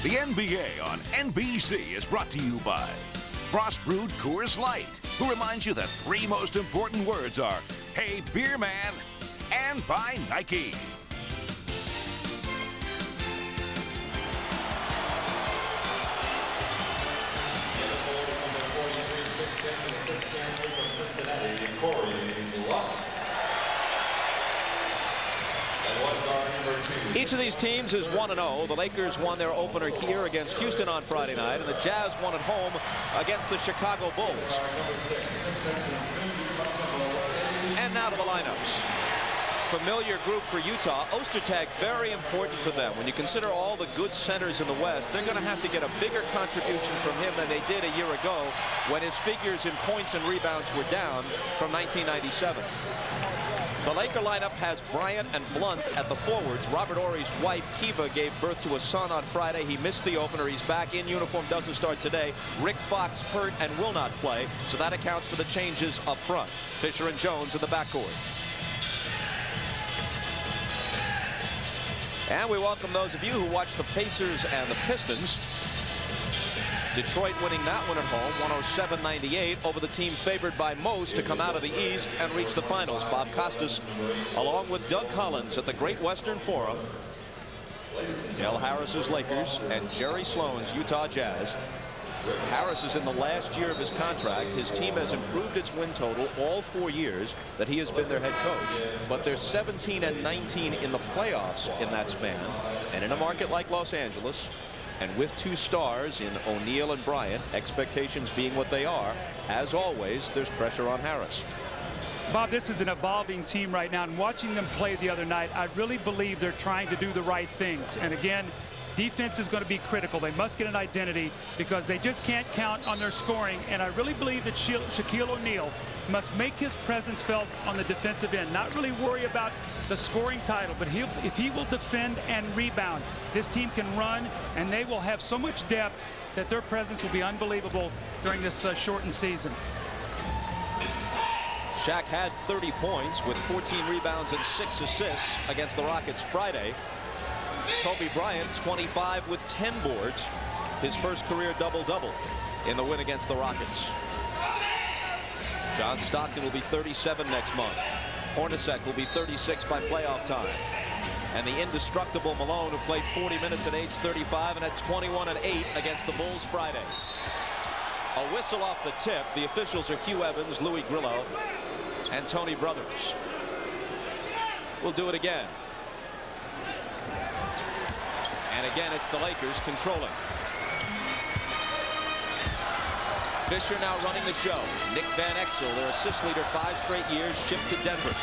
The NBA on NBC is brought to you by Frost Brewed Coors Light, who reminds you the three most important words are, "Hey, beer man," and by Nike. Each of these teams is 1-0. The Lakers won their opener here against Houston on Friday night, and the Jazz won at home against the Chicago Bulls. And now to the lineups. Familiar group for Utah. Ostertag, very important for them. When you consider all the good centers in the West, they're going to have to get a bigger contribution from him than they did a year ago when his figures in points and rebounds were down from 1997. The Laker lineup has Bryant and Blunt at the forwards. Robert Horry's wife, Kiva, gave birth to a son on Friday. He missed the opener. He's back in uniform, doesn't start today. Rick Fox hurt and will not play, so that accounts for the changes up front. Fisher and Jones in the backcourt. And we welcome those of you who watch the Pacers and the Pistons. Detroit winning that one at home, 107-98 over the team favored by most to come out of the East and reach the finals. Bob Costas, along with Doug Collins at the Great Western Forum, Del Harris's Lakers, and Jerry Sloan's Utah Jazz. Harris is in the last year of his contract. His team has improved its win total all 4 years that he has been their head coach. But they're 17-19 in the playoffs in that span. And in a market like Los Angeles, and with two stars in O'Neal and Bryant, expectations being what they are, as always, there's pressure on Harris. Bob, this is an evolving team right now, and watching them play the other night, I really believe they're trying to do the right things. And again, defense is going to be critical. They must get an identity because they just can't count on their scoring. And I really believe that Shaquille O'Neal must make his presence felt on the defensive end. Not really worry about the scoring title, but if he will defend and rebound, this team can run, and they will have so much depth that their presence will be unbelievable during this shortened season. Shaq had 30 points with 14 rebounds and 6 assists against the Rockets Friday. Kobe Bryant, 25 with 10 boards, his first career double-double in the win against the Rockets. John Stockton will be 37 next month. Hornacek will be 36 by playoff time. And the indestructible Malone, who played 40 minutes at age 35 and had 21 and 8 against the Bulls Friday. A whistle off the tip. The officials are Hugh Evans, Louis Grillo, and Tony Brothers. We'll do it again. And again, it's the Lakers controlling. Fisher now running the show. Nick Van Exel, their assist leader 5 straight years, shipped to Denver.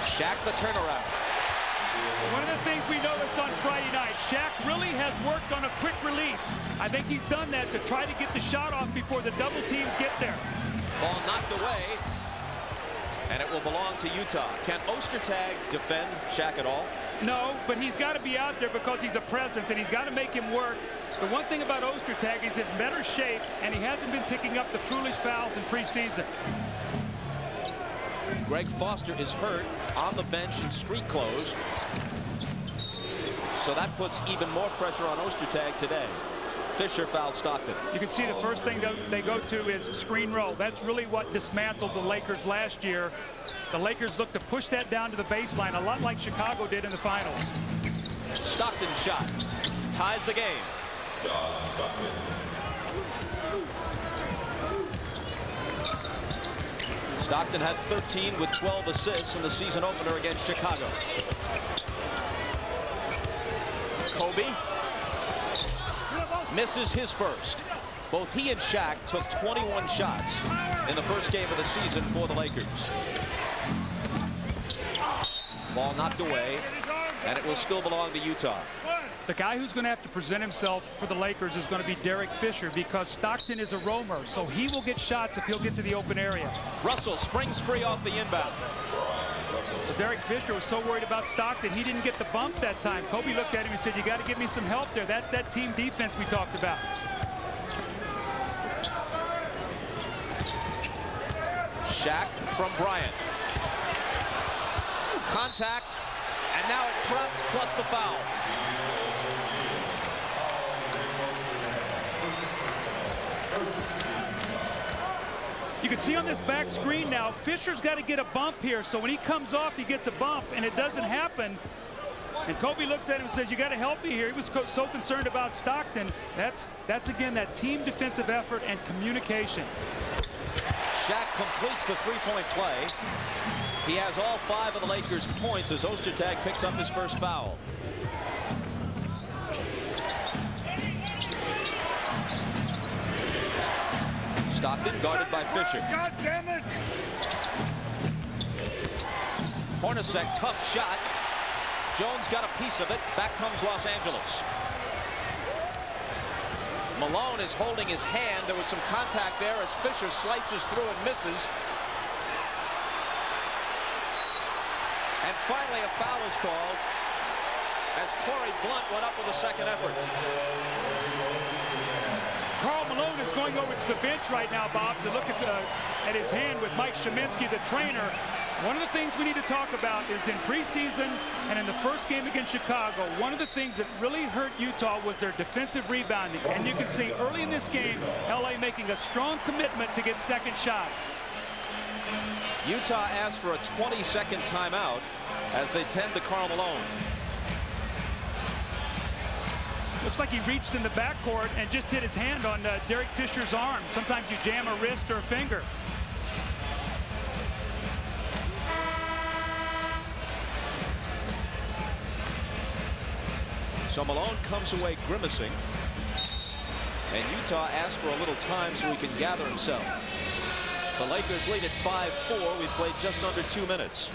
Shaq the turnaround. One of the things we noticed on Friday night, Shaq really has worked on a quick release. I think he's done that to try to get the shot off before the double teams get there. Ball knocked away, and it will belong to Utah. Can Ostertag defend Shaq at all? No, but he's got to be out there because he's a presence, and he's got to make him work. The one thing about Ostertag, he's in better shape, and he hasn't been picking up the foolish fouls in preseason. Greg Foster is hurt on the bench in street clothes, so that puts even more pressure on Ostertag today. Fisher fouled Stockton. You can see the first thing they go to is screen roll. That's really what dismantled the Lakers last year. The Lakers look to push that down to the baseline, a lot like Chicago did in the finals. Stockton shot ties the game. Stockton had 13 with 12 assists in the season opener against Chicago. Kobe misses his first. Both he and Shaq took 21 shots in the first game of the season for the Lakers. Ball knocked away, and it will still belong to Utah. The guy who's going to have to present himself for the Lakers is going to be Derek Fisher, because Stockton is a roamer, so he will get shots if he'll get to the open area. Russell springs free off the inbound. So Derek Fisher was so worried about Stockton, he didn't get the bump that time. Kobe looked at him and said, "You got to give me some help there." That's that team defense we talked about. Shaq from Bryant. Contact, and now it drops plus the foul. You can see on this back screen now, Fisher's got to get a bump here. So when he comes off, he gets a bump, and it doesn't happen. And Kobe looks at him and says, you got to help me here. He was so concerned about Stockton. That's again, that team defensive effort and communication. Shaq completes the three-point play. He has all 5 of the Lakers' points as Ostertag picks up his first foul. Stockton guarded by Fisher. God damn it! Hornacek, tough shot. Jones got a piece of it. Back comes Los Angeles. Malone is holding his hand. There was some contact there as Fisher slices through and misses. And finally a foul is called as Corey Blunt went up with a second effort. Karl Malone is going over to the bench right now, Bob, to look at his hand with Mike Sheminsky, the trainer. One of the things we need to talk about is in preseason and in the first game against Chicago, one of the things that really hurt Utah was their defensive rebounding. And you can see early in this game, LA making a strong commitment to get second shots. Utah asked for a 20-second timeout as they tend to Karl Malone. Looks like he reached in the backcourt and just hit his hand on Derek Fisher's arm. Sometimes you jam a wrist or a finger. So Malone comes away grimacing, and Utah asks for a little time so he can gather himself. The Lakers lead at 5-4. We played just under 2 minutes.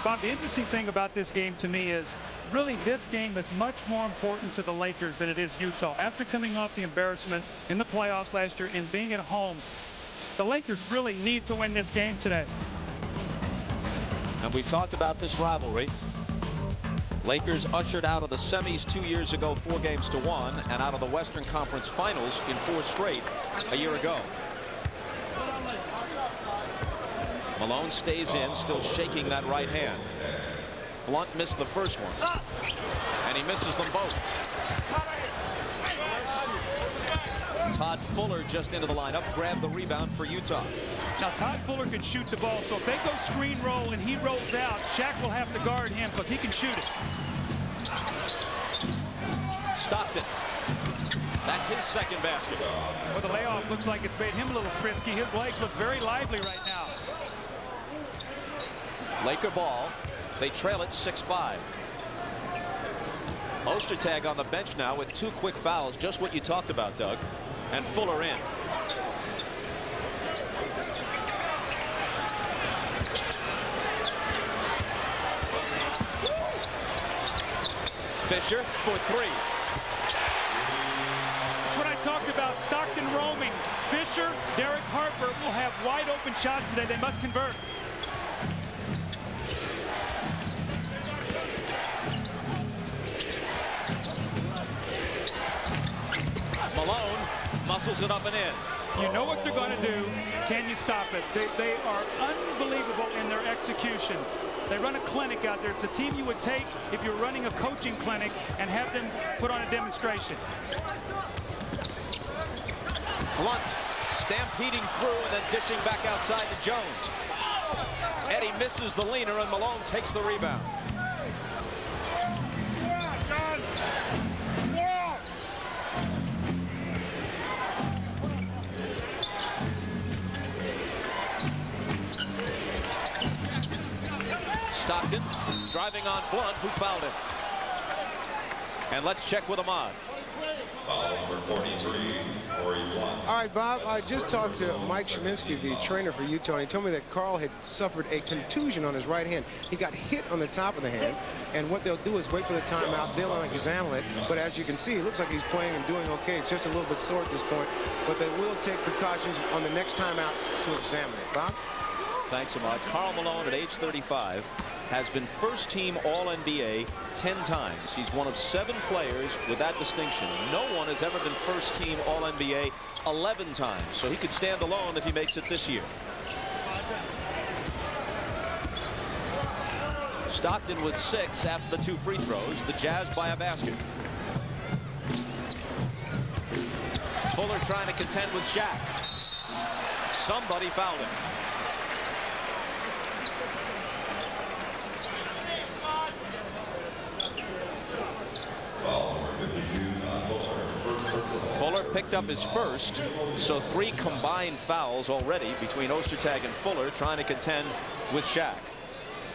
Bob, the interesting thing about this game to me is really this game is much more important to the Lakers than it is Utah. After coming off the embarrassment in the playoffs last year and being at home, the Lakers really need to win this game today. And we've talked about this rivalry. Lakers ushered out of the semis 2 years ago, 4-1, and out of the Western Conference Finals in 4 straight a year ago. Malone stays in, still shaking that right hand. Blunt missed the first one, and he misses them both. Todd Fuller just into the lineup, grabbed the rebound for Utah. Now Todd Fuller can shoot the ball, so if they go screen roll and he rolls out, Shaq will have to guard him because he can shoot it. Stockton. That's his second basket. Well, the layoff looks like it's made him a little frisky. His legs look very lively right now. Laker ball. They trail it 6-5. Ostertag on the bench now with 2 quick fouls, just what you talked about, Doug. And Fuller in. Fisher for 3. That's what I talked about, Stockton roaming. Fisher, Derek Harper will have wide open shots today. They must convert. Malone muscles it up and in. You know what they're going to do. Can you stop it? They are unbelievable in their execution. They run a clinic out there. It's a team you would take if you're running a coaching clinic and have them put on a demonstration. Blunt stampeding through and then dishing back outside to Jones. Eddie misses the leaner and Malone takes the rebound. Stockton driving on Blunt, who fouled him. And let's check with Ahmad. Foul number 43, Corey Blunt. All right, Bob, I just talked to Mike Sheminsky, the trainer for Utah, and he told me that Karl had suffered a contusion on his right hand. He got hit on the top of the hand, and what they'll do is wait for the timeout. They'll examine it, but as you can see, it looks like he's playing and doing okay. It's just a little bit sore at this point, but they will take precautions on the next timeout to examine it. Bob? Thanks, Ahmad. Karl Malone at age 35 has been first-team All-NBA 10 times. He's one of 7 players with that distinction. No one has ever been first-team All-NBA 11 times, so he could stand alone if he makes it this year. Stockton with 6 after the 2 free throws. The Jazz by a basket. Fuller trying to contend with Shaq. Somebody fouled him. Fuller picked up his first, so 3 combined fouls already between Ostertag and Fuller trying to contend with Shaq.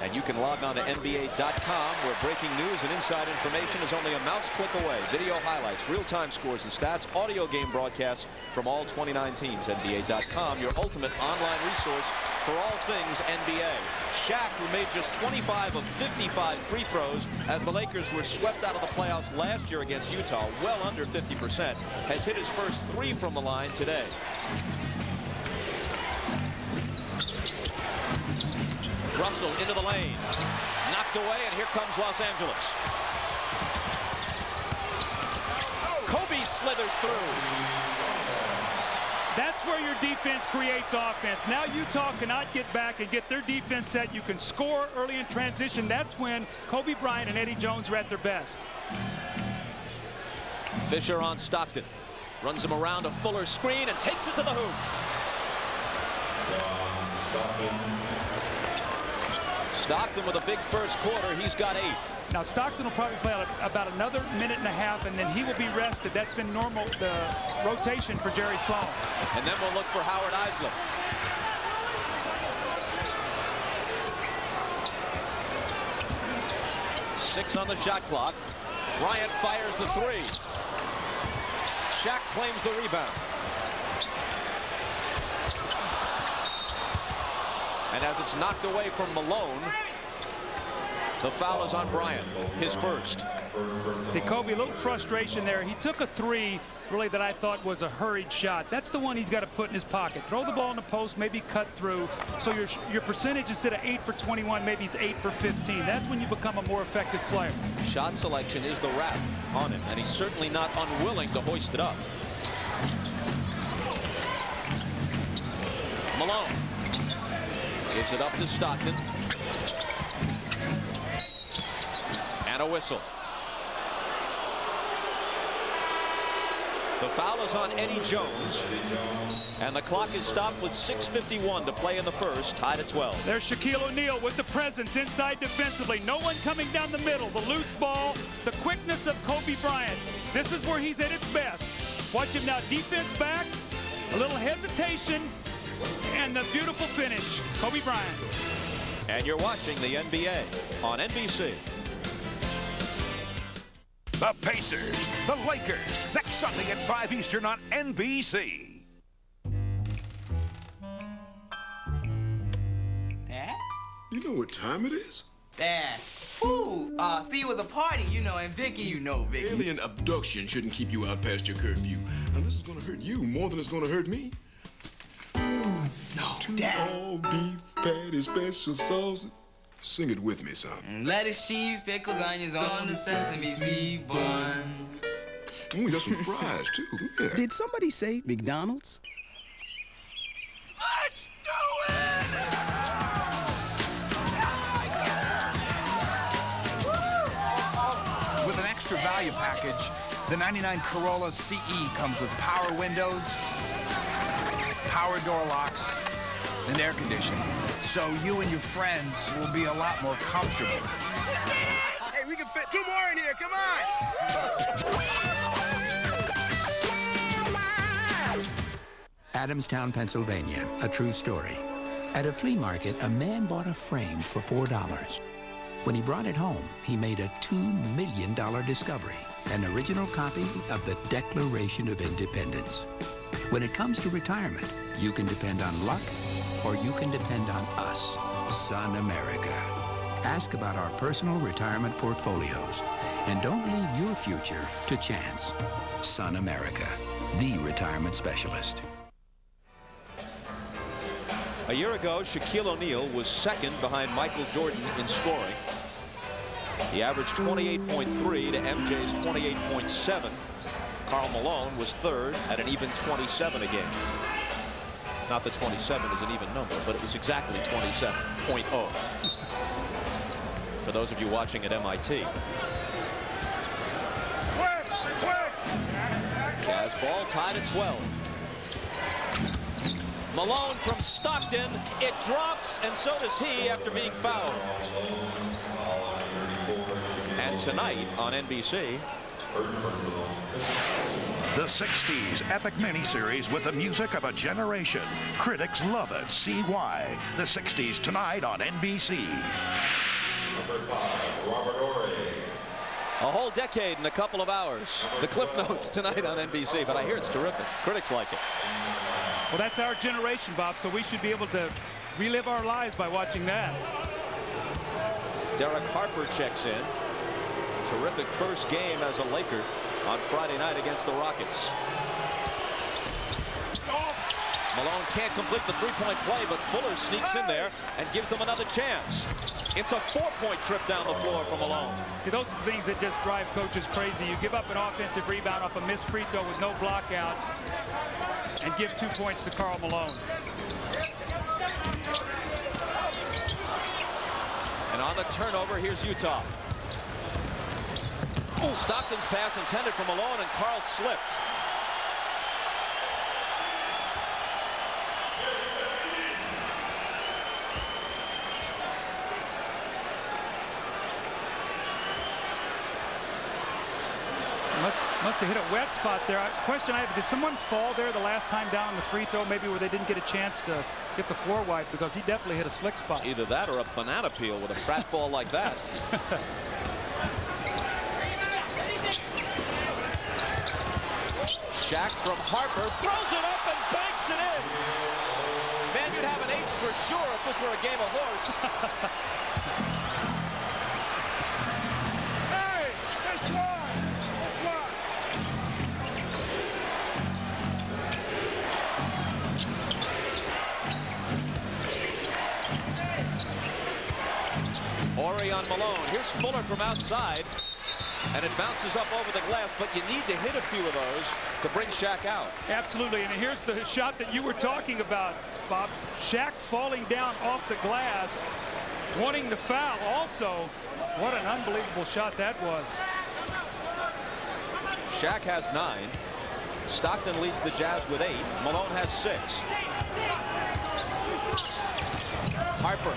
And you can log on to NBA.com, where breaking news and inside information is only a mouse click away. Video highlights, real-time scores and stats, audio game broadcasts from all 29 teams. NBA.com, your ultimate online resource for all things NBA. Shaq, who made just 25 of 55 free throws as the Lakers were swept out of the playoffs last year against Utah, well under 50%, has hit his first 3 from the line today. Russell into the lane. Knocked away, and here comes Los Angeles. Kobe slithers through. That's where your defense creates offense. Now Utah cannot get back and get their defense set. You can score early in transition. That's when Kobe Bryant and Eddie Jones are at their best. Fisher on Stockton. Runs him around a Fuller screen and takes it to the hoop. Stockton with a big first quarter. He's got 8. Now Stockton will probably play about another minute and a half, and then he will be rested. That's been normal, the rotation for Jerry Sloan. And then we'll look for Howard Isler. Six on the shot clock. Bryant fires the 3. Shaq claims the rebound. And as it's knocked away from Malone, the foul is on Bryant, his first. See, Kobe, a little frustration there. He took a 3, really, that I thought was a hurried shot. That's the one he's got to put in his pocket. Throw the ball in the post, maybe cut through. So your percentage, instead of 8 for 21, maybe it's 8 for 15. That's when you become a more effective player. Shot selection is the rap on him, and he's certainly not unwilling to hoist it up. Malone gives it up to Stockton. And a whistle. The foul is on Eddie Jones. And the clock is stopped with 6:51 to play in the first, tied at 12. There's Shaquille O'Neal with the presence inside defensively. No one coming down the middle. The loose ball, the quickness of Kobe Bryant. This is where he's at his best. Watch him now, defense back, a little hesitation, and the beautiful finish, Kobe Bryant. And you're watching the NBA on NBC. The Pacers, the Lakers. That's something at 5 Eastern on NBC. Dad? You know what time it is? Dad. Ooh, see, it was a party, you know, and Vicky, you know, Vicky. Alien abduction shouldn't keep you out past your curfew. Now, this is gonna hurt you more than it's gonna hurt me. No, Dad. All beef patty, special sauce. Sing it with me, son. Lettuce, cheese, pickles, onions on the sesame seed bun. Ooh, got some fries, too. Yeah. Did somebody say McDonald's? Let's do it! With an extra value package, the 99 Corolla CE comes with power windows, power door locks, and air conditioning. So you and your friends will be a lot more comfortable. Hey, we can fit 2 more in here, come on! Adamstown, Pennsylvania, a true story. At a flea market, a man bought a frame for $4. When he brought it home, he made a $2 million discovery, an original copy of the Declaration of Independence. When it comes to retirement, you can depend on luck, or you can depend on us, Sun America. Ask about our personal retirement portfolios, and don't leave your future to chance. Sun America, the retirement specialist. A year ago, Shaquille O'Neal was second behind Michael Jordan in scoring. He averaged 28.3 to MJ's 28.7. Karl Malone was third at an even 27 a game. Not that 27 is an even number, but it was exactly 27.0. For those of you watching at MIT. Jazz ball tied at 12. Malone from Stockton. It drops, and so does he after being fouled. And tonight on NBC. The 60s epic miniseries with the music of a generation. Critics love it. See why. The 60s tonight on NBC. A whole decade in a couple of hours. The Cliff Notes tonight on NBC, but I hear it's terrific. Critics like it. Well, that's our generation, Bob, so we should be able to relive our lives by watching that. Derek Harper checks in. Terrific first game as a Laker on Friday night against the Rockets. Malone can't complete the three-point play, but Fuller sneaks in there and gives them another chance. It's a four-point trip down the floor for Malone. See, those are the things that just drive coaches crazy. You give up an offensive rebound off a missed free throw with no block out and give 2 points to Karl Malone. And on the turnover, here's Utah. Stockton's pass intended for Malone, and Karl slipped. Must have hit a wet spot there. Question I have, did someone fall there the last time down on the free throw, maybe where they didn't get a chance to get the floor wiped, because he definitely hit a slick spot. Either that or a banana peel with a frat fall like that. Shaq from Harper throws it up and banks it in. Man, you'd have an H for sure if this were a game of horse. Hey, that's one. Ori on Malone. Here's Fuller from outside. And it bounces up over the glass, but you need to hit a few of those to bring Shaq out. Absolutely, and here's the shot that you were talking about, Bob. Shaq falling down off the glass, wanting the foul. Also, what an unbelievable shot that was. Shaq has 9. Stockton leads the Jazz with 8. Malone has 6. Harper.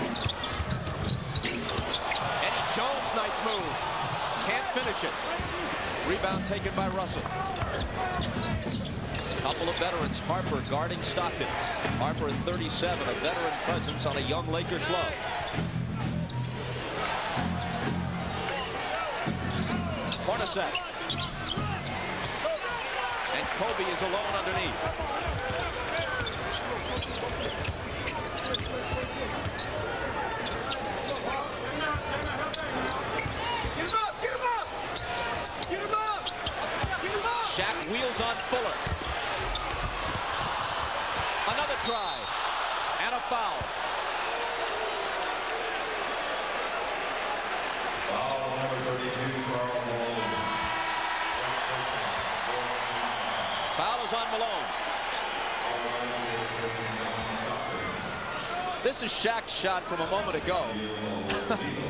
Eddie Jones, nice move. Can't finish it. Rebound taken by Russell. Couple of veterans. Harper guarding Stockton. Harper at 37, a veteran presence on a young Laker club. Hornacek. And Kobe is alone underneath. Shaq wheels on Fuller. Another try. And a foul. Foul number 32, Karl Malone. Foul is on Malone. This is Shaq's shot from a moment ago.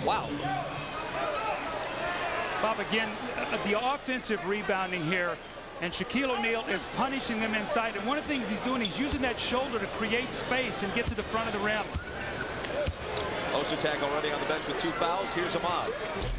Wow. Bob, again, the offensive rebounding here, and Shaquille O'Neal is punishing them inside. And one of the things he's doing, he's using that shoulder to create space and get to the front of the rim. Ostertag already on the bench with 2 fouls. Here's Ahmad.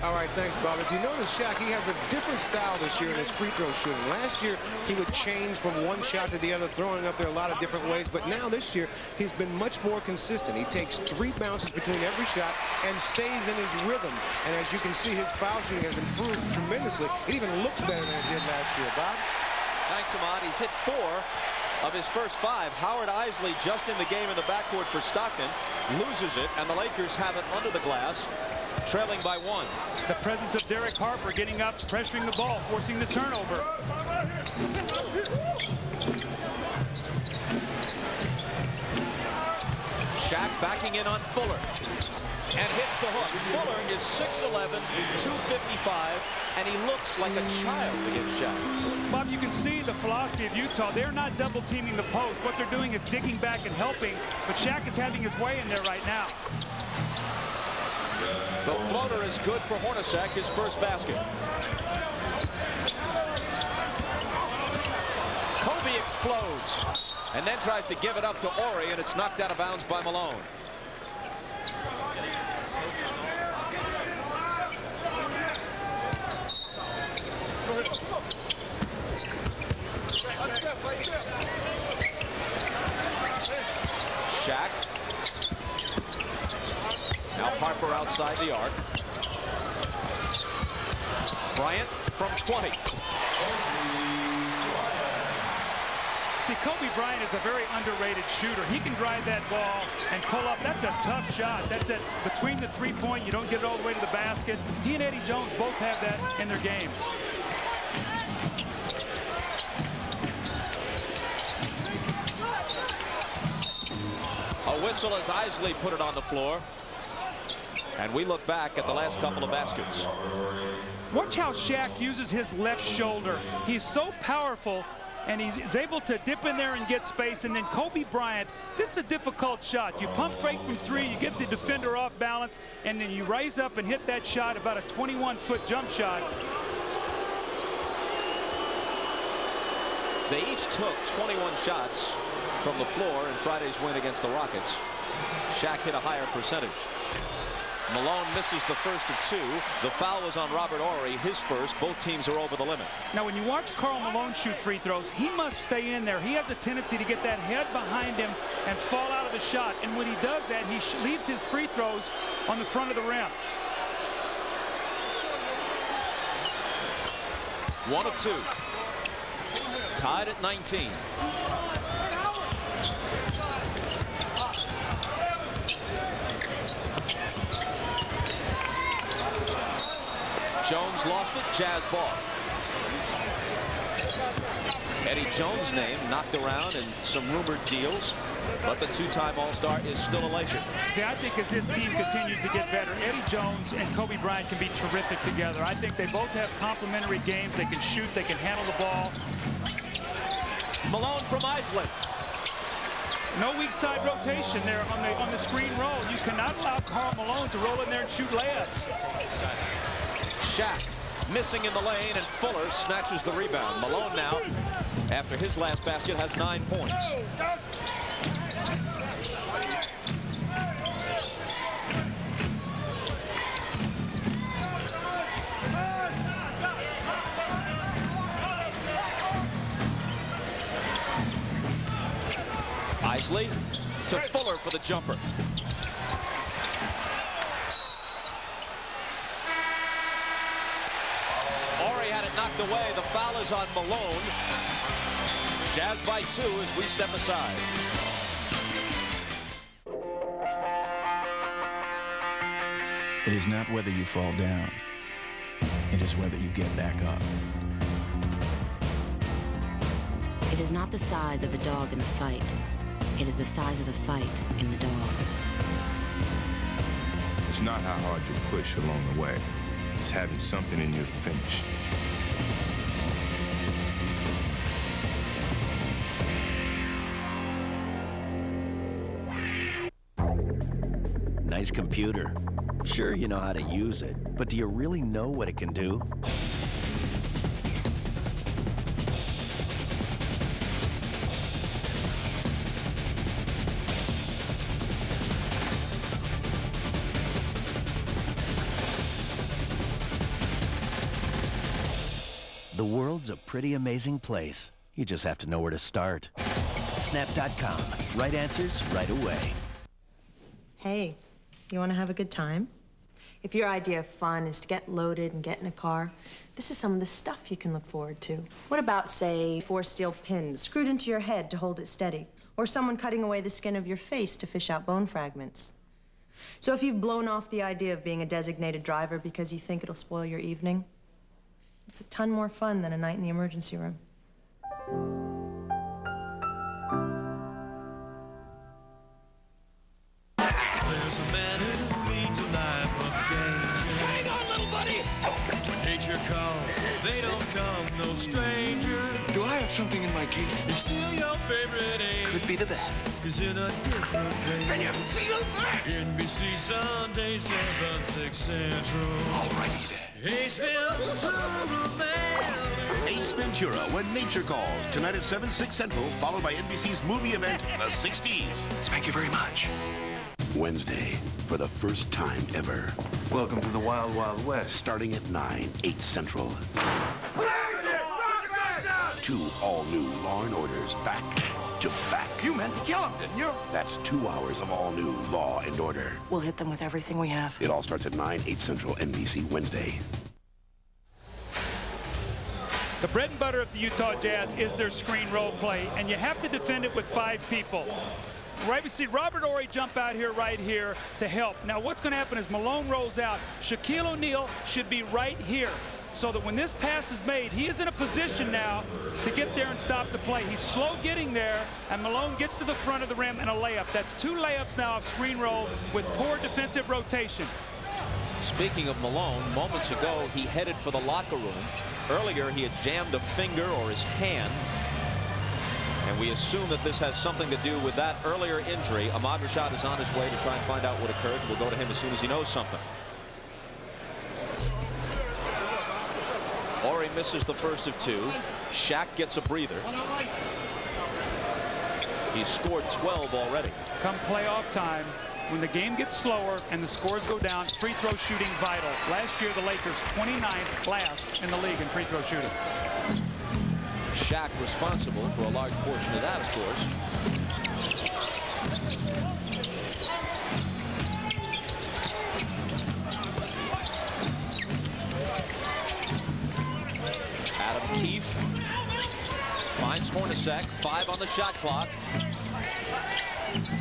All right, thanks, Bob. If you notice, Shaq, he has a different style this year in his free throw shooting. Last year, he would change from one shot to the other, throwing up there a lot of different ways. But now this year, he's been much more consistent. He takes 3 bounces between every shot and stays in his rhythm. And as you can see, his foul shooting has improved tremendously. It even looks better than it did last year, Bob. Thanks, Ahmad. He's hit 4 of his first 5. Howard Isley just in the game in the backcourt for Stockton. Loses it, and the Lakers have it under the glass, trailing by 1. The presence of Derek Harper getting up, pressuring the ball, forcing the turnover. Shaq backing in on Fuller. And hits the hook. Fuller is 6'11", 255, and he looks like a child against Shaq. Bob, you can see the philosophy of Utah. They're not double teaming the post. What they're doing is digging back and helping, but Shaq is having his way in there right now. The floater is good for Hornacek, his first basket. explodes. And then tries to give it up to Ori, and it's knocked out of bounds by Malone. Shaq. Now Harper outside the arc. Bryant from 20. See, Kobe Bryant is a very underrated shooter. He can drive that ball and pull up. That's a tough shot. That's it. Between the three-point, you don't get it all the way to the basket. He and Eddie Jones both have that in their games. A whistle as Isley put it on the floor. And we look back at the last couple of baskets. Watch how Shaq uses his left shoulder. He's so powerful, and he is able to dip in there and get space. And then Kobe Bryant, this is a difficult shot. You pump fake from three, you get the defender off balance, and then you rise up and hit that shot, about a 21-foot jump shot. They each took 21 shots from the floor in Friday's win against the Rockets. Shaq hit a higher percentage. Malone misses the first of two. The foul was on Robert Horry, his first. Both teams are over the limit. Now, when you watch Karl Malone shoot free throws, he must stay in there. He has a tendency to get that head behind him and fall out of the shot. And when he does that, he leaves his free throws on the front of the rim. 1 of 2. Tied at 19. Jones lost it, Jazz ball. Eddie Jones' name knocked around in some rumored deals, but the two-time All-Star is still a Laker. See, I think as this team continues to get better, Eddie Jones and Kobe Bryant can be terrific together. I think they both have complementary games. They can shoot, they can handle the ball. Malone from Isley. No weak side rotation there on the screen roll. You cannot allow Karl Malone to roll in there and shoot layups. Shaq missing in the lane, and Fuller snatches the rebound. Malone now, after his last basket, has 9 points. Isley to Fuller for the jumper. Horry had it knocked away. The foul is on Malone. Jazz by 2 as we step aside. It is not whether you fall down. It is whether you get back up. It is not the size of the dog in the fight. It is the size of the fight in the dog. It's not how hard you push along the way. It's having something in you to finish. Nice computer. Sure, you know how to use it, but do you really know what it can do? The world's a pretty amazing place. You just have to know where to start. Snap.com. Right answers right away. Hey, you want to have a good time? If your idea of fun is to get loaded and get in a car, this is some of the stuff you can look forward to. What about, say, 4 steel pins screwed into your head to hold it steady? Or someone cutting away the skin of your face to fish out bone fragments? So if you've blown off the idea of being a designated driver because you think it'll spoil your evening, it's a ton more fun than a night in the emergency room. There's a man who leads a life of danger. Hang on, little buddy! Nature calls, they don't come no stranger. Do I have something in my teeth? You're still your favorite age. Could be the best. Is in a different place. Can you feel that? NBC Sunday, 7, 6 Central. Alrighty then. Hey, spell to romance. Ace Ventura, When Nature Calls, tonight at 7, 6 Central, followed by NBC's movie event, The 60s. Thank you very much. Wednesday, for the first time ever. Welcome to the Wild Wild West. Starting at 9, 8 Central. 2 all-new Law and Orders back to back. You meant to kill him, didn't you? That's 2 hours of all-new Law and Order. We'll hit them with everything we have. It all starts at 9, 8 Central, NBC, Wednesday. The bread and butter of the Utah Jazz is their screen role play, and you have to defend it with 5 people. Right, we see Robert Horry jump out here right here to help. Now what's going to happen is Malone rolls out. Shaquille O'Neal should be right here, so that when this pass is made, he is in a position now to get there and stop the play. He's slow getting there, and Malone gets to the front of the rim and a layup. That's 2 layups now off screen roll with poor defensive rotation. Speaking of Malone, moments ago he headed for the locker room. Earlier he had jammed a finger or his hand, and we assume that this has something to do with that earlier injury. Ahmad Rashad is on his way to try and find out what occurred. We'll go to him as soon as he knows something. Horry misses the first of 2. Shaq gets a breather. He's scored 12 already. Come playoff time, when the game gets slower and the scores go down, free throw shooting vital. Last year the Lakers 29th last in the league in free throw shooting. Shaq responsible for a large portion of that, of course. Adam Keefe finds Hornacek. 5 on the shot clock.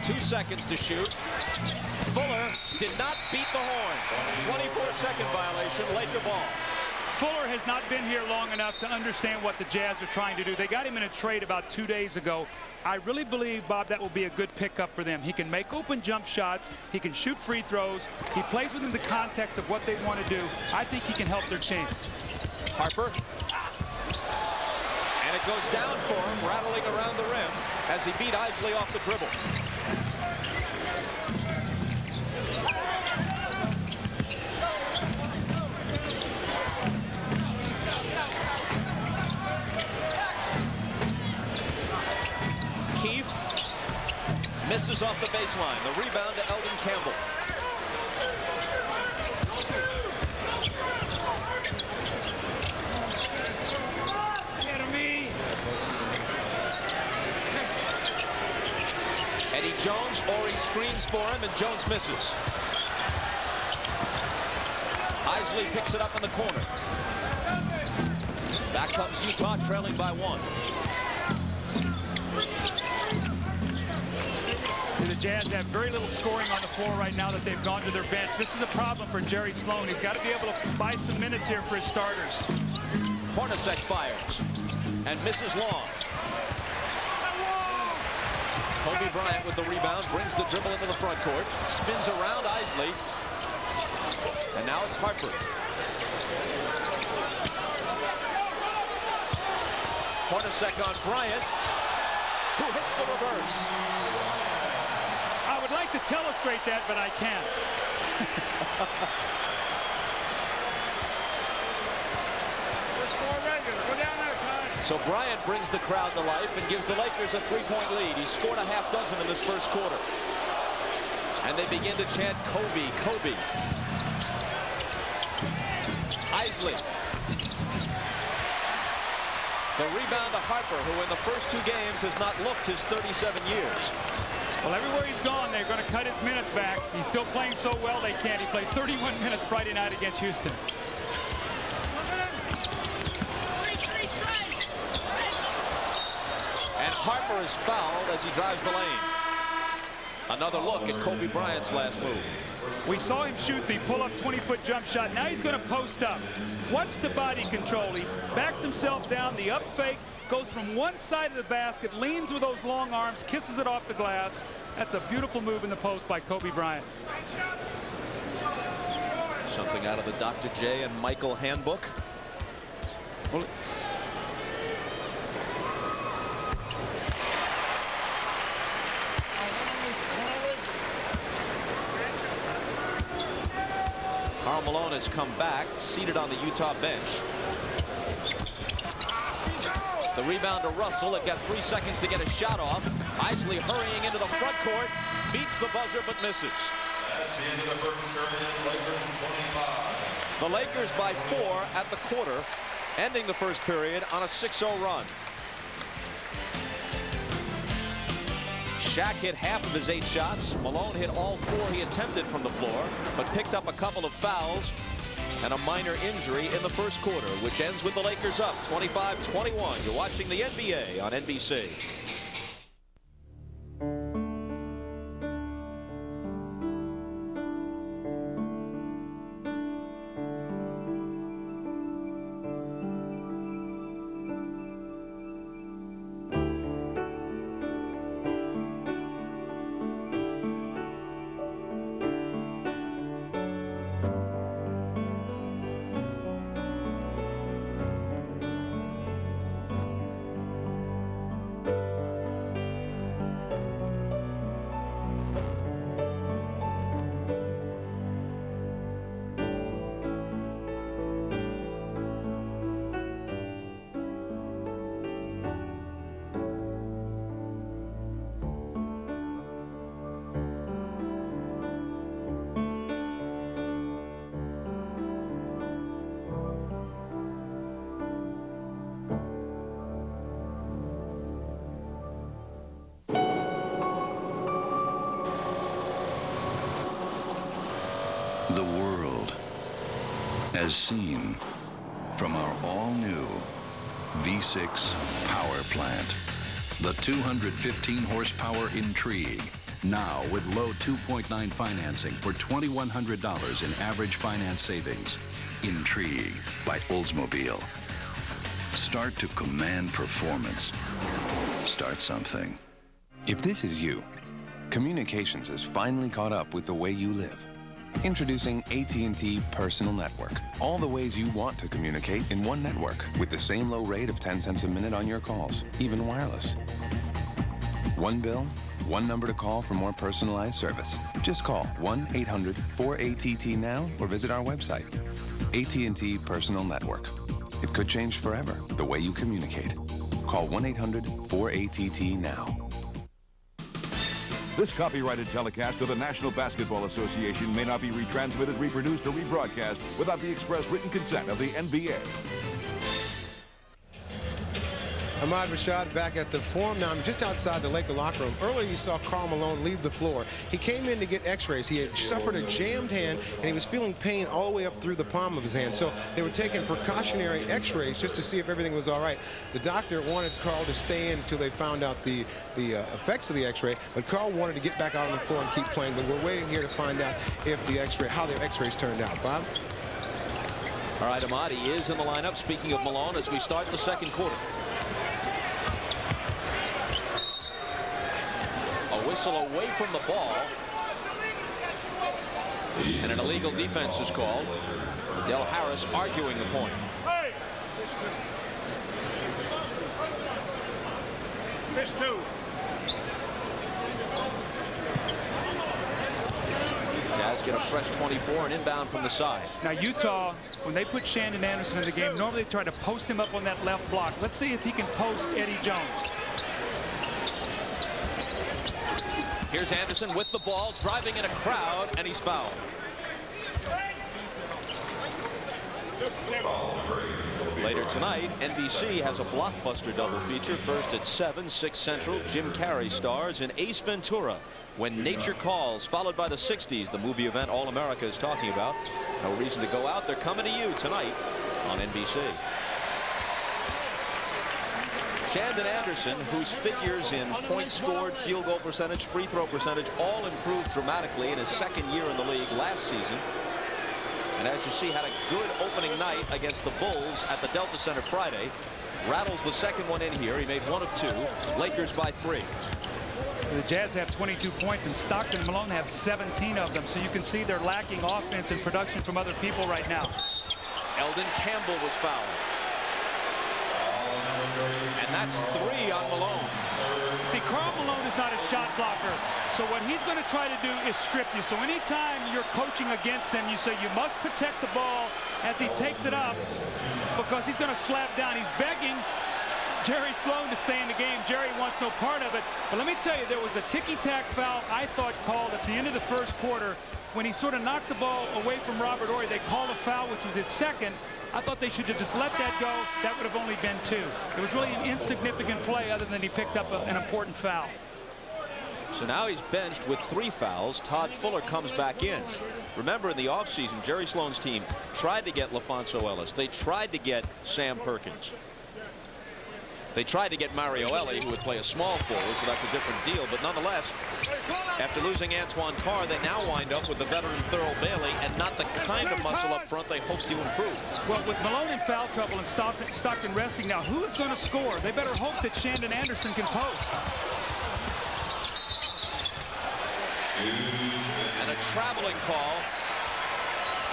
2 seconds to shoot. Fuller did not beat the horn. 24-second violation, Laker ball. Fuller has not been here long enough to understand what the Jazz are trying to do. They got him in a trade about 2 days ago. I really believe, Bob, that will be a good pickup for them. He can make open jump shots. He can shoot free throws. He plays within the context of what they want to do. I think he can help their team. Harper. And it goes down for him, rattling around the rim as he beat Isley off the dribble. Keefe misses off the baseline. The rebound to Eldon Campbell. Eddie Jones, Horry screens for him, and Jones misses. Isley picks it up in the corner. Back comes Utah, trailing by 1. The Jazz have very little scoring on the floor right now that they've gone to their bench. This is a problem for Jerry Sloan. He's got to be able to buy some minutes here for his starters. Hornacek fires and misses long. Kobe Bryant with the rebound, brings the dribble into the front court, spins around Isley, and now it's Harper. Hornacek on Bryant, who hits the reverse. I would like to telestrate that, but I can't. So Bryant brings the crowd to life and gives the Lakers a 3-point lead. He's scored a half dozen in this first quarter. And they begin to chant Kobe, Kobe. Isley. The rebound to Harper, who in the first 2 games has not looked his 37 years. Well, everywhere he's gone, they're going to cut his minutes back. He's still playing so well they can't. He played 31 minutes Friday night against Houston. And Harper is fouled as he drives the lane. Another look at Kobe Bryant's last move. We saw him shoot the pull-up 20-foot jump shot. Now he's going to post up. Watch the body control. He backs himself down. The up fake goes from one side of the basket, leans with those long arms, kisses it off the glass. That's a beautiful move in the post by Kobe Bryant. Something out of the Dr. J and Michael handbook. Well, Karl Malone has come back, seated on the Utah bench. The rebound to Russell. They've got 3 seconds to get a shot off. Isley hurrying into the front court. Beats the buzzer but misses. That's the end of the first period. Lakers 25. The Lakers by 4 at the quarter, ending the first period on a 6-0 run. Shaq hit half of his 8 shots. Malone hit all 4 he attempted from the floor, but picked up a couple of fouls and a minor injury in the first quarter, which ends with the Lakers up 25-21. You're watching the NBA on NBC. The world as seen from our all-new V6 power plant. The 215 horsepower Intrigue. Now with low 2.9 financing for $2,100 in average finance savings. Intrigue by Oldsmobile. Start to command performance. Start something. If this is you, communications has finally caught up with the way you live. Introducing AT&T Personal Network. All the ways you want to communicate in one network with the same low rate of 10 cents a minute on your calls, even wireless. One bill, one number to call for more personalized service. Just call 1-800-4ATT now or visit our website. AT&T Personal Network. It could change forever the way you communicate. Call 1-800-4ATT now. This copyrighted telecast of the National Basketball Association may not be retransmitted, reproduced, or rebroadcast without the express written consent of the NBA. Ahmad Rashad back at the Forum. Now I'm just outside the Laker locker room. Earlier you saw Karl Malone leave the floor. He came in to get x-rays. He had suffered a jammed hand and he was feeling pain all the way up through the palm of his hand. So they were taking precautionary x-rays just to see if everything was all right. The doctor wanted Karl to stay in until they found out the effects of the x-ray, but Karl wanted to get back out on the floor and keep playing. But we're waiting here to find out if the x-ray, how the x-rays turned out. Bob? All right, Ahmad, he is in the lineup. Speaking of Malone, as we start the second quarter. A whistle away from the ball. And an illegal defense is called. Del Harris arguing the point. Fish two. Jazz get a fresh 24 and inbound from the side. Now Utah, when they put Shandon Anderson in the game, normally they try to post him up on that left block. Let's see if he can post Eddie Jones. Here's Anderson with the ball, driving in a crowd, and he's fouled. Later tonight, NBC has a blockbuster double feature. First at 7, 6 Central, Jim Carrey stars in Ace Ventura, When Nature Calls, followed by the 60s, the movie event All America is talking about. No reason to go out. They're coming to you tonight on NBC. Shandon Anderson, whose figures in points scored, field goal percentage, free throw percentage, all improved dramatically in his second year in the league last season. And as you see, had a good opening night against the Bulls at the Delta Center Friday. Rattles the second one in here. He made 1 of 2. Lakers by 3. The Jazz have 22 points, and Stockton and Malone have 17 of them. So you can see they're lacking offense and production from other people right now. Eldon Campbell was fouled. And that's 3 on Malone. See, Karl Malone is not a shot blocker. So what he's going to try to do is strip you. So anytime you're coaching against him, you say you must protect the ball as he takes it up because he's going to slap down. He's begging Jerry Sloan to stay in the game. Jerry wants no part of it. But let me tell you, there was a ticky-tack foul I thought called at the end of the first quarter when he sort of knocked the ball away from Robert Horry. They called a foul, which was his second. I thought they should have just let that go. That would have only been 2. It was really an insignificant play other than he picked up an important foul. So now he's benched with 3 fouls. Todd Fuller comes back in. Remember, in the offseason, Jerry Sloan's team tried to get LaFonso Ellis. They tried to get Sam Perkins. They tried to get Mario Elie, who would play a small forward, so that's a different deal. But nonetheless, after losing Antoine Carr, they now wind up with the veteran Thurl Bailey and not the kind of muscle up front they hope to improve. Well, with Malone in foul trouble and Stockton resting now, who is going to score? They better hope that Shandon Anderson can post. And a traveling call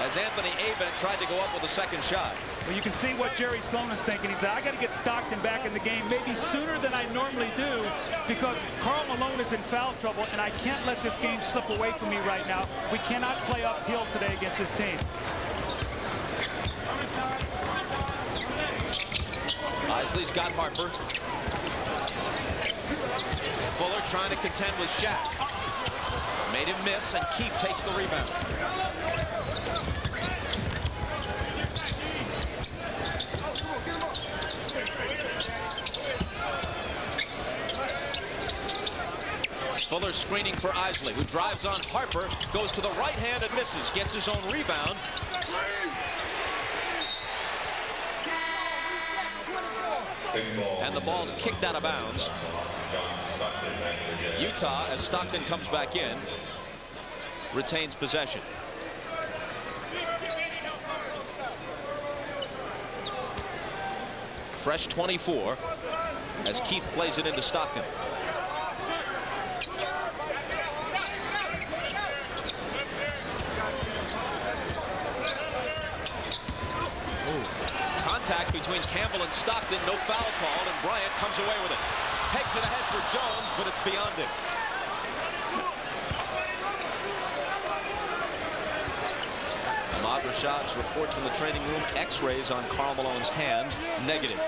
as Anthony Avent tried to go up with a second shot. Well, you can see what Jerry Sloan is thinking. He said, I got to get Stockton back in the game maybe sooner than I normally do because Karl Malone is in foul trouble, and I can't let this game slip away from me right now. We cannot play uphill today against this team. Isley's got Harper. Fuller trying to contend with Shaq. Made him miss, and Keefe takes the rebound. Fuller screening for Isley, who drives on Harper, goes to the right hand and misses, gets his own rebound. And the ball's kicked out of bounds. Utah, as Stockton comes back in, retains possession. Fresh 24 as Keefe plays it into Stockton. Contact between Campbell and Stockton, no foul called, and Bryant comes away with it. Pegs it ahead for Jones, but it's beyond him. Ahmad Rashad's report from the training room, x-rays on Karl Malone's hand, negative.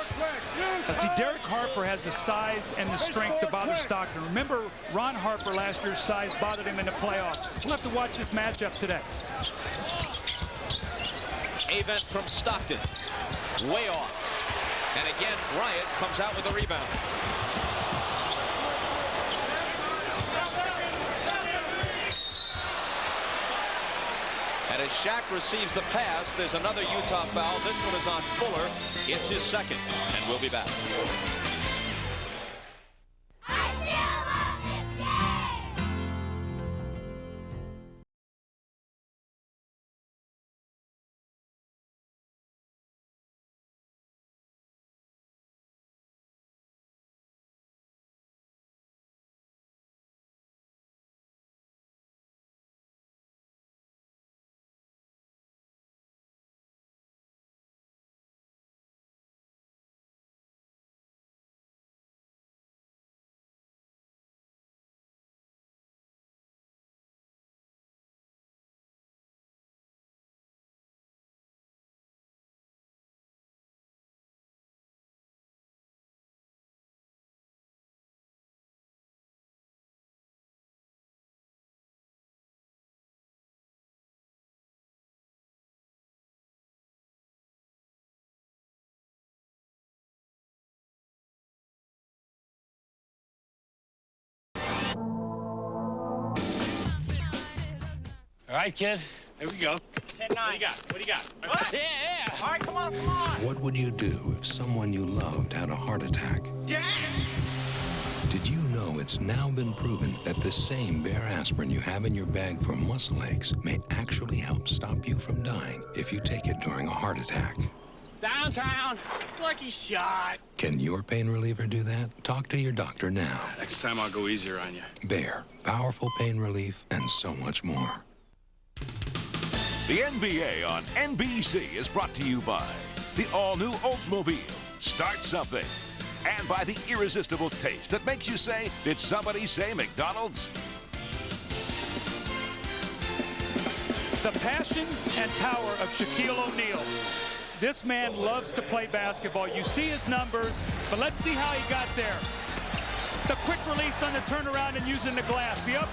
See, Derek Harper has the size and the strength to bother Stockton. Remember, Ron Harper last year's size bothered him in the playoffs. We'll have to watch this matchup today. Avent from Stockton, way off. And again, Bryant comes out with a rebound. And as Shaq receives the pass, there's another Utah foul. This one is on Fuller. It's his second, and we'll be back. All right, kid. Here we go. 10-9. What do you got? What do you got? What? Yeah, yeah. All right, come on, come on. What would you do if someone you loved had a heart attack? Yeah. Did you know it's now been proven that the same Bayer aspirin you have in your bag for muscle aches may actually help stop you from dying if you take it during a heart attack? Downtown. Lucky shot. Can your pain reliever do that? Talk to your doctor now. Next time I'll go easier on you. Bayer, powerful pain relief and so much more. The NBA on NBC is brought to you by the all-new Oldsmobile. Start something. And by the irresistible taste that makes you say, did somebody say McDonald's? The passion and power of Shaquille O'Neal. This man loves to play basketball. You see his numbers, but let's see how he got there. The quick release on the turnaround and using the glass. The up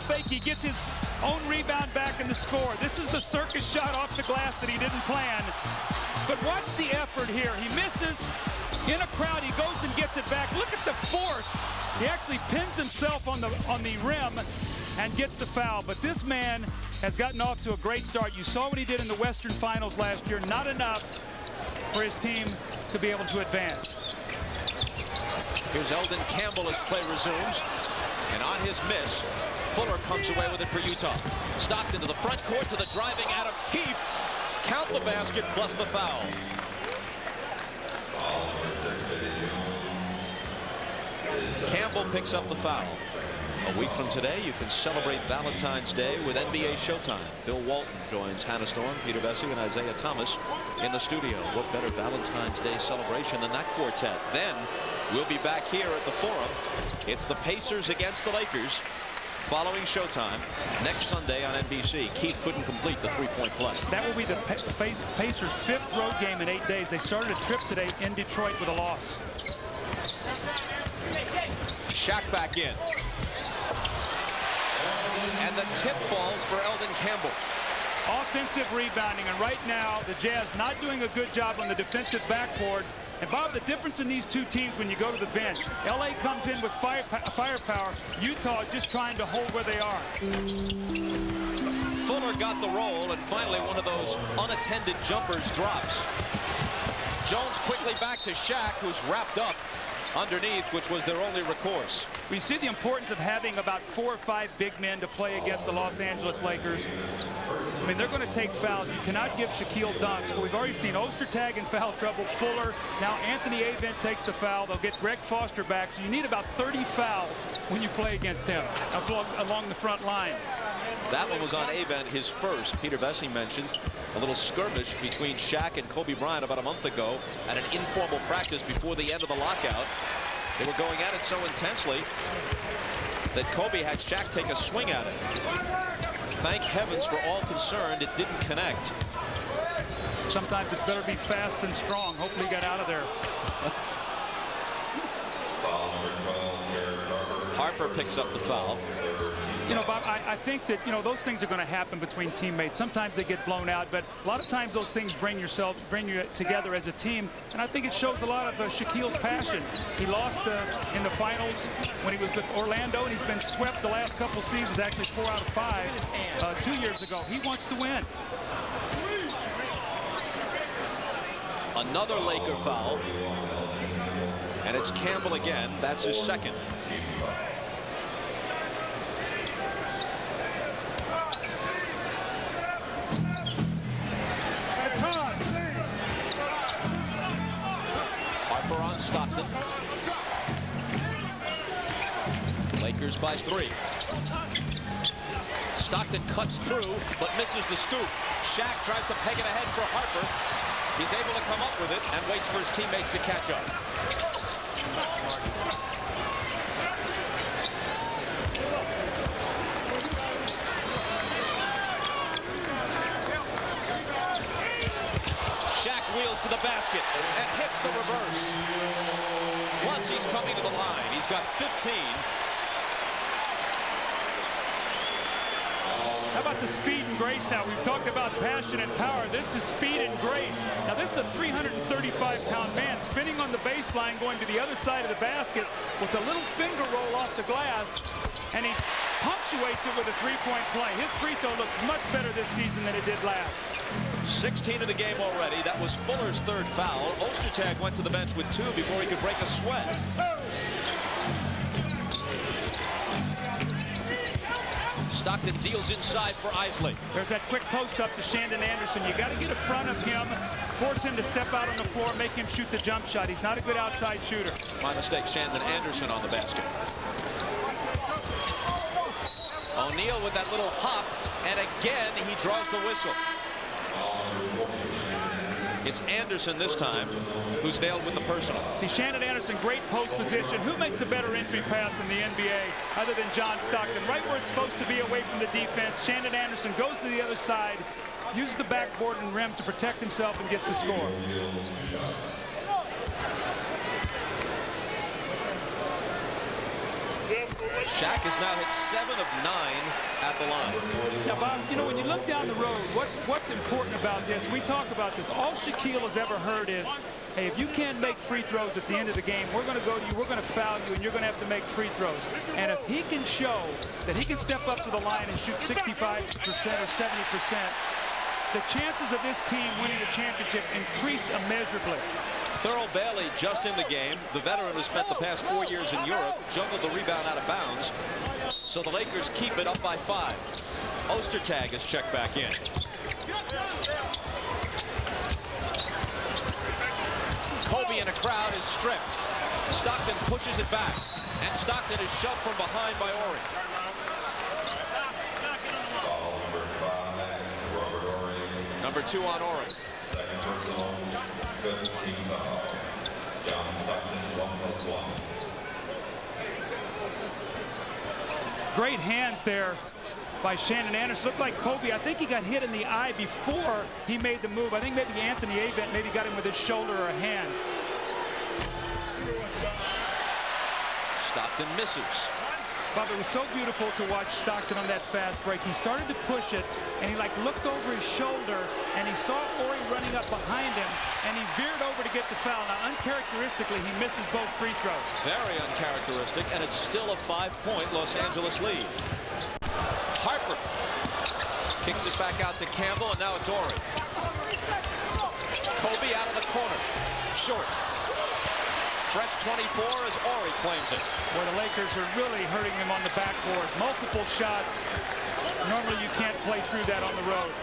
fake, he gets his own rebound back in the score. This is the circus shot off the glass that he didn't plan. But watch the effort here. He misses in a crowd. He goes and gets it back. Look at the force. He actually pins himself on the rim and gets the foul. But this man has gotten off to a great start. You saw what he did in the Western Finals last year. Not enough for his team to be able to advance. Here's Eldon Campbell as play resumes. And on his miss, Fuller comes away with it for Utah. Stockton to the front court to the driving Adam Keefe. Count the basket plus the foul. Campbell picks up the foul. A week from today, you can celebrate Valentine's Day with NBA Showtime. Bill Walton joins Hannah Storm, Peter Vesey, and Isaiah Thomas in the studio. What better Valentine's Day celebration than that quartet? Then we'll be back here at the Forum. It's the Pacers against the Lakers following Showtime next Sunday on NBC. Keith couldn't complete the three-point play. That will be the Pacers' 5th road game in 8 days. They started a trip today in Detroit with a loss. Shaq back in. And the tip falls for Eldon Campbell. Offensive rebounding, and right now the Jazz not doing a good job on the defensive backboard. And Bob, the difference in these two teams when you go to the bench, LA comes in with firepower, Utah just trying to hold where they are. Fuller got the roll, and finally one of those unattended jumpers drops. Jones quickly back to Shaq, who's wrapped up underneath, which was their only recourse. We see the importance of having about 4 or 5 big men to play against the Los Angeles Lakers. I mean, they're going to take fouls. You cannot give Shaquille dunks, but we've already seen Ostertag in foul trouble, Fuller. Now Anthony Avent takes the foul. They'll get Greg Foster back, so you need about 30 fouls when you play against him along the front line. That one was on Avent, his first. Peter Vesey mentioned a little skirmish between Shaq and Kobe Bryant about a month ago at an informal practice before the end of the lockout. They were going at it so intensely that Kobe had Shaq take a swing at it. Thank heavens for all concerned it didn't connect. Sometimes it's better to be fast and strong. Hopefully he got out of there. Harper picks up the foul. You know, Bob, I think that, you know, those things are going to happen between teammates. Sometimes they get blown out, but a lot of times those things bring you together as a team. And I think it shows a lot of Shaquille's passion. He lost in the finals when he was with Orlando, and he's been swept the last couple seasons, actually 4 out of 5 2 years ago. He wants to win. Another Laker foul. And it's Campbell again. That's his second. Harper on Stockton. Lakers by 3. Stockton cuts through, but misses the scoop. Shaq tries to peg it ahead for Harper. He's able to come up with it and waits for his teammates to catch up. Shaq wheels to the basket and hits the reverse. Plus, he's coming to the line. He's got 15. How about the speed and grace now? We've talked about passion and power. This is speed and grace. Now, this is a 335-pound man spinning on the baseline, going to the other side of the basket with a little finger roll off the glass, and he punctuates it with a three-point play. His free throw looks much better this season than it did last. 16 in the game already. That was Fuller's 3rd foul. Ostertag went to the bench with 2 before he could break a sweat. Stockton deals inside for Isley. There's that quick post up to Shandon Anderson. You got to get in front of him, force him to step out on the floor, make him shoot the jump shot. He's not a good outside shooter. My mistake, Shandon Anderson on the basket. O'Neal with that little hop, and again he draws the whistle. It's Anderson this time who's nailed with the personal. See, Shandon Anderson, great post position. Who makes a better entry pass in the NBA other than John Stockton? Right where it's supposed to be, away from the defense. Shandon Anderson goes to the other side, uses the backboard and rim to protect himself and gets the score. Shaq has now hit 7 of 9 at the line. Now, Bob, you know, when you look down the road, what's important about this, we talk about this, all Shaquille has ever heard is, hey, if you can't make free throws at the end of the game, we're going to go to you, we're going to foul you, and you're going to have to make free throws. And if he can show that he can step up to the line and shoot 65% or 70%, the chances of this team winning the championship increase immeasurably. Thurl Bailey just in the game. The veteran who spent the past 4 years in Europe juggled the rebound out of bounds. So the Lakers keep it up by 5. Ostertag is checked back in. Kobe in a crowd is stripped. Stockton pushes it back. And Stockton is shoved from behind by Ori. Number 2 on Ori. Second personal, 15 foul. John Stockton, 1+1. Great hands there by Shannon Anderson. Looked like Kobe. I think he got hit in the eye before he made the move. I think maybe Anthony Avent maybe got him with his shoulder or a hand. Stockton misses. Bob, it was so beautiful to watch Stockton on that fast break. He started to push it, and he looked over his shoulder, and he saw Ori running up behind him, and he veered over to get the foul. Now, uncharacteristically, he misses both free throws. Very uncharacteristic, and it's still a 5-point Los Angeles lead. Harper kicks it back out to Campbell, and now it's Ori. Kobe out of the corner. Short. Fresh 24 as Ori claims it. Boy, the Lakers are really hurting him on the backboard. Multiple shots. Normally you can't play through that on the road.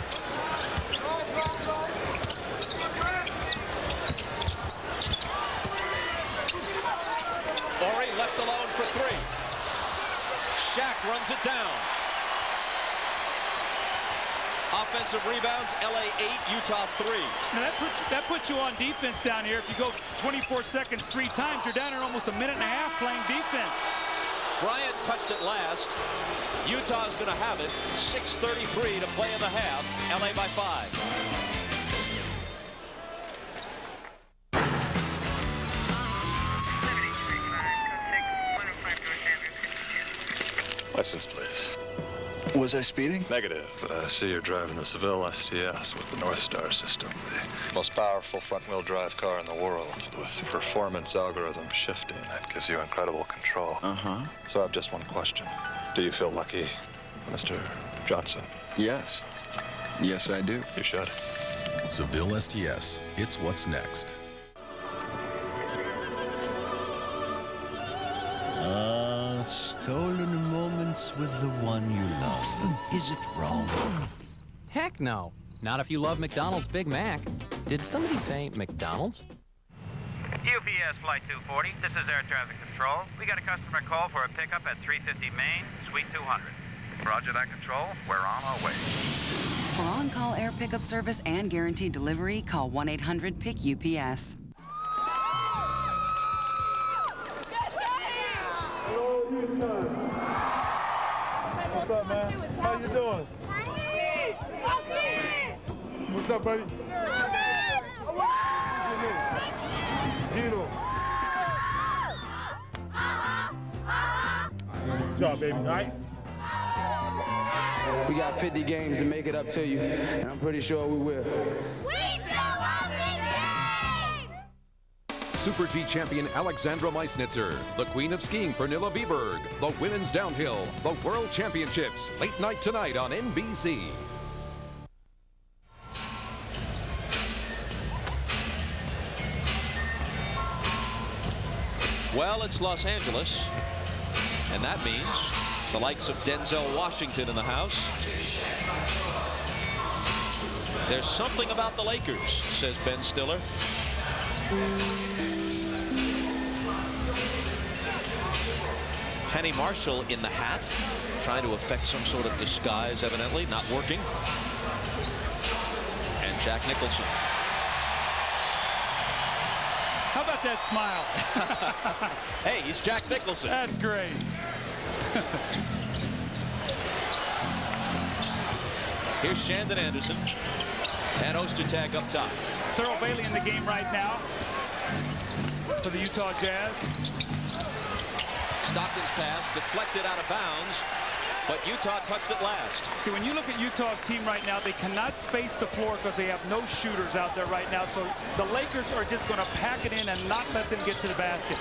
Ori left alone for 3. Shaq runs it down. Offensive rebounds, LA 8, Utah 3. Now that puts you on defense down here. If you go 24 seconds 3 times, you're down here almost a minute and a half playing defense. Bryant touched it last. Utah's going to have it. 6:33 to play in the half. LA by 5. License, please. Was I speeding? Negative, but I see you're driving the Seville STS with the North Star system, the most powerful front-wheel drive car in the world, with performance algorithm shifting that gives you incredible control. So I have just one question. Do you feel lucky, Mr. Johnson? Yes. Yes, I do. You should. Seville STS. It's what's next. Stolen moments with the one you love. Is it wrong? Heck no. Not if you love McDonald's Big Mac. Did somebody say McDonald's? UPS Flight 240, this is Air Traffic Control. We got a customer call for a pickup at 350 Main, Suite 200. Roger that, Control. We're on our way. For on-call air pickup service and guaranteed delivery, call 1-800-PICK-UPS. What's up, man? How you doing? What's up, buddy? What's your name? Gino. Good job, baby. All right? We got 50 games to make it up to you, and I'm pretty sure we will. Super G champion Alexandra Meisnitzer, the queen of skiing Pernilla Wiberg, the women's downhill, the World Championships, late night tonight on NBC. Well, it's Los Angeles, and that means the likes of Denzel Washington in the house. There's something about the Lakers, says Ben Stiller. Penny Marshall in the hat, trying to effect some sort of disguise, evidently, not working. And Jack Nicholson. How about that smile? Hey, he's Jack Nicholson. That's great. Here's Shandon Anderson. And Ostertag up top. Thurl Bailey in the game right now for the Utah Jazz. Stockton's pass deflected out of bounds, but Utah touched it last. See, when you look at Utah's team right now, they cannot space the floor because they have no shooters out there right now. So the Lakers are just going to pack it in and not let them get to the basket.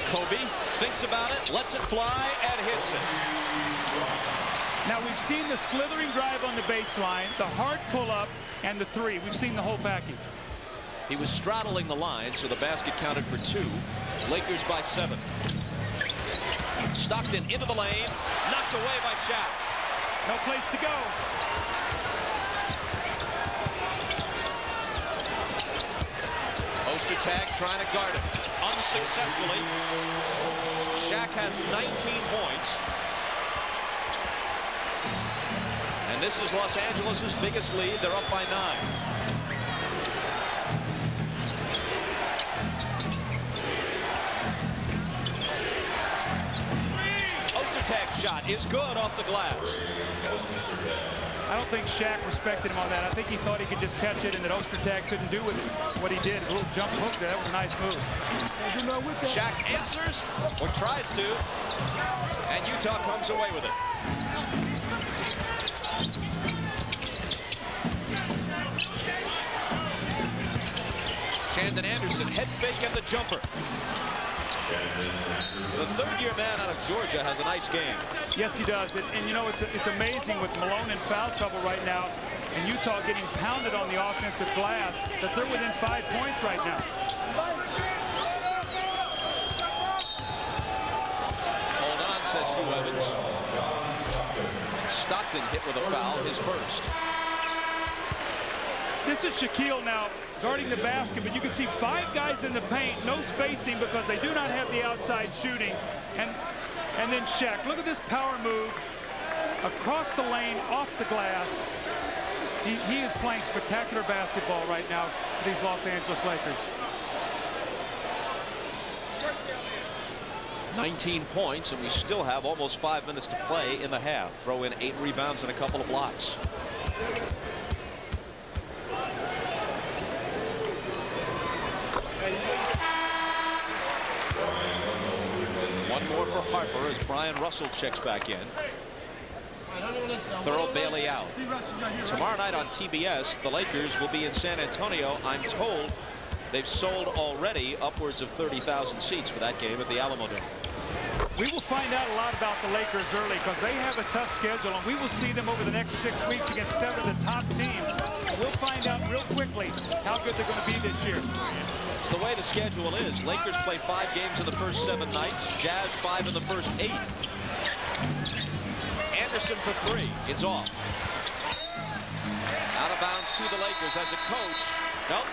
Kobe thinks about it, lets it fly, and hits it. Now, we've seen the slithering drive on the baseline, the hard pull-up, and the three. We've seen the whole package. He was straddling the line, so the basket counted for 2. Lakers by 7. Stockton into the lane, knocked away by Shaq. No place to go. Ostertag trying to guard it. Unsuccessfully. Shaq has 19 points. And this is Los Angeles' biggest lead. They're up by 9. Ostertag's shot is good off the glass. I don't think Shaq respected him on that. I think he thought he could just catch it and that Ostertag couldn't do with it what he did. A little jump hook there. That was a nice move. Shaq answers, or tries to, and Utah comes away with it. Shandon Anderson, head fake and the jumper. The third-year man out of Georgia has a nice game. Yes, he does. And you know, it's amazing with Malone in foul trouble right now and Utah getting pounded on the offensive glass that they're within 5 points right now. Hold on, says Hugh Evans. Stockton hit with a foul, his first. This is Shaquille now guarding the basket, but you can see 5 guys in the paint, no spacing because they do not have the outside shooting. And then Shaq, look at this power move across the lane, off the glass. He is playing spectacular basketball right now for these Los Angeles Lakers. 19 points, and we still have almost 5 minutes to play in the half. Throw in 8 rebounds and a couple of blocks. One more for Harper as Brian Russell checks back in. Thurl Bailey out. Tomorrow night on TBS, the Lakers will be in San Antonio. I'm told they've sold already upwards of 30,000 seats for that game at the Alamo Dome. We will find out a lot about the Lakers early because they have a tough schedule, and we will see them over the next 6 weeks against 7 of the top teams. And we'll find out real quickly how good they're going to be this year. It's the way the schedule is. Lakers play 5 games in the first 7 nights. Jazz 5 in the first 8. Anderson for 3. It's off. Out of bounds to the Lakers as a coach. Nope.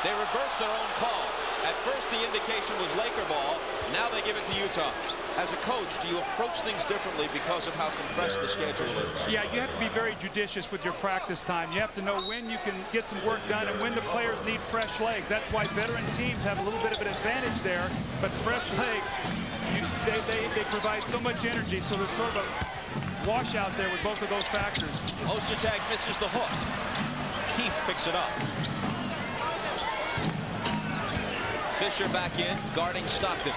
They reversed their own call. At first the indication was Laker ball. Now they give it to Utah. As a coach, do you approach things differently because of how compressed the schedule is? Yeah, you have to be very judicious with your practice time. You have to know when you can get some work done and when the players need fresh legs. That's why veteran teams have a little bit of an advantage there. But fresh legs, they provide so much energy. So there's sort of a washout there with both of those factors. Ostertag misses the hook. Keefe picks it up. Fisher back in, guarding Stockton.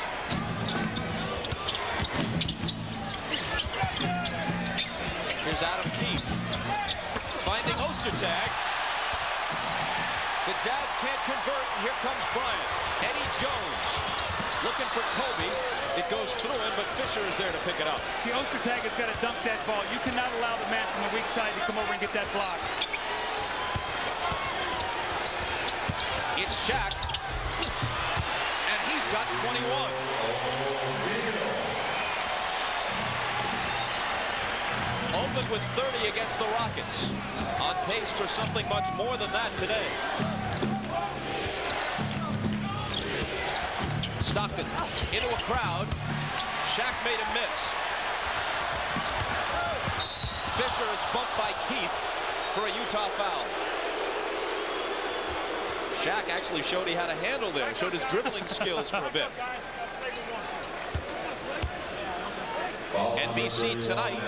Here's Adam Keefe. Finding Ostertag. The Jazz can't convert, and here comes Bryant. Eddie Jones looking for Kobe. It goes through him, but Fisher is there to pick it up. See, Ostertag has got to dunk that ball. You cannot allow the man from the weak side to come over and get that block. It's Shaq. He's got 21. Opened with 30 against the Rockets. On pace for something much more than that today. Stockton into a crowd. Shaq made a miss. Fisher is bumped by Keefe for a Utah foul. Shaq actually showed he had a handle there, showed his dribbling skills for a bit. NBC tonight.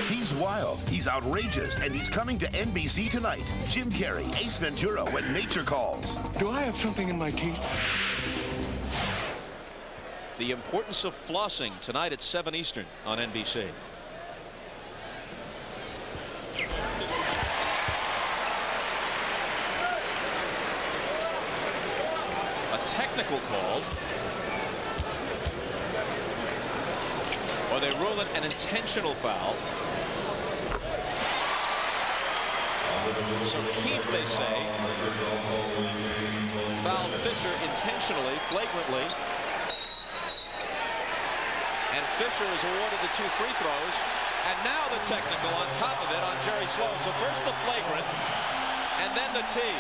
He's wild, he's outrageous, and he's coming to NBC tonight. Jim Carrey, Ace Ventura, When Nature Calls. Do I have something in my teeth? The importance of flossing tonight at 7 Eastern on NBC. A technical call. Or they rule it an intentional foul. So Keefe, they say, fouled Fisher intentionally, flagrantly. And Fisher is awarded the 2 free throws. And now the technical on top of it on Jerry Sloan. So first the flagrant, and then the tee.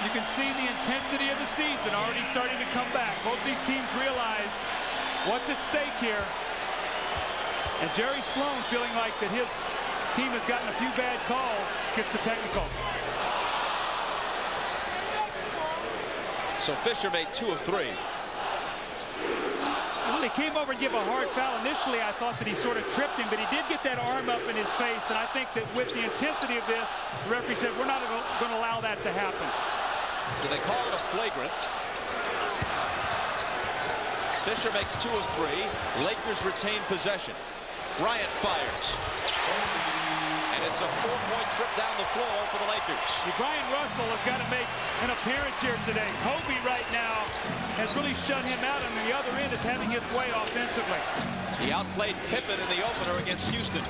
You can see the intensity of the season already starting to come back. Both these teams realize what's at stake here. And Jerry Sloan, feeling like that his team has gotten a few bad calls, gets the technical. So Fisher made 2 of 3. Well, he came over and gave a hard foul. Initially, I thought that he sort of tripped him, but he did get that arm up in his face. And I think that with the intensity of this, the referee said, we're not going to allow that to happen. So they call it a flagrant. Fisher makes 2 of 3. Lakers retain possession. Bryant fires. And it's a 4-point trip down the floor for the Lakers. Brian Russell has got to make an appearance here today. Kobe right now has really shut him out, and the other end is having his way offensively. He outplayed Pippen in the opener against Houston.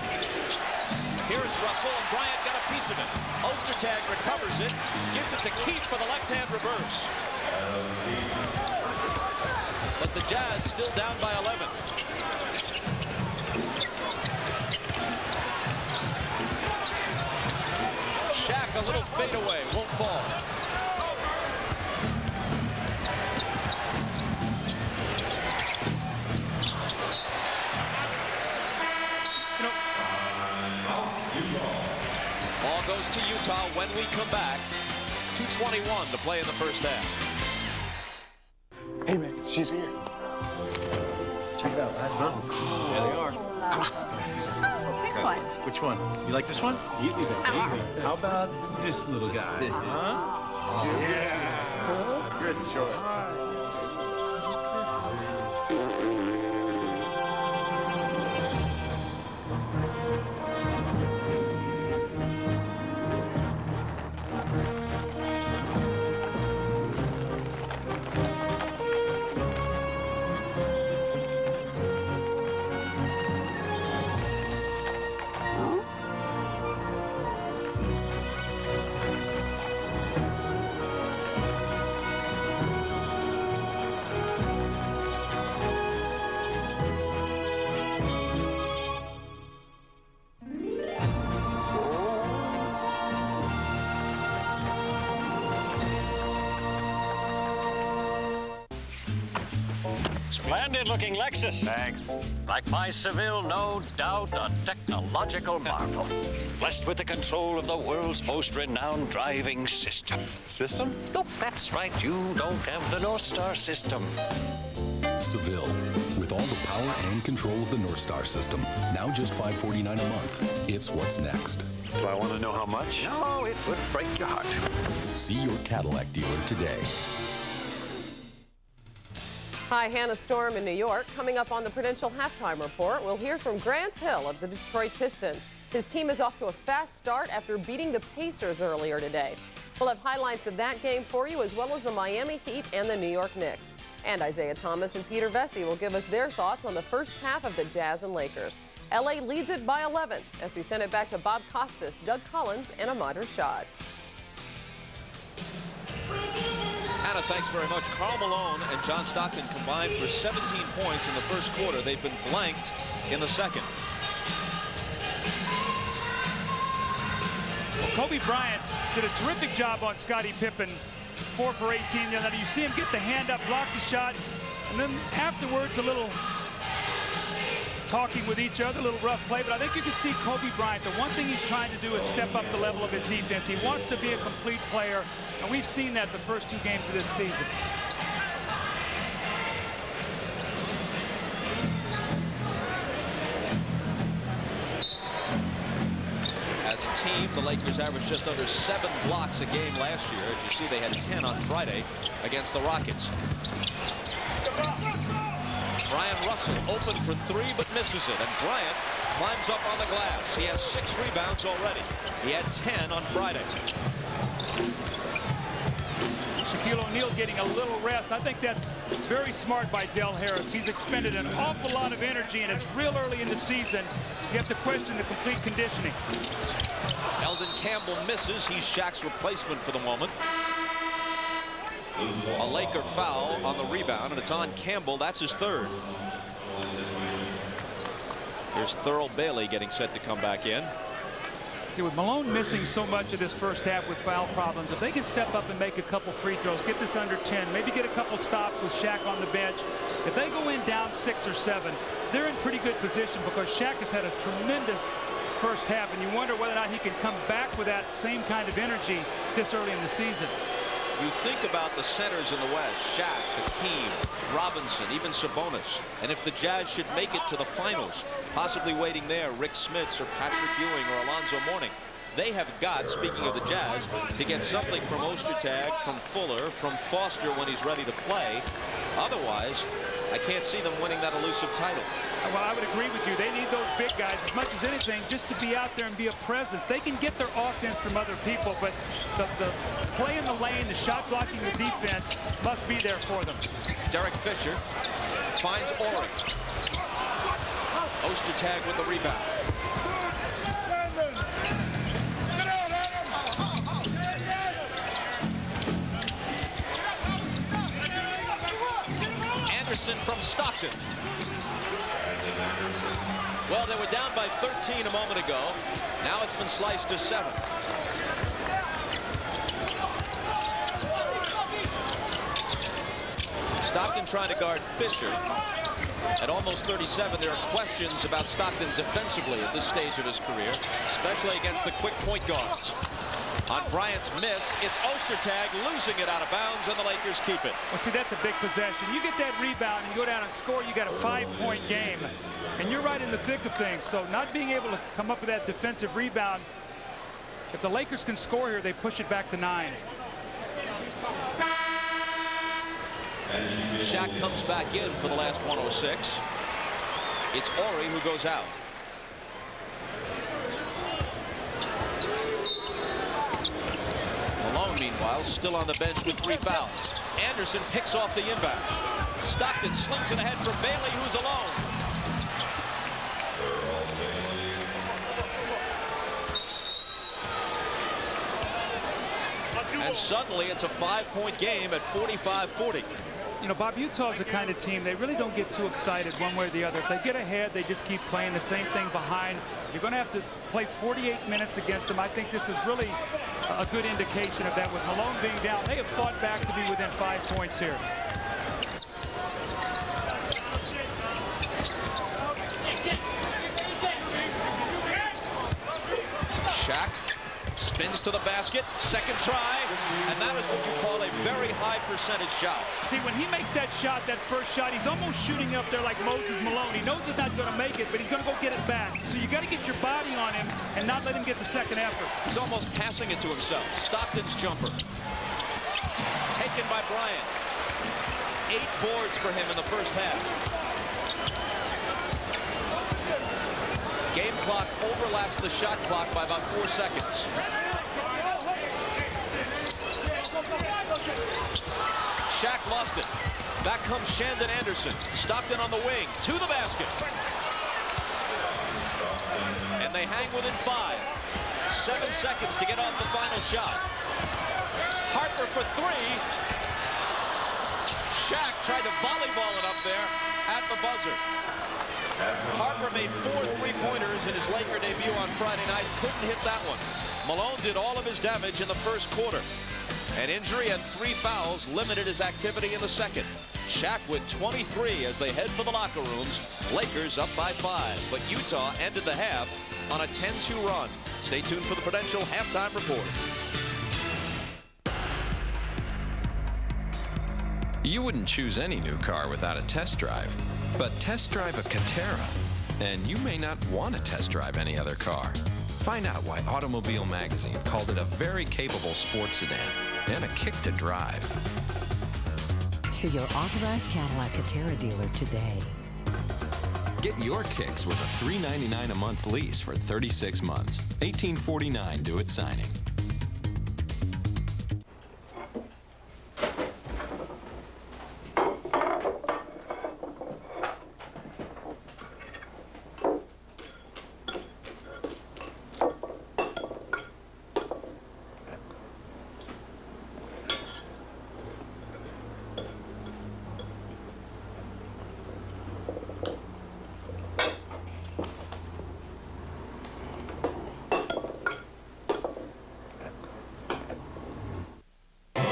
Here is Russell, and Bryant got a piece of it. Ostertag recovers it, gives it to Keefe for the left-hand reverse. But the Jazz still down by 11. Shaq, a little fadeaway, won't fall. Ball goes to Utah when we come back. 2:21 to play in the first half. Hey, man, she's here. Check it out. Oh, cool. There they are. Pick one. Which one? You like this one? Easy, baby. Easy. How about this little guy? Huh? Yeah. Good choice. Splendid-looking Lexus. Thanks. Like my Seville, no doubt a technological marvel. Blessed with the control of the world's most renowned driving system. System? Nope, that's right. You don't have the North Star system. Seville, with all the power and control of the North Star system. Now just $549 a month. It's what's next. Do I want to know how much? No, it would break your heart. See your Cadillac dealer today. Hi, Hannah Storm in New York. Coming up on the Prudential Halftime Report, we'll hear from Grant Hill of the Detroit Pistons. His team is off to a fast start after beating the Pacers earlier today. We'll have highlights of that game for you, as well as the Miami Heat and the New York Knicks. And Isaiah Thomas and Peter Vesey will give us their thoughts on the first half of the Jazz and Lakers. LA leads it by 11 as we send it back to Bob Costas, Doug Collins, and Ahmad Rashad. Hannah, thanks very much. Karl Malone and John Stockton combined for 17 points in the first quarter. They've been blanked in the second. Well, Kobe Bryant did a terrific job on Scottie Pippen. 4 for 18 the other night. You see him get the hand up, block the shot, and then afterwards a little talking with each other, a little rough play. But I think you can see Kobe Bryant. The one thing he's trying to do is step up the level of his defense. He wants to be a complete player, and we've seen that the first 2 games of this season. team. The Lakers averaged just under 7 blocks a game last year. As you see, they had 10 on Friday against the Rockets. Brian Russell open for 3 but misses it, and Bryant climbs up on the glass. He has 6 rebounds already. He had 10 on Friday. Shaquille O'Neal getting a little rest. I think that's very smart by Del Harris. He's expended an awful lot of energy, and it's real early in the season. You have to question the complete conditioning. Eldon Campbell misses. He's Shaq's replacement for the moment. A Laker foul on the rebound, and it's on Campbell. That's his 3rd. Here's Thurl Bailey getting set to come back in. See, with Malone missing so much of this first half with foul problems, if they can step up and make a couple free throws, get this under 10, maybe get a couple stops with Shaq on the bench. If they go in down 6 or 7, they're in pretty good position because Shaq has had a tremendous first half, and you wonder whether or not he can come back with that same kind of energy this early in the season. You think about the centers in the West, Shaq, Hakeem, Robinson, even Sabonis. And if the Jazz should make it to the finals, possibly waiting there, Rick Smits or Patrick Ewing or Alonzo Mourning, they have got, speaking of the Jazz, to get something from Ostertag, from Fuller, from Foster when he's ready to play. Otherwise, I can't see them winning that elusive title. Well, I would agree with you. They need those big guys as much as anything just to be out there and be a presence. They can get their offense from other people, but the play in the lane, the shot blocking, the defense must be there for them. Derek Fisher finds Ori. Ostertag with the rebound. Anderson from Stockton. Well, they were down by 13 a moment ago. Now it's been sliced to 7. Stockton trying to guard Fisher. At almost 37, there are questions about Stockton defensively at this stage of his career, especially against the quick point guards. On Bryant's miss, it's Ostertag losing it out of bounds, and the Lakers keep it. Well, see, that's a big possession. You get that rebound and you go down and score, you got a 5-point game. And you're right in the thick of things. So not being able to come up with that defensive rebound, if the Lakers can score here, they push it back to 9. Shaq comes back in for the last 106. It's Ori who goes out. Malone, meanwhile, still on the bench with 3 fouls. Anderson picks off the inbound. Stockton slings it ahead for Bailey, who's alone. And suddenly it's a 5-point game at 45-40. You know, Bob, Utah's the kind of team, they really don't get too excited one way or the other. If they get ahead, they just keep playing the same thing behind. You're going to have to play 48 minutes against them. I think this is really a good indication of that. With Malone being down, they have fought back to be within 5 points here. Shaq spins to the basket, second try, and that is what you call a very high percentage shot. See, when he makes that shot, that first shot, he's almost shooting up there like Moses Malone. He knows he's not going to make it, but he's going to go get it back. So you got to get your body on him and not let him get the second effort. He's almost passing it to himself. Stockton's jumper. Taken by Bryant. 8 boards for him in the first half. Game clock overlaps the shot clock by about 4 seconds. Shaq lost it. Back comes Shandon Anderson. Stockton on the wing to the basket. And they hang within 5. 7 seconds to get off the final shot. Harper for 3. Shaq tried to volleyball it up there at the buzzer. Harper made 4 3-pointers in his Laker debut on Friday night. Couldn't hit that one. Malone did all of his damage in the first quarter. An injury and 3 fouls limited his activity in the second. Shaq with 23 as they head for the locker rooms. Lakers up by 5, but Utah ended the half on a 10-2 run. Stay tuned for the Prudential Halftime Report. You wouldn't choose any new car without a test drive, but test drive a Catera, and you may not want to test drive any other car. Find out why Automobile Magazine called it a very capable sports sedan and a kick to drive. See your authorized Cadillac Catera dealer today. Get your kicks with a $399 a month lease for 36 months. $1849 due at signing.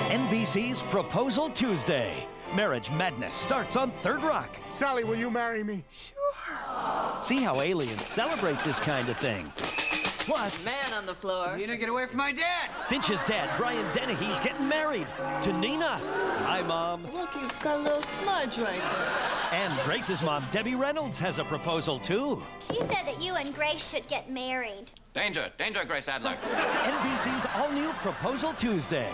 NBC's Proposal Tuesday. Marriage Madness starts on Third Rock. Sally, will you marry me? Sure. See how aliens celebrate this kind of thing. Plus, man on the floor. Nina, get away from my dad. Finch's dad, Bryant, Dennehy's getting married to Nina. Hi, Mom. Look, you've got a little smudge right there. And Grace's mom, Debbie Reynolds, has a proposal, too. She said that you and Grace should get married. Danger, danger, Grace Adler. NBC's all-new Proposal Tuesday.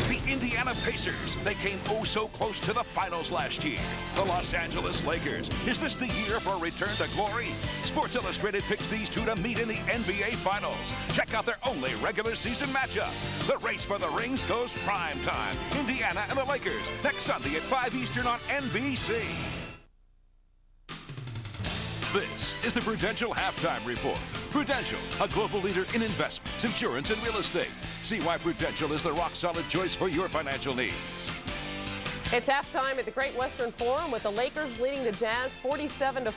The Indiana Pacers. They came oh so close to the finals last year. The Los Angeles Lakers. Is this the year for a return to glory? Sports Illustrated picks these two to meet in the NBA Finals. Check out their only regular season matchup. The race for the rings goes prime time. Indiana and the Lakers. Next Sunday at 5 Eastern on NBC. This is the Prudential Halftime Report. Prudential, a global leader in investments, insurance, and real estate. See why Prudential is the rock-solid choice for your financial needs. It's halftime at the Great Western Forum with the Lakers leading the Jazz 47-42.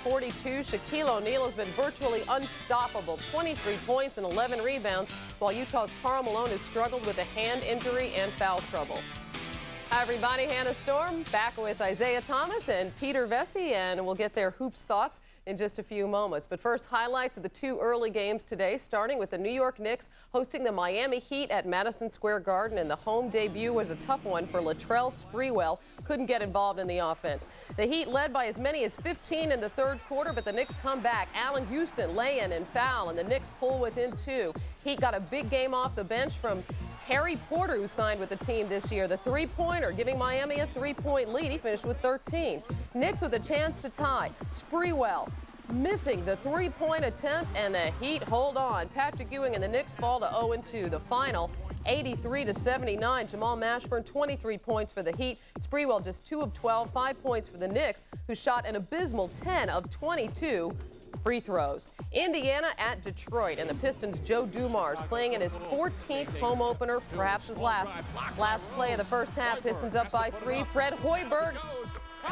Shaquille O'Neal has been virtually unstoppable, 23 points and 11 rebounds, while Utah's Karl Malone has struggled with a hand injury and foul trouble. Hi, everybody. Hannah Storm back with Isaiah Thomas and Peter Vesey, and we'll get their hoops thoughts in just a few moments. But first, highlights of the two early games today, starting with the New York Knicks hosting the Miami Heat at Madison Square Garden, and the home debut was a tough one for Latrell Sprewell. Couldn't get involved in the offense. The Heat led by as many as 15 in the third quarter, but the Knicks come back. Allen Houston lay-in and foul, and the Knicks pull within 2. Heat got a big game off the bench from Terry Porter, who signed with the team this year. The three-pointer giving Miami a 3-point lead. He finished with 13. Knicks with a chance to tie. Sprewell missing the three-point attempt, and the Heat hold on. Patrick Ewing and the Knicks fall to 0-2. The final, 83-79. Jamal Mashburn, 23 points for the Heat. Sprewell just 2 of 12, 5 points for the Knicks, who shot an abysmal 10 of 22 free throws. Indiana at Detroit, and the Pistons' Joe Dumars playing in his 14th home opener, perhaps his last. Last play of the first half, Pistons up by 3. Fred Hoiberg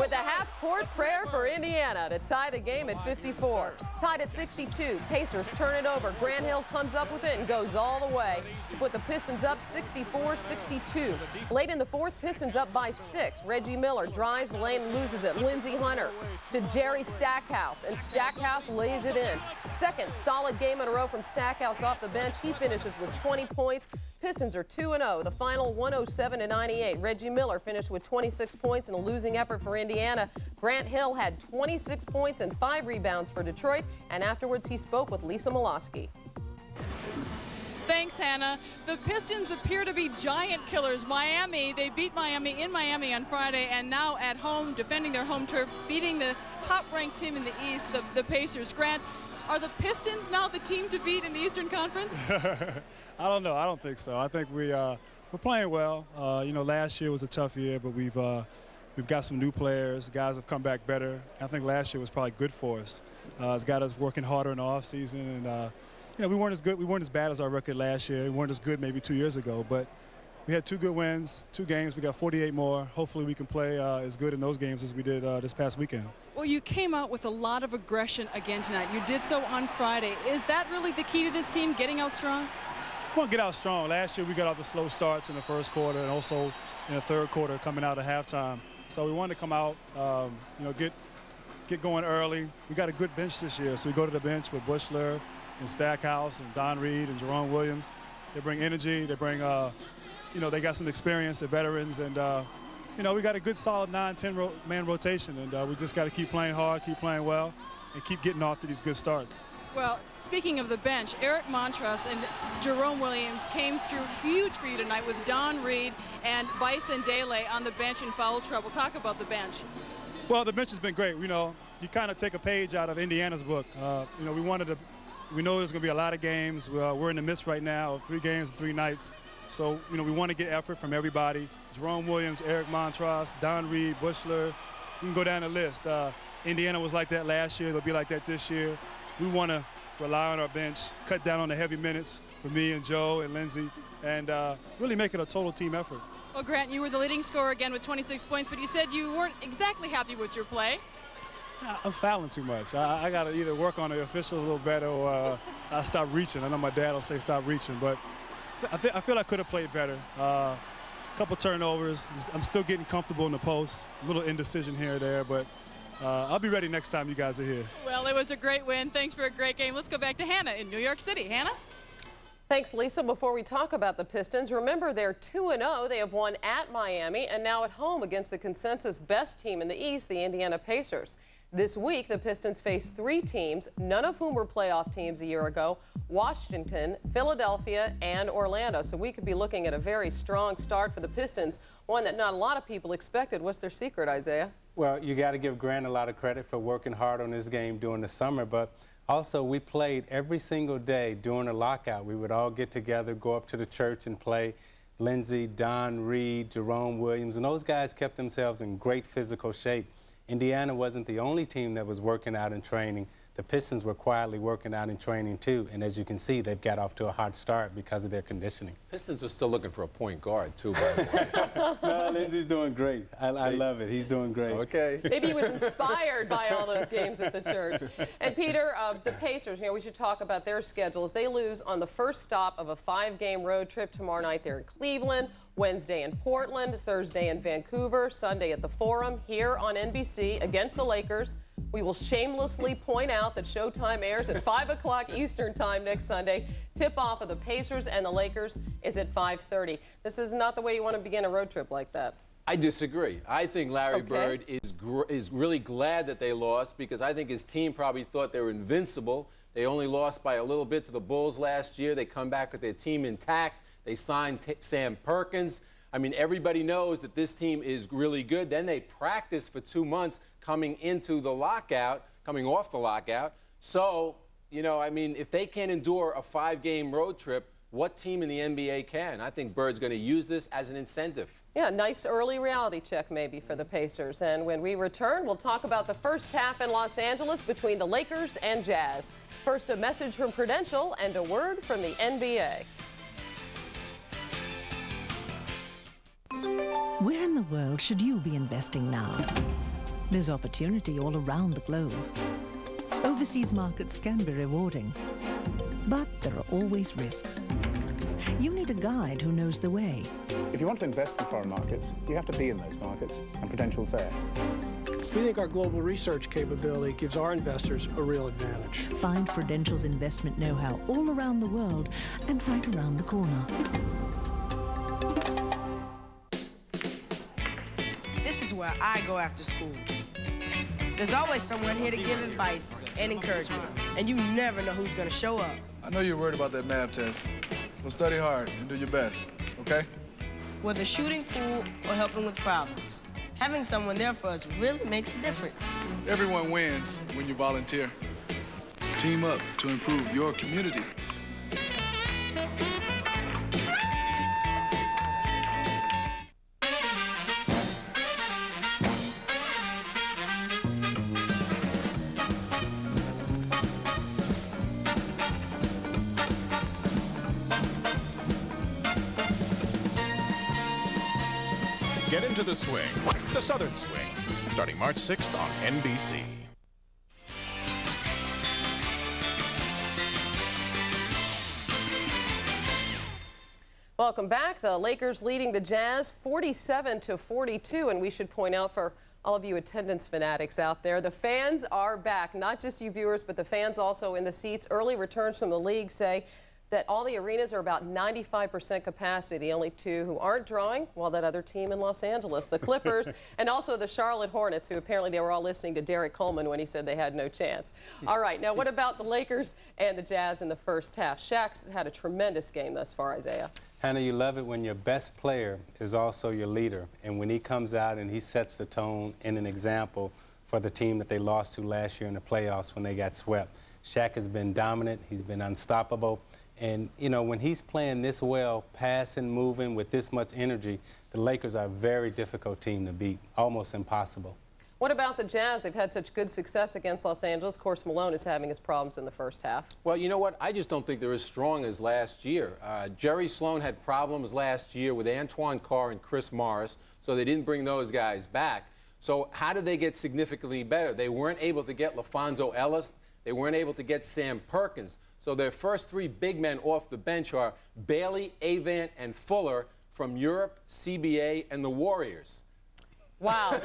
with a half-court prayer for Indiana to tie the game at 54. Tied at 62, Pacers turn it over. Grant Hill comes up with it and goes all the way to put the Pistons up 64-62. Late in the fourth, Pistons up by 6. Reggie Miller drives the lane and loses it. Lindsey Hunter to Jerry Stackhouse, and Stackhouse lays it in. Second solid game in a row from Stackhouse off the bench. He finishes with 20 points. Pistons are 2-0. The final 107-98. Reggie Miller finished with 26 points in a losing effort for Indiana. Grant Hill had 26 points and 5 rebounds for Detroit, and afterwards he spoke with Lisa Milosky. Thanks, Hannah. The Pistons appear to be giant killers. Miami, they beat Miami in Miami on Friday, and now at home, defending their home turf, beating the top-ranked team in the East, the Pacers. Grant, are the Pistons now the team to beat in the Eastern Conference? I don't know. I don't think so. I think we're playing well. Last year was a tough year, but we've got some new players. Guys have come back better. I think last year was probably good for us. It's got us working harder in the off season, and we weren't as good. We weren't as bad as our record last year. We weren't as good maybe 2 years ago, but we had 2 good wins, 2 games. We got 48 more. Hopefully we can play as good in those games as we did this past weekend. Well, you came out with a lot of aggression again tonight. You did so on Friday. Is that really the key to this team, getting out strong? We want to get out strong. Last year we got off the slow starts in the first quarter and also in the third quarter coming out at halftime. So we wanted to come out, get going early. We got a good bench this year, so we go to the bench with Bushler and Stackhouse and Don Reed and Jerome Williams. They bring energy. They bring, they got some experience. They're veterans, and we got a good solid 9-10 man rotation, and we just got to keep playing hard, keep playing well, and keep getting off to these good starts. Well, speaking of the bench, Eric Montross and Jerome Williams came through huge for you tonight with Don Reed and Bison Dele on the bench in foul trouble. Talk about the bench. Well, the bench has been great. You know, you kind of take a page out of Indiana's book. You know, we know there's going to be a lot of games. We're in the midst right now of 3 games and 3 nights. So, you know, we want to get effort from everybody. Jerome Williams, Eric Montross, Don Reed, Bushler. You can go down the list. Indiana was like that last year. They'll be like that this year. We want to rely on our bench, cut down on the heavy minutes for me and Joe and Lindsey, and really make it a total team effort. Well, Grant, you were the leading scorer again with 26 points, but you said you weren't exactly happy with your play. I'm fouling too much. I got to either work on the officials a little better or I stop reaching. I know my dad will say stop reaching, but I feel I could have played better. A couple turnovers. I'm still getting comfortable in the post. A little indecision here or there, but I'll be ready next time you guys are here. Well, it was a great win. Thanks for a great game. Let's go back to Hannah in New York City. Hannah? Thanks, Lisa. Before we talk about the Pistons, remember they're 2-0. They have won at Miami and now at home against the consensus best team in the East, the Indiana Pacers. This week, the Pistons face 3 teams, none of whom were playoff teams a year ago: Washington, Philadelphia, and Orlando. So we could be looking at a very strong start for the Pistons, one that not a lot of people expected. What's their secret, Isaiah? Well, you got to give Grant a lot of credit for working hard on this game during the summer, but also we played every single day during the lockout. We would all get together, go up to the church and play. Lindsey, Don Reed, Jerome Williams, and those guys kept themselves in great physical shape. Indiana wasn't the only team that was working out in training. The Pistons were quietly working out in training too, and as you can see, they've got off to a hot start because of their conditioning. Pistons are still looking for a point guard too, by the way. No, Lindsey's doing great. I love it. He's doing great. Okay. Maybe he was inspired by all those games at the church. And Peter, the Pacers, you know, we should talk about their schedules. They lose on the first stop of a 5-game road trip tomorrow night. They're in Cleveland, Wednesday in Portland, Thursday in Vancouver, Sunday at the Forum here on NBC against the Lakers. We will shamelessly point out that Showtime airs at 5 o'clock Eastern time next Sunday. Tip-off of the Pacers and the Lakers is at 5:30. This is not the way you want to begin a road trip like that. I disagree. I think Larry Bird is really glad that they lost because I think his team probably thought they were invincible. They only lost by a little bit to the Bulls last year. They come back with their team intact. They signed Sam Perkins. I mean, everybody knows that this team is really good. Then they practiced for 2 months coming into the lockout, coming off the lockout. So, you know, I mean, if they can't endure a 5-game road trip, what team in the NBA can? I think Bird's going to use this as an incentive. Yeah, nice early reality check maybe for the Pacers. And when we return, we'll talk about the first half in Los Angeles between the Lakers and Jazz. First, a message from Prudential and a word from the NBA. Where in the world should you be investing now? There's opportunity all around the globe. Overseas markets can be rewarding, but there are always risks. You need a guide who knows the way. If you want to invest in foreign markets, you have to be in those markets, and Prudential's there. We think our global research capability gives our investors a real advantage. Find Prudential's investment know-how all around the world and right around the corner. This is where I go after school. There's always someone here to give advice and encouragement, and you never know who's going to show up. I know you're worried about that math test. Well, study hard and do your best, okay? Whether shooting pool or helping with problems, having someone there for us really makes a difference. Everyone wins when you volunteer. Team up to improve your community. Get into the swing, the Southern Swing, starting March 6th on NBC. Welcome back. The Lakers leading the Jazz 47-42, and we should point out for all of you attendance fanatics out there, the fans are back. Not just you viewers, but the fans also in the seats. Early returns from the league say that all the arenas are about 95% capacity. The only two who aren't drawing, well, that other team in Los Angeles, the Clippers, and also the Charlotte Hornets, who apparently they were all listening to Derek Coleman when he said they had no chance. All right, now what about the Lakers and the Jazz in the first half? Shaq's had a tremendous game thus far, Isaiah. Hannah, you love it when your best player is also your leader, and when he comes out and he sets the tone and an example for the team that they lost to last year in the playoffs when they got swept. Shaq has been dominant. He's been unstoppable. And, you know, when he's playing this well, passing, moving with this much energy, the Lakers are a very difficult team to beat, almost impossible. What about the Jazz? They've had such good success against Los Angeles. Of course, Malone is having his problems in the first half. Well, you know what? I just don't think they're as strong as last year. Jerry Sloan had problems last year with Antoine Carr and Chris Morris, so they didn't bring those guys back. So how did they get significantly better? They weren't able to get LaFonso Ellis. They weren't able to get Sam Perkins. So their first three big men off the bench are Bailey, Avant, and Fuller from Europe, CBA, and the Warriors. Wow,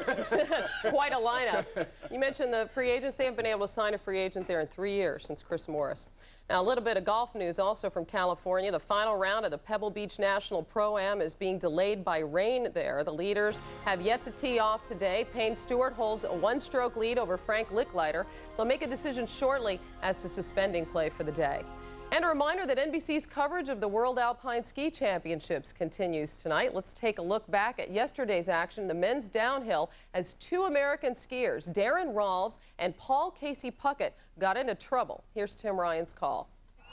quite a lineup. You mentioned the free agents. They haven't been able to sign a free agent there in 3 years since Chris Morris. Now, a little bit of golf news also from California. The final round of the Pebble Beach National Pro-Am is being delayed by rain there. The leaders have yet to tee off today. Payne Stewart holds a one-stroke lead over Frank Licklider. They'll make a decision shortly as to suspending play for the day. And a reminder that NBC's coverage of the World Alpine Ski Championships continues tonight. Let's take a look back at yesterday's action. The men's downhill as two American skiers, Darren Rolfs and Paul Casey Puckett, got into trouble. Here's Tim Ryan's call.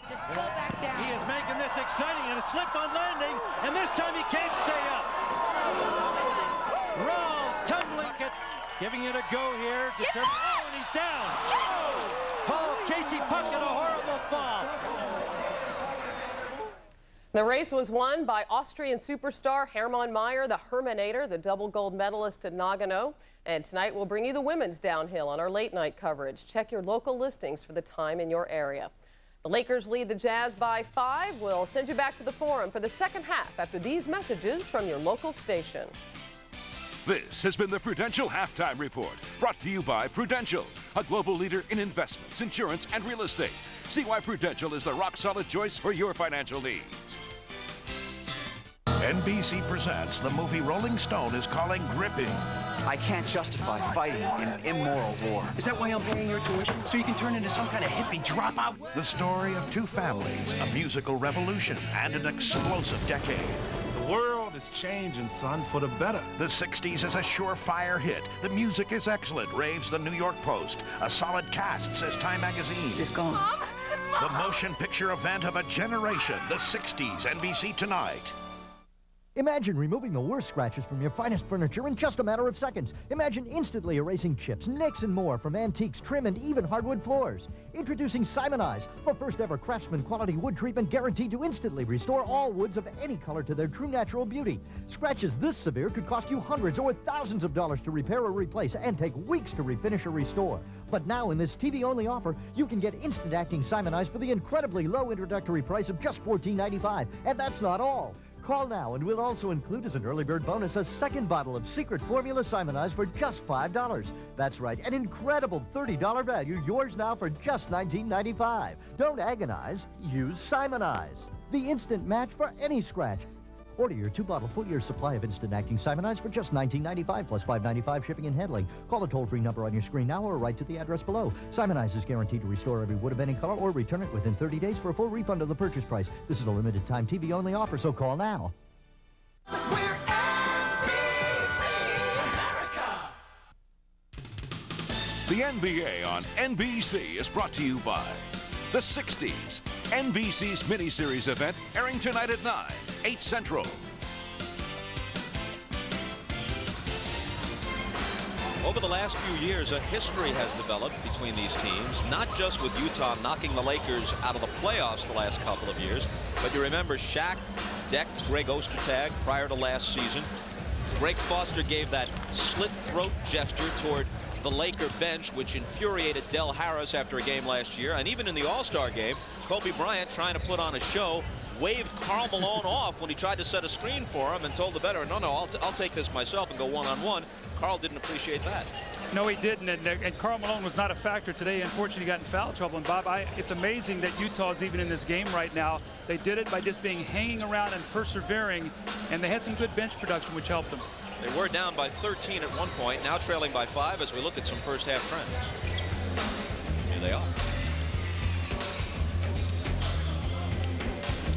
Just pull back down. He is making this exciting and a slip on landing, and this time he can't stay up. Rolfs tumbling it, giving it a go here. Oh, and he's down. Oh! Paul Casey Puckett, a horrible fall. The race was won by Austrian superstar Hermann Maier, the Herminator, the double gold medalist at Nagano. And tonight we'll bring you the women's downhill on our late night coverage. Check your local listings for the time in your area. The Lakers lead the Jazz by 5. We'll send you back to the Forum for the second half after these messages from your local station. This has been the Prudential Halftime Report, brought to you by Prudential, a global leader in investments, insurance, and real estate. See why Prudential is the rock-solid choice for your financial needs. NBC presents the movie Rolling Stone is calling gripping. I can't justify fighting an immoral war. Is that why I'm paying your tuition? So you can turn into some kind of hippie dropout? The story of two families, a musical revolution, and an explosive decade. The world is changing, son, for the better. The 60s is a surefire hit. The music is excellent, raves the New York Post. A solid cast, says Time magazine. She's gone. Mom? The motion picture event of a generation, the 60s, NBC Tonight. Imagine removing the worst scratches from your finest furniture in just a matter of seconds. Imagine instantly erasing chips, nicks, and more from antiques, trim, and even hardwood floors. Introducing Simonize, the first ever craftsman quality wood treatment guaranteed to instantly restore all woods of any color to their true natural beauty. Scratches this severe could cost you hundreds or thousands of dollars to repair or replace and take weeks to refinish or restore. But now in this TV-only offer, you can get instant acting Simonize for the incredibly low introductory price of just $14.95. And that's not all. Call now, and we'll also include as an early bird bonus a second bottle of Secret Formula Simonize for just $5. That's right, an incredible $30 value, yours now for just $19.95. Don't agonize, use Simonize. The instant match for any scratch. Order your 2-bottle full-year supply of instant acting Simonize for just $19.95 plus $5.95 shipping and handling. Call the toll-free number on your screen now or write to the address below. Simonize is guaranteed to restore every wood of any color or return it within 30 days for a full refund of the purchase price. This is a limited-time TV-only offer, so call now. The NBA on NBC is brought to you by the 60s, NBC's miniseries event airing tonight at 9, 8 Central. Over the last few years, a history has developed between these teams, not just with Utah knocking the Lakers out of the playoffs the last couple of years, but you remember Shaq decked Greg Ostertag prior to last season. Greg Foster gave that slit throat gesture toward the Laker bench, which infuriated Del Harris after a game last year. And even in the All-Star game, Kobe Bryant, trying to put on a show, waved Karl Malone off when he tried to set a screen for him and told the veteran, no, I'll take this myself and go one-on-one. Karl didn't appreciate that. No, he didn't, and Karl Malone was not a factor today. Unfortunately, he got in foul trouble. And Bob, it's amazing that Utah is even in this game right now. They did it by just hanging around and persevering, and they had some good bench production, which helped them. They were down by 13 at one point, now trailing by 5 as we look at some first half trends. Here they are.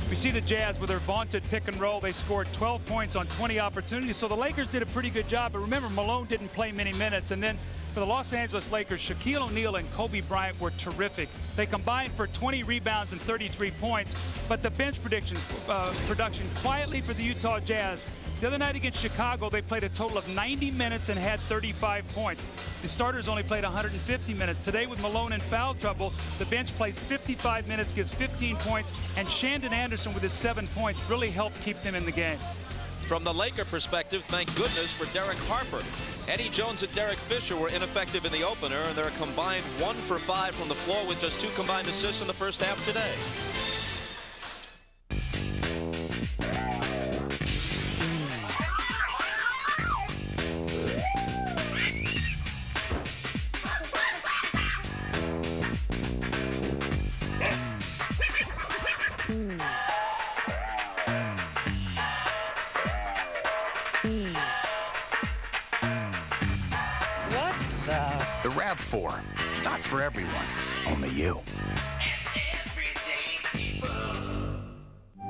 We see the Jazz with their vaunted pick and roll. They scored 12 points on 20 opportunities, so the Lakers did a pretty good job. But remember, Malone didn't play many minutes. And then for the Los Angeles Lakers, Shaquille O'Neal and Kobe Bryant were terrific. They combined for 20 rebounds and 33 points. But the bench production quietly for the Utah Jazz. The other night against Chicago, they played a total of 90 minutes and had 35 points. The starters only played 150 minutes. Today, with Malone in foul trouble, the bench plays 55 minutes, gives 15 points, and Shandon Anderson with his 7 points really helped keep them in the game. From the Laker perspective, thank goodness for Derek Harper. Eddie Jones and Derek Fisher were ineffective in the opener, and they're a combined 1 for 5 from the floor with just 2 combined assists in the first half today. The RAV4. It's not for everyone, only you.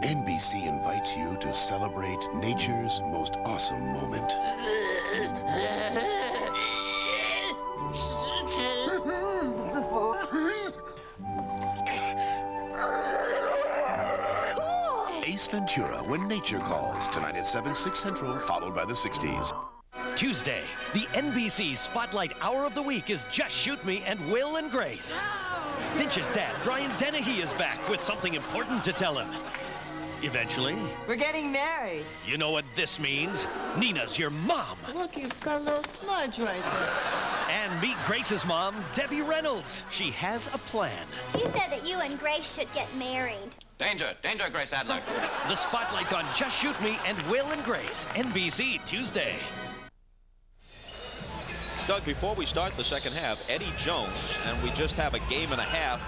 NBC invites you to celebrate nature's most awesome moment. Ace Ventura, When Nature Calls, tonight at 7, 6 Central, followed by the 60s. Tuesday, the NBC Spotlight Hour of the Week is Just Shoot Me and Will and Grace. Finch's dad, Bryant Dennehy, is back with something important to tell him. Eventually. We're getting married. You know what this means? Nina's your mom. Look, you've got a little smudge right there. And meet Grace's mom, Debbie Reynolds. She has a plan. She said that you and Grace should get married. Danger, danger, Grace Adler. The Spotlight's on Just Shoot Me and Will and Grace, NBC Tuesday. Doug, before we start the second half, Eddie Jones, and we just have a game and a half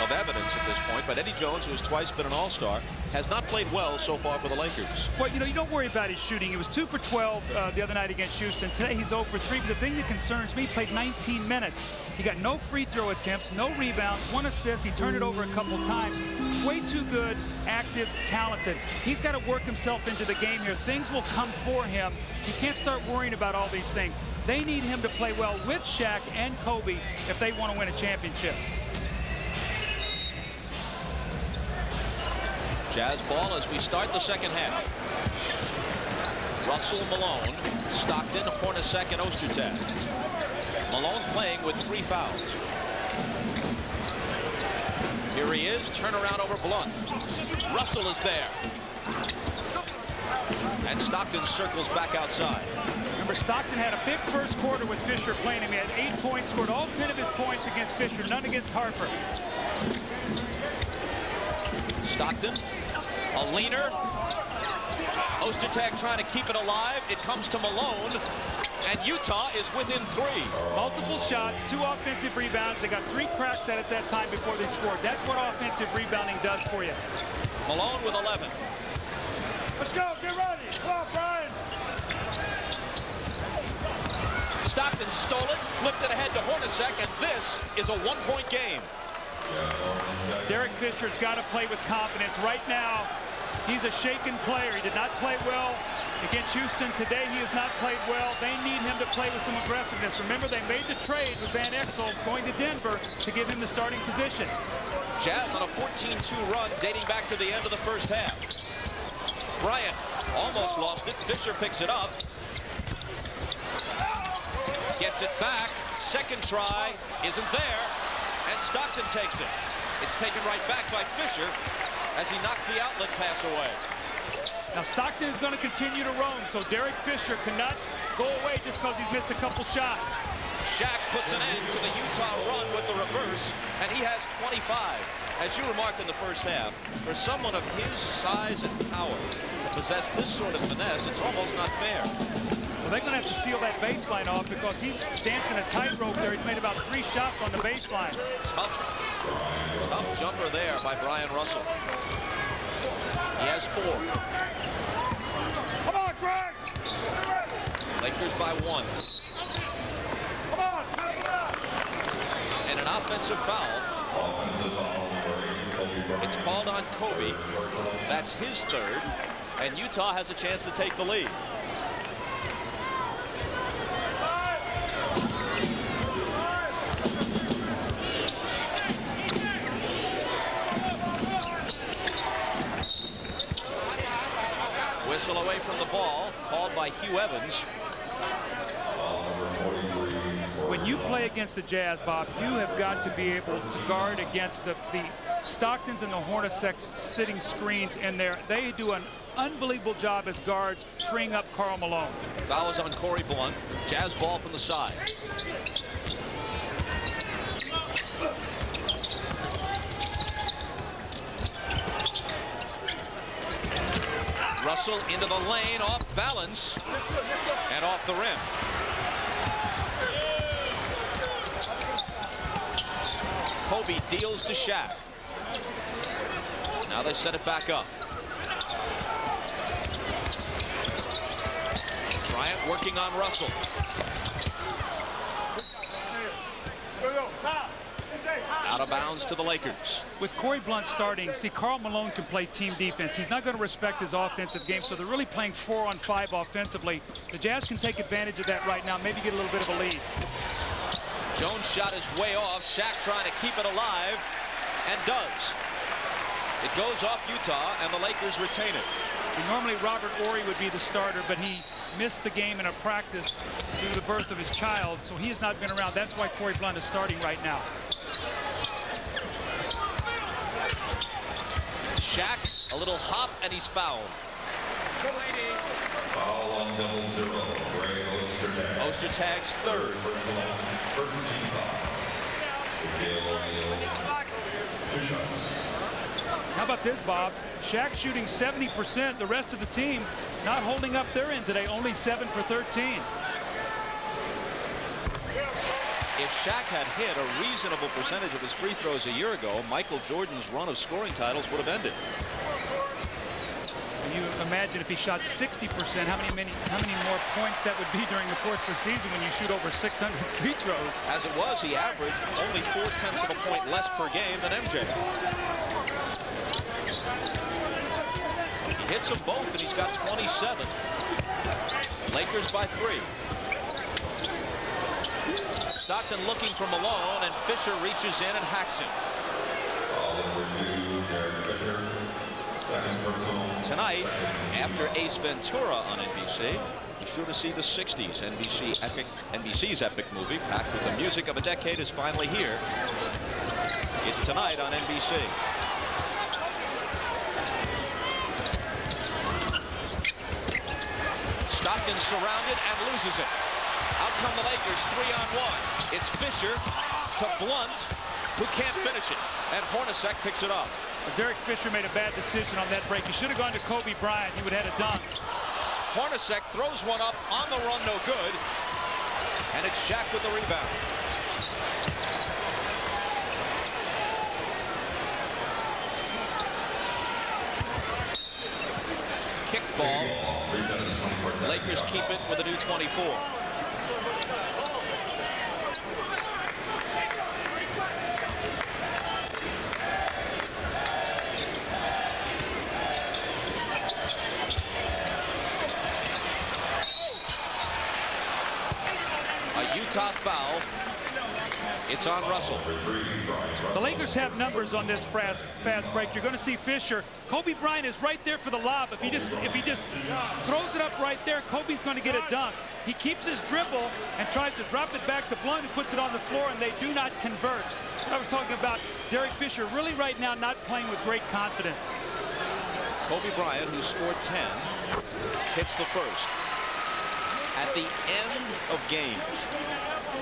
of evidence at this point, but Eddie Jones, who has twice been an All-Star, has not played well so far for the Lakers. Well, you don't worry about his shooting. He was 2 for 12 the other night against Houston. Today he's 0 for 3, but the thing that concerns me, he played 19 minutes. He got no free throw attempts, no rebounds, 1 assist. He turned it over a couple times. Way too good, active, talented. He's got to work himself into the game here. Things will come for him. He can't start worrying about all these things. They need him to play well with Shaq and Kobe if they want to win a championship. Jazz ball as we start the second half. Russell, Malone, Stockton, Hornacek, and Ostertag. Malone playing with 3 fouls. Here he is, turnaround over Blunt. Russell is there. And Stockton circles back outside. Remember, Stockton had a big first quarter with Fisher playing him. He had 8 points, scored all 10 of his points against Fisher, none against Harper. Stockton, a leaner. Ostertag trying to keep it alive. It comes to Malone, and Utah is within 3. Multiple shots, 2 offensive rebounds. They got 3 cracks at it that time before they scored. That's what offensive rebounding does for you. Malone with 11. Let's go, get ready. Come on, Bryant. Stockton stole it, flipped it ahead to Hornacek, and this is a 1-point game. Derek Fisher's got to play with confidence. Right now, he's a shaken player. He did not play well against Houston. Today, he has not played well. They need him to play with some aggressiveness. Remember, they made the trade with Van Exel going to Denver to give him the starting position. Jazz on a 14-2 run dating back to the end of the first half. Bryant almost lost it. Fisher picks it up. Gets it back. Second try isn't there. And Stockton takes it. It's taken right back by Fisher as he knocks the outlet pass away. Now Stockton is going to continue to roam, so Derek Fisher cannot go away just because he's missed a couple shots. Shaq puts an end to the Utah run with the reverse, and he has 25. As you remarked in the first half, for someone of his size and power to possess this sort of finesse, it's almost not fair. Well, they're going to have to seal that baseline off because he's dancing a tightrope there. He's made about 3 shots on the baseline. Tough jumper there by Brian Russell. He has 4. Come on, Greg! Lakers by 1. Come on! And an offensive foul. It's called on Kobe. That's his 3rd. And Utah has a chance to take the lead. Whistle away from the ball, called by Hugh Evans. When you play against the Jazz, Bob, you have got to be able to guard against the Stocktons and the Hornaceks sitting screens in there. They do an unbelievable job as guards freeing up Karl Malone. Foul is on Corey Blunt. Jazz ball from the side. Russell into the lane, off balance, and off the rim. Kobe deals to Shaq. Now they set it back up. Bryant working on Russell. Out of bounds to the Lakers. With Corey Blunt starting, see, Karl Malone can play team defense. He's not going to respect his offensive game, so they're really playing 4-on-5 offensively. The Jazz can take advantage of that right now, maybe get a little bit of a lead. Jones' shot is way off. Shaq trying to keep it alive, and does. It goes off Utah, and the Lakers retain it. Normally Robert Horry would be the starter, but he missed the game in a practice due to the birth of his child, so he has not been around. That's why Corey Blunt is starting right now. Shaq, a little hop, and he's fouled. Foul on double 0. Ostertag's 3rd. First team foul. How about this, Bob? Shaq shooting 70%. The rest of the team not holding up their end today, only 7 for 13. If Shaq had hit a reasonable percentage of his free throws a year ago, Michael Jordan's run of scoring titles would have ended. Can you imagine if he shot 60%, how many more points that would be during the course of the season when you shoot over 600 free throws? As it was, he averaged only 0.4 of a point less per game than MJ. He hits them both, and he's got 27. Lakers by 3. Stockton looking for Malone, and Fisher reaches in and hacks him. Tonight, after Ace Ventura on NBC, be sure to see the 60s. NBC's epic movie, packed with the music of a decade, is finally here. It's tonight on NBC. Stockton surrounded and loses it. Out come the Lakers, 3-on-1. It's Fisher to Blunt, who can't finish it, and Hornacek picks it up. Derek Fisher made a bad decision on that break. He should have gone to Kobe Bryant. He would have had a dunk. Hornacek throws one up on the run, no good, and it's Shaq with the rebound. Kicked ball. Lakers keep it with a new 24. Utah foul. It's on Russell. The Lakers have numbers on this fast break. You're going to see Fisher. Kobe Bryant is right there for the lob. If he just throws it up right there, Kobe's going to get a dunk. He keeps his dribble and tries to drop it back to Blunt, who puts it on the floor, and they do not convert. I was talking about Derek Fisher really right now not playing with great confidence. Kobe Bryant, who scored 10, hits the first. At the end of games,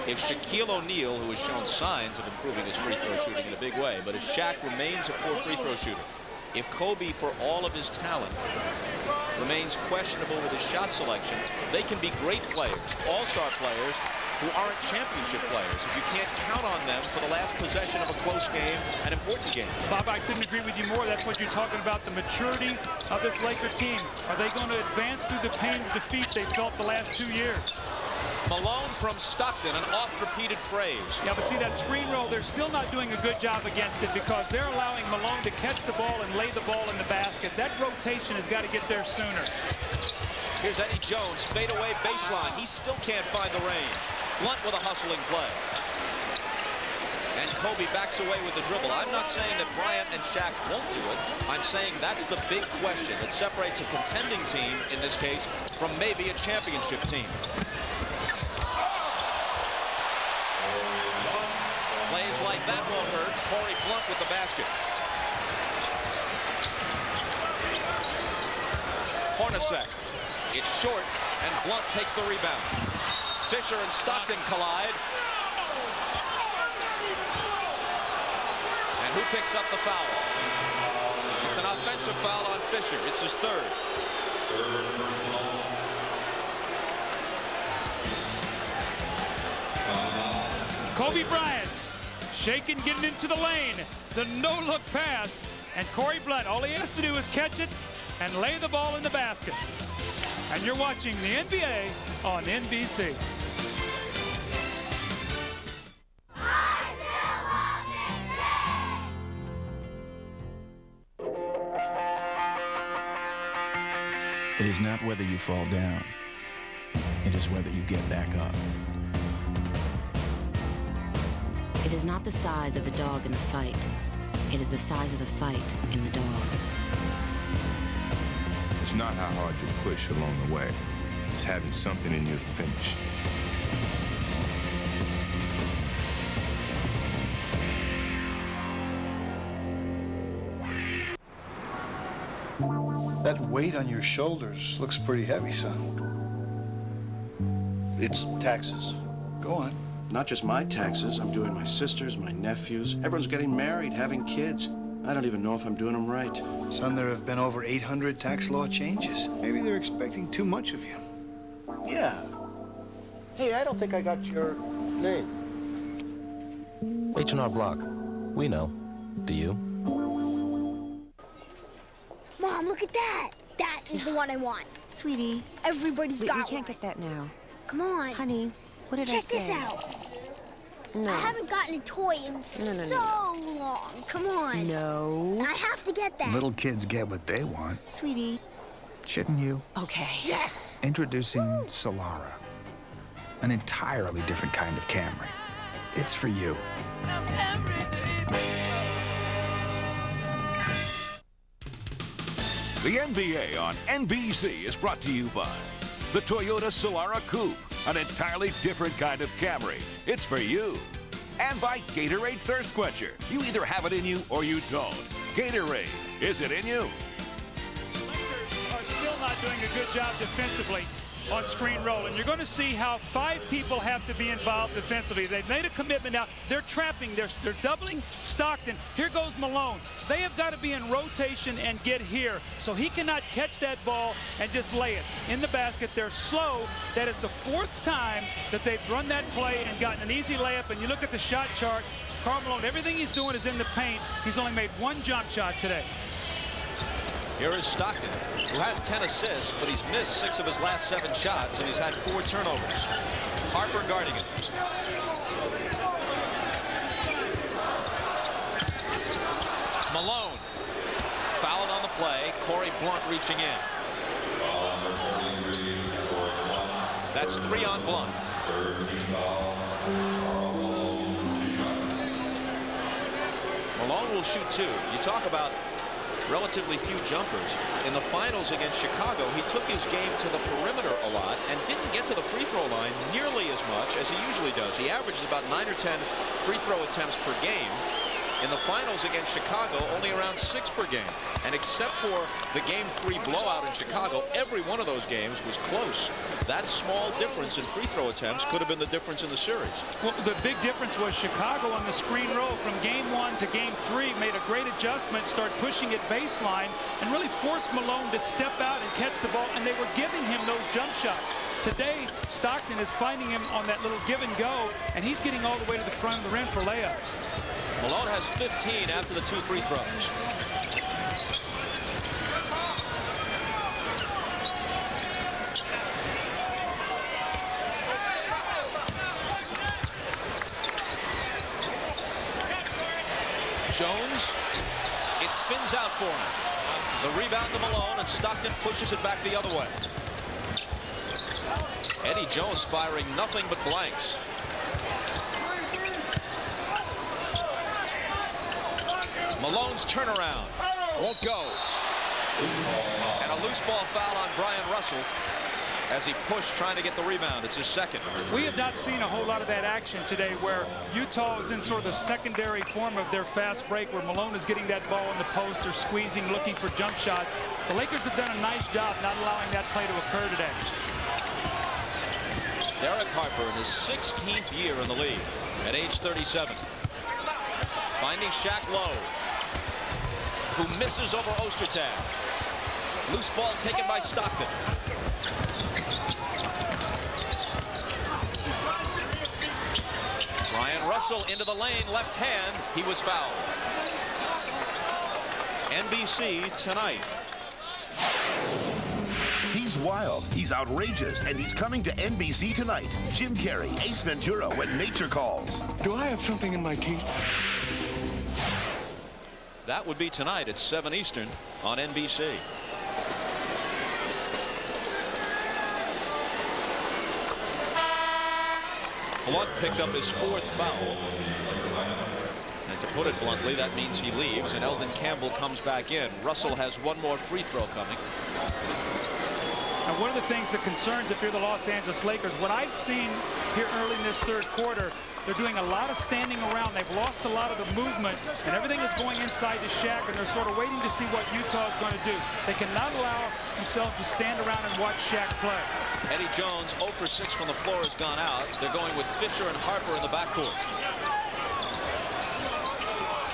if Shaquille O'Neal, who has shown signs of improving his free throw shooting in a big way, but if Shaq remains a poor free throw shooter, If Kobe, for all of his talent, remains questionable with his shot selection, they can be great players, all-star players, who aren't championship players if you can't count on them for the last possession of a close game, an important game. Bob, I couldn't agree with you more. That's what you're talking about, the maturity of this Laker team. Are they going to advance through the pain of defeat they felt the last 2 years? Malone from Stockton, an oft-repeated phrase. Yeah, but see that screen roll, they're still not doing a good job against it because they're allowing Malone to catch the ball and lay the ball in the basket. That rotation has got to get there sooner. Here's Eddie Jones, fadeaway baseline. He still can't find the range. Blunt with a hustling play. And Kobe backs away with the dribble. I'm not saying that Bryant and Shaq won't do it. I'm saying that's the big question that separates a contending team, in this case, from maybe a championship team. Plays like that won't hurt. Corey Blunt with the basket. Hornacek. It's short, and Blunt takes the rebound. Fisher and Stockton collide. And who picks up the foul? It's an offensive foul on Fisher. It's his third. Kobe Bryant shaking, getting into the lane. The no-look pass. And Corey Blunt, all he has to do is catch it and lay the ball in the basket. And you're watching the NBA on NBC. It is not whether you fall down. It is whether you get back up. It is not the size of the dog in the fight. It is the size of the fight in the dog. It's not how hard you push along the way. It's having something in you to finish. That weight on your shoulders looks pretty heavy, son. It's taxes. Go on. Not just my taxes. I'm doing my sister's, my nephew's. Everyone's getting married, having kids. I don't even know if I'm doing them right. Son, there have been over 800 tax law changes. Maybe they're expecting too much of you. Yeah. Hey, I don't think I got your name. H&R Block. We know. Do you? Mom, look at that. That is the one I want. Sweetie. Everybody's got one. We can't get that now. Come on. Honey, what did I say? Check this out. No. I haven't gotten a toy in so long. Come on. No. I have to get that. Little kids get what they want. Sweetie. Shouldn't you? Okay. Yes. Introducing Solara. An entirely different kind of Camry. It's for you. The NBA on NBC is brought to you by the Toyota Solara Coupe, an entirely different kind of Camry. It's for you. And by Gatorade Thirst Quencher. You either have it in you or you don't. Gatorade, is it in you? Lakers are still not doing a good job defensively on screen roll, and you're going to see how 5 people have to be involved defensively. They've made a commitment now. They're trapping. They're doubling Stockton. Here goes Malone. They have got to be in rotation and get here, so he cannot catch that ball and just lay it in the basket. They're slow. That is the 4th time that they've run that play and gotten an easy layup. And you look at the shot chart, Karl Malone, everything he's doing is in the paint. He's only made 1 jump shot today. Here is Stockton, who has 10 assists, but he's missed 6 of his last 7 shots, and he's had 4 turnovers. Harper guarding him. Malone, fouled on the play. Corey Blunt reaching in. That's 3 on Blunt. Malone will shoot 2. You talk about relatively few jumpers. In the finals against Chicago, he took his game to the perimeter a lot and didn't get to the free throw line nearly as much as he usually does. He averages about 9 or 10 free throw attempts per game. In the finals against Chicago, only around 6 per game. And except for the Game 3 blowout in Chicago, every one of those games was close. That small difference in free throw attempts could have been the difference in the series. Well, the big difference was Chicago on the screen roll from Game 1 to Game 3 made a great adjustment, start pushing it baseline, and really forced Malone to step out and catch the ball, and they were giving him those jump shots. Today, Stockton is finding him on that little give and go, and he's getting all the way to the front of the rim for layups. Malone has 15 after the 2 free throws. Jones, it spins out for him. The rebound to Malone, and Stockton pushes it back the other way. Eddie Jones firing nothing but blanks. Malone's turnaround won't go. And a loose ball foul on Bryant Russell as he pushed trying to get the rebound. It's his second. We have not seen a whole lot of that action today where Utah is in sort of the secondary form of their fast break where Malone is getting that ball in the post or squeezing, looking for jump shots. The Lakers have done a nice job not allowing that play to occur today. Derek Harper in his 16th year in the league at age 37. Finding Shaq low, who misses over Ostertag. Loose ball taken by Stockton. Bryant Russell into the lane, left hand. He was fouled. NBC tonight. He's wild, he's outrageous, and he's coming to NBC tonight. Jim Carrey, Ace Ventura, When Nature Calls. Do I have something in my teeth? That would be tonight at 7 Eastern on NBC. Blunt picked up his 4th foul. And to put it bluntly, that means he leaves, and Eldon Campbell comes back in. Russell has one more free throw coming. And one of the things that concerns if you're the Los Angeles Lakers, what I've seen here early in this 3rd quarter, they're doing a lot of standing around. They've lost a lot of the movement, and everything is going inside to Shaq, and they're sort of waiting to see what Utah is going to do. They cannot allow themselves to stand around and watch Shaq play. Eddie Jones, 0 for 6 from the floor, has gone out. They're going with Fisher and Harper in the backcourt.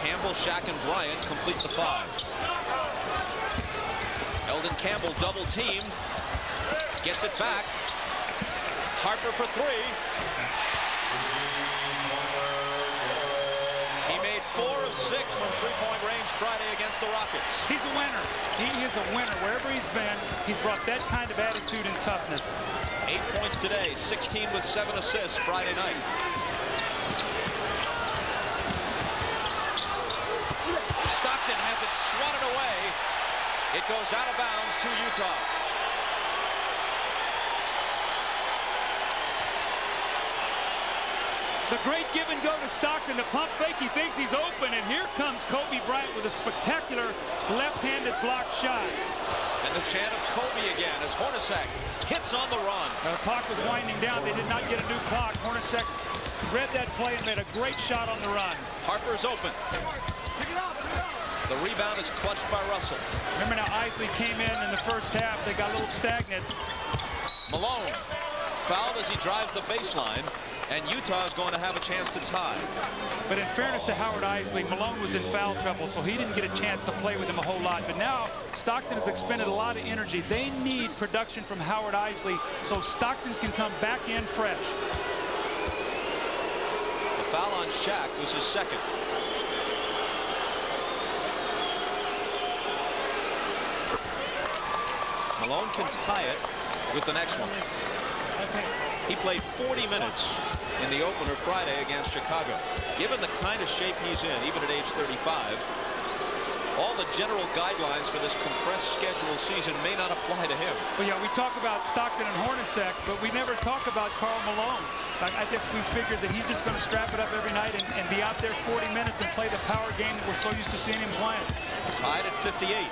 Campbell, Shaq, and Bryant complete the 5. Eldon Campbell double-teamed. Gets it back. Harper for 3. He made 4 of 6 from three-point range Friday against the Rockets. He's a winner. He is a winner. Wherever he's been, he's brought that kind of attitude and toughness. 8 points today, 16 with 7 assists Friday night. Stockton has it swatted away. It goes out of bounds to Utah. The great give and go to Stockton. The pump fake, he thinks he's open, and here comes Kobe Bryant with a spectacular left-handed block shot. And the chant of Kobe again as Hornacek hits on the run. The clock was winding down. They did not get a new clock. Hornacek read that play and made a great shot on the run. Harper's open. The rebound is clutched by Russell. Remember now, Isley came in the first half. They got a little stagnant. Malone fouled as he drives the baseline, and Utah is going to have a chance to tie. But in fairness to Howard Isley, Malone was in foul trouble, so he didn't get a chance to play with him a whole lot. But now Stockton has expended a lot of energy. They need production from Howard Isley so Stockton can come back in fresh. The foul on Shaq was his 2nd. Malone can tie it with the next one. He played 40 minutes in the opener Friday against Chicago. Given the kind of shape he's in, even at age 35, all the general guidelines for this compressed schedule season may not apply to him. Well, yeah, we talk about Stockton and Hornacek, but we never talk about Karl Malone. I guess we figured that he's just going to strap it up every night and be out there 40 minutes and play the power game that we're so used to seeing him playing. Tied at 58.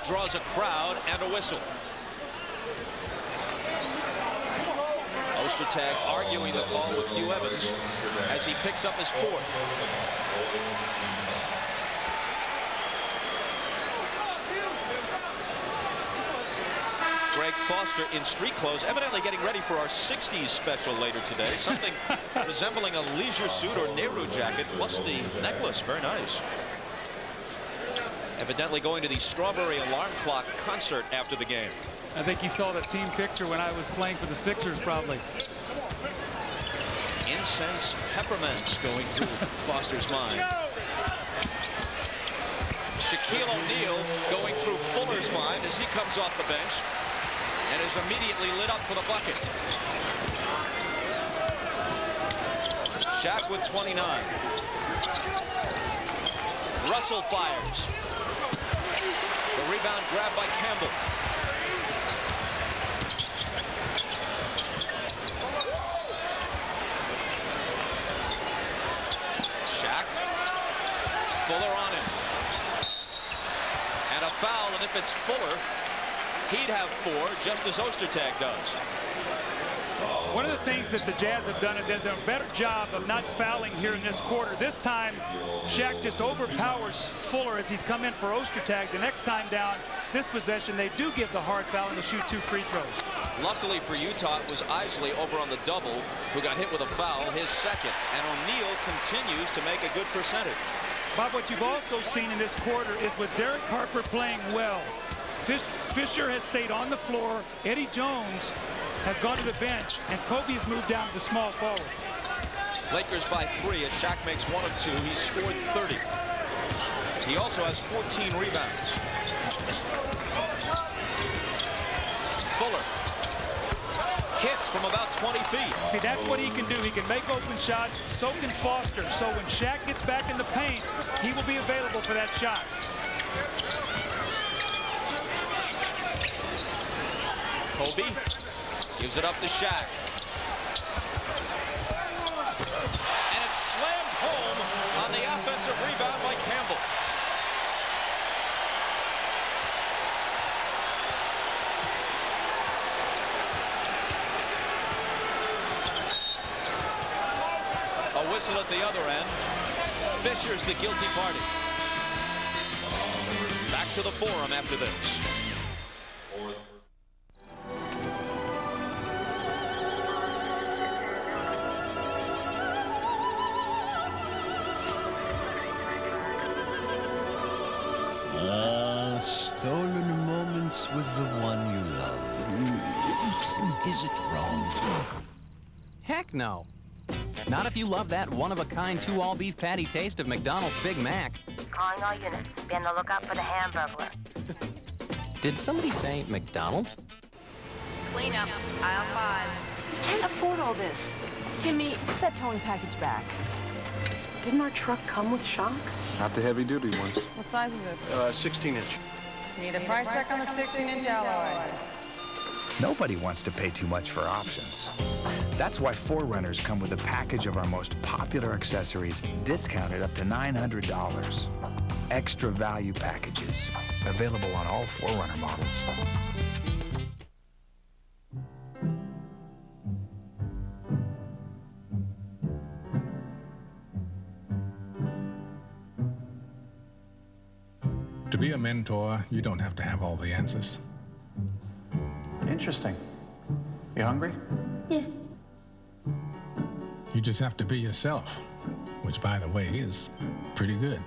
draws a crowd and a whistle. Ostertag arguing the call with Hugh Evans as he picks up his fourth. Greg Foster in street clothes, evidently getting ready for our 60s special later today. Something resembling a leisure suit or Nehru jacket, plus the necklace. Very nice. Evidently going to the Strawberry Alarm Clock concert after the game. I think he saw the team picture when I was playing for the Sixers, probably. Incense peppermints going through Foster's mind. Shaquille O'Neal going through Fuller's mind as he comes off the bench and is immediately lit up for the bucket. Shaq with 29. Russell fires. The rebound grabbed by Campbell. Shaq. Fuller on him. And a foul, and if it's Fuller, he'd have 4, just as Ostertag does. One of the things that the Jazz have done is they've done a better job of not fouling here in this quarter. This time, Shaq just overpowers Fuller as he's come in for Ostertag. The next time down, this possession, they do give the hard foul and will shoot 2 free throws. Luckily for Utah, it was Isley over on the double who got hit with a foul, his second. And O'Neal continues to make a good percentage. Bob, what you've also seen in this quarter is with Derek Harper playing well. Fisher has stayed on the floor. Eddie Jones has gone to the bench, and Kobe has moved down to the small forward. Lakers by 3 as Shaq makes 1 of 2. He scored 30. He also has 14 rebounds. Fuller hits from about 20 feet. See, that's what he can do. He can make open shots, so can Foster. So when Shaq gets back in the paint, he will be available for that shot. Kobe gives it up to Shaq. And it's slammed home on the offensive rebound by Campbell. A whistle at the other end. Fisher's the guilty party. Back to the Forum after this. Stolen moments with the one you love. Is it wrong? Heck no. Not if you love that one-of-a-kind 2 all-beef patty taste of McDonald's Big Mac. Calling all units. Be on the lookout for the Hamburglar. Did somebody say McDonald's? Clean up. Aisle 5. We can't afford all this. Timmy, put that towing package back. Didn't our truck come with shocks? Not the heavy-duty ones. What size is this? 16-inch. Need a price check on the 16-inch alloy. Nobody wants to pay too much for options. That's why 4Runners come with a package of our most popular accessories, discounted up to $900. Extra value packages, available on all 4Runner models. To be a mentor, you don't have to have all the answers. Interesting. You hungry? Yeah. You just have to be yourself, which, by the way, is pretty good.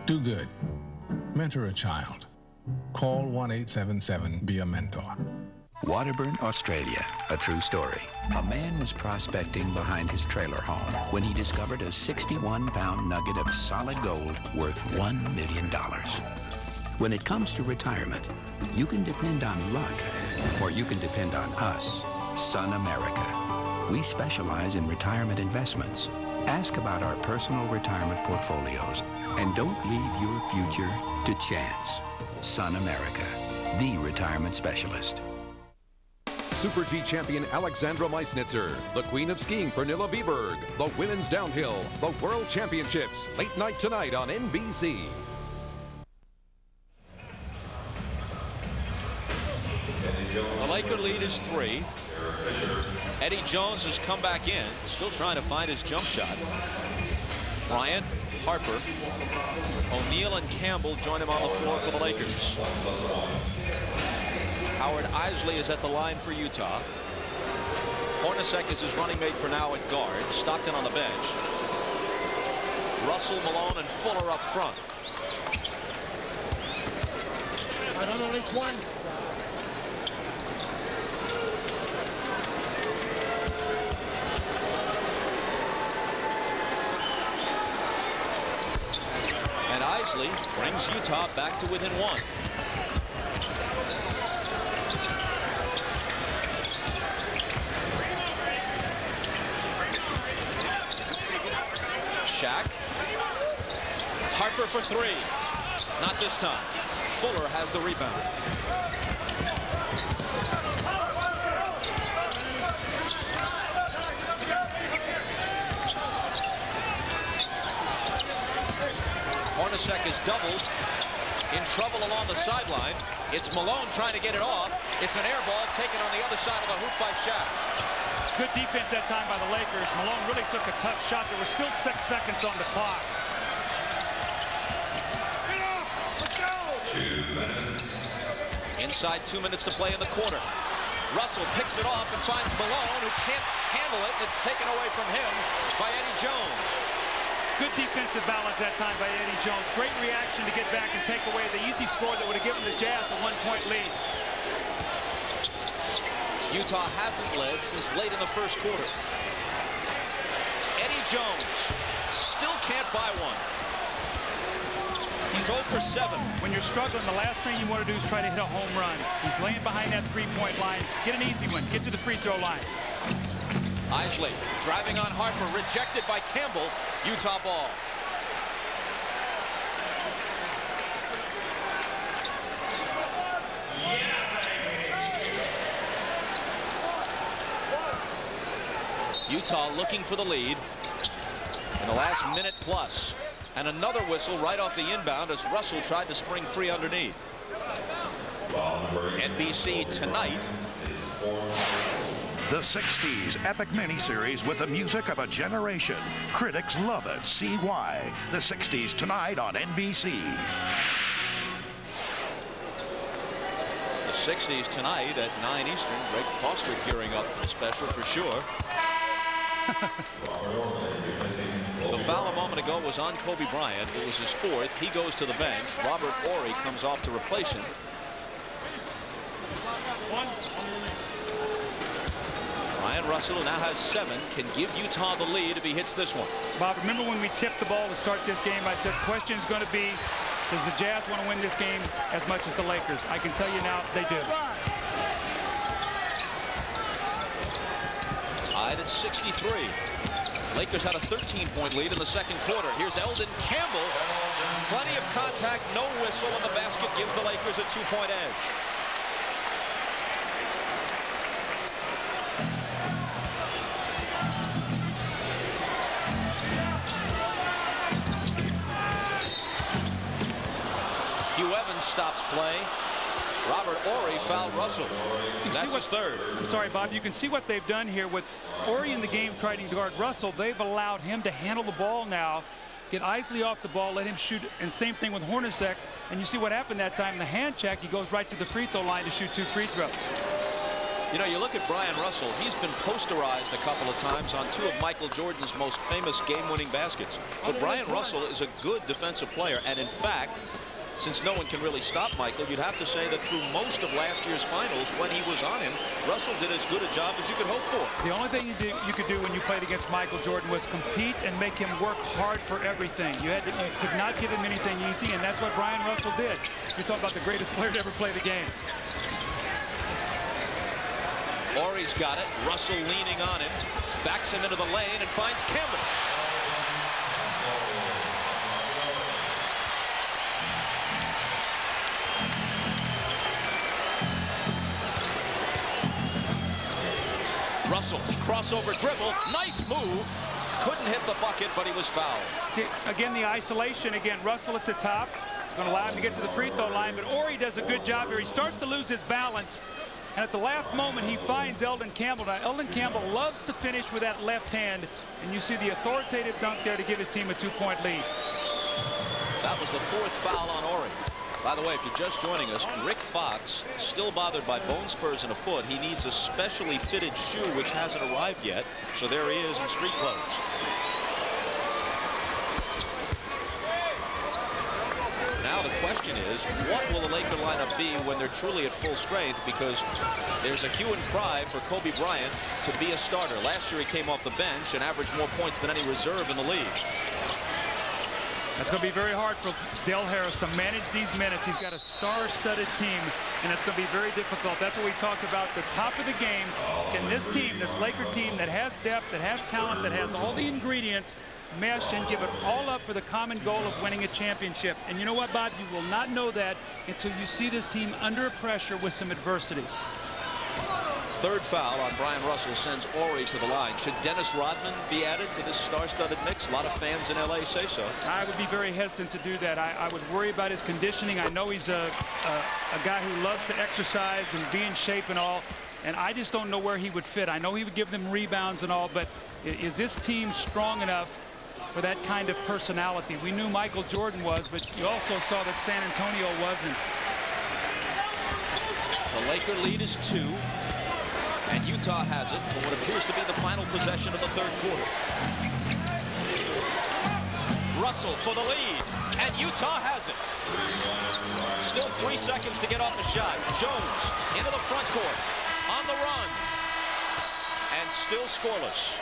Do good. Mentor a child. Call 1-877-BE-A-MENTOR. Waterburn, Australia, a true story. A man was prospecting behind his trailer home when he discovered a 61-pound nugget of solid gold worth $1 million. When it comes to retirement, you can depend on luck, or you can depend on us, Sun America. We specialize in retirement investments. Ask about our personal retirement portfolios, and don't leave your future to chance. Sun America, the retirement specialist. Super G champion Alexandra Meisnitzer, the queen of skiing Pernilla Wiberg, the women's downhill, the world championships, late night tonight on NBC. The Laker lead is 3. Eddie Jones has come back in, still trying to find his jump shot. Bryant, Harper, O'Neal, and Campbell join him on the floor for the Lakers. Howard Isley is at the line for Utah. Hornacek is his running mate for now at guard. Stockton on the bench. Russell, Malone, and Fuller up front. I don't know, at least one. And Isley brings Utah back to within 1. Shaq. Harper for 3. Not this time. Fuller has the rebound. Hornacek is doubled. In trouble along the sideline. It's Malone trying to get it off. It's an air ball taken on the other side of the hoop by Shaq. Good defense that time by the Lakers. Malone really took a tough shot. There were still 6 seconds on the clock. 2 minutes. Inside 2 minutes to play in the quarter. Russell picks it off and finds Malone, who can't handle it. It's taken away from him by Eddie Jones. Good defensive balance that time by Eddie Jones. Great reaction to get back and take away the easy score that would have given the Jazz a 1-point lead. Utah hasn't led since late in the first quarter. Eddie Jones still can't buy one. He's 0 for 7. When you're struggling, the last thing you want to do is try to hit a home run. He's laying behind that 3-point line. Get an easy one. Get to the free throw line. Isley driving on Harper, rejected by Campbell. Utah ball. Utah looking for the lead in the last minute plus. And another whistle right off the inbound as Russell tried to spring free underneath. NBC tonight. The 60s epic miniseries with the music of a generation. Critics love it. See why. The 60s tonight on NBC. The 60s tonight at 9 Eastern. Greg Foster gearing up for the special for sure. The foul a moment ago was on Kobe Bryant. It was his 4th. He goes to the bench. Robert Horry comes off to replace him. Ryan Russell, who now has 7, can give Utah the lead if he hits this one. Bob, remember when we tipped the ball to start this game, I said the question is going to be, does the Jazz want to win this game as much as the Lakers? I can tell you now, they do. Tied at 63. Lakers had a 13-point lead in the second quarter. Here's Eldon Campbell. Plenty of contact, no whistle, and the basket gives the Lakers a 2-point edge. Hugh Evans stops play. Robert Horry fouled Russell. That's his 3rd. I'm sorry, Bob. You can see what they've done here with Horry in the game trying to guard Russell. They've allowed him to handle the ball now, get Isley off the ball, let him shoot, and same thing with Hornacek. And you see what happened that time in the hand check. He goes right to the free throw line to shoot 2 free throws. You know, you look at Brian Russell. He's been posterized a couple of times on 2 of Michael Jordan's most famous game-winning baskets. But Brian Russell is a good defensive player, and in fact, since no one can really stop Michael, you'd have to say that through most of last year's finals, when he was on him, Russell did as good a job as you could hope for. The only thing you could do when you played against Michael Jordan was compete and make him work hard for everything. You could not give him anything easy, and that's what Brian Russell did. You're talking about the greatest player to ever play the game. Horry's got it. Russell leaning on him, backs him into the lane and finds Campbell. Russell, crossover dribble, nice move. Couldn't hit the bucket, but he was fouled. See, again, the isolation. Again, Russell at the top. Going to allow him to get to the free throw line, but Horry does a good job here. He starts to lose his balance. And at the last moment, he finds Eldon Campbell. Now, Eldon Campbell loves to finish with that left hand. And you see the authoritative dunk there to give his team a 2-point lead. That was the 4th foul on Ori. By the way, if you're just joining us, Rick Fox, still bothered by bone spurs in a foot. He needs a specially fitted shoe, which hasn't arrived yet. So there he is in street clothes. Now the question is, what will the Laker lineup be when they're truly at full strength? Because there's a hue and cry for Kobe Bryant to be a starter. Last year he came off the bench and averaged more points than any reserve in the league. That's going to be very hard for Del Harris to manage these minutes. He's got a star-studded team, and it's going to be very difficult. That's what we talked about, the top of the game. Can this team, this Laker team that has depth, that has talent, that has all the ingredients, mesh and give it all up for the common goal of winning a championship? And you know what, Bob? You will not know that until you see this team under pressure with some adversity. 3rd foul on Brian Russell sends Ori to the line. Should Dennis Rodman be added to this star-studded mix? A lot of fans in L.A. say so. I would be very hesitant to do that. I would worry about his conditioning. I know he's a guy who loves to exercise and be in shape and all, and I just don't know where he would fit. I know he would give them rebounds and all, but is this team strong enough for that kind of personality? We knew Michael Jordan was, but you also saw that San Antonio wasn't. The Laker lead is 2. And Utah has it for what appears to be the final possession of the 3rd quarter. Russell for the lead, and Utah has it. Still 3 seconds to get off the shot. Jones into the front court, on the run, and still scoreless.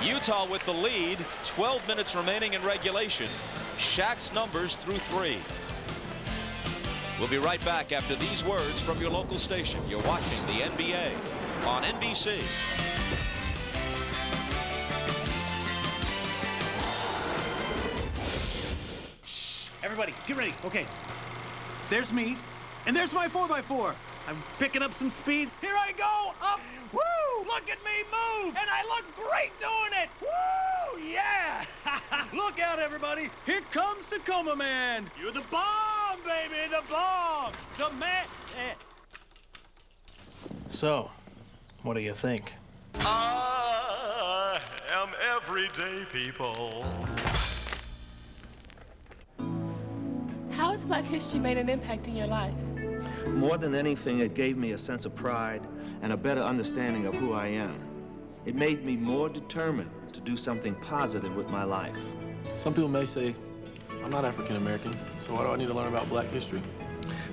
Utah with the lead, 12 minutes remaining in regulation. Shaq's numbers through 3. We'll be right back after these words from your local station. You're watching the NBA on NBC. Shh, everybody, get ready. Okay. There's me, and there's my 4x4. I'm picking up some speed. Here I go, up. Woo! Look at me move, and I look great doing it. Woo! Yeah! Look out, everybody. Here comes Tacoma Man. You're the bomb, baby, the bomb. The man. So, what do you think? I am everyday people. How has Black history made an impact in your life? More than anything, it gave me a sense of pride and a better understanding of who I am. It made me more determined to do something positive with my life. Some people may say, I'm not African American, so why do I need to learn about Black history?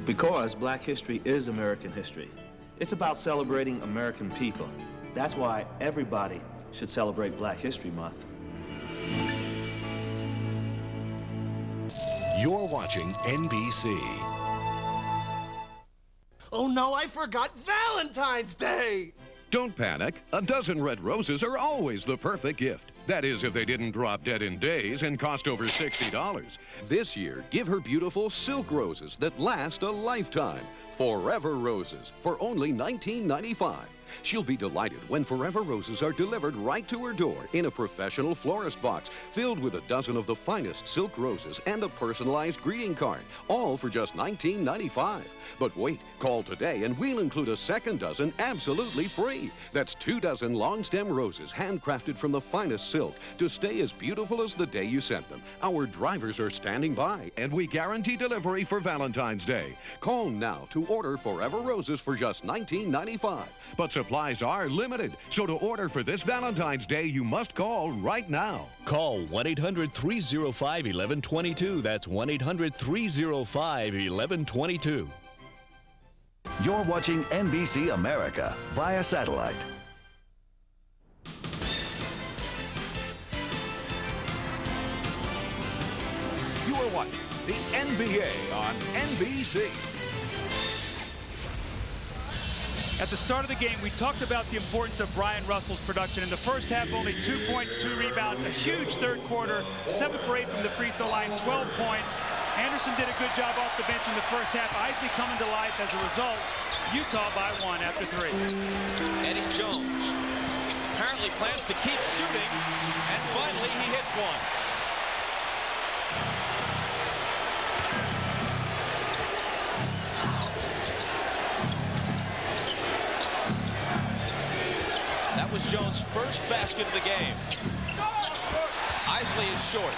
Because Black history is American history. It's about celebrating American people. That's why everybody should celebrate Black History Month. You're watching NBC. Oh no, I forgot Valentine's Day! Don't panic. A dozen red roses are always the perfect gift. That is, if they didn't drop dead in days and cost over $60. This year, give her beautiful silk roses that last a lifetime. Forever Roses for only $19.95. She'll be delighted when Forever Roses are delivered right to her door in a professional florist box filled with a dozen of the finest silk roses and a personalized greeting card, all for just $19.95. But wait, call today and we'll include a second dozen absolutely free. That's 2 dozen long stem roses handcrafted from the finest silk to stay as beautiful as the day you sent them. Our drivers are standing by and we guarantee delivery for Valentine's Day. Call now to order Forever Roses for just $19.95. But supplies are limited, so to order for this Valentine's Day, you must call right now. Call 1-800-305-1122. That's 1-800-305-1122. You're watching NBC America via satellite. You are watching the NBA on NBC. At the start of the game, we talked about the importance of Brian Russell's production. In the first half, only 2 points, 2 rebounds, a huge third quarter, 7 for 8 from the free throw line, 12 points. Anderson did a good job off the bench in the first half. Isley coming to life as a result. Utah by 1 after 3. Eddie Jones apparently plans to keep shooting, and finally he hits one. Jones' first basket of the game. Isley is short.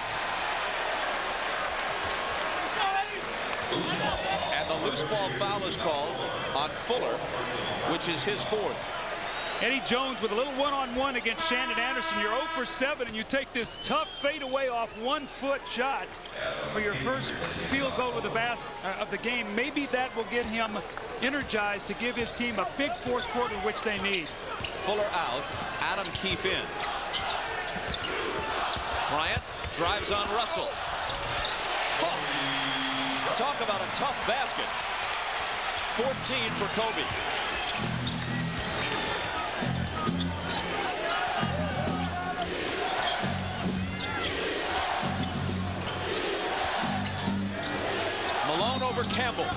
And the loose ball foul is called on Fuller, which is his fourth. Eddie Jones with a little one-on-one against Shandon Anderson. You're 0 for 7, and you take this tough fadeaway off 1-foot shot for your first field goal of the game. Maybe that will get him energized to give his team a big fourth quarter, which they need. Fuller out. Adam Keefe in. Bryant drives on Russell. Talk about a tough basket. 14 for Kobe. Malone over Campbell.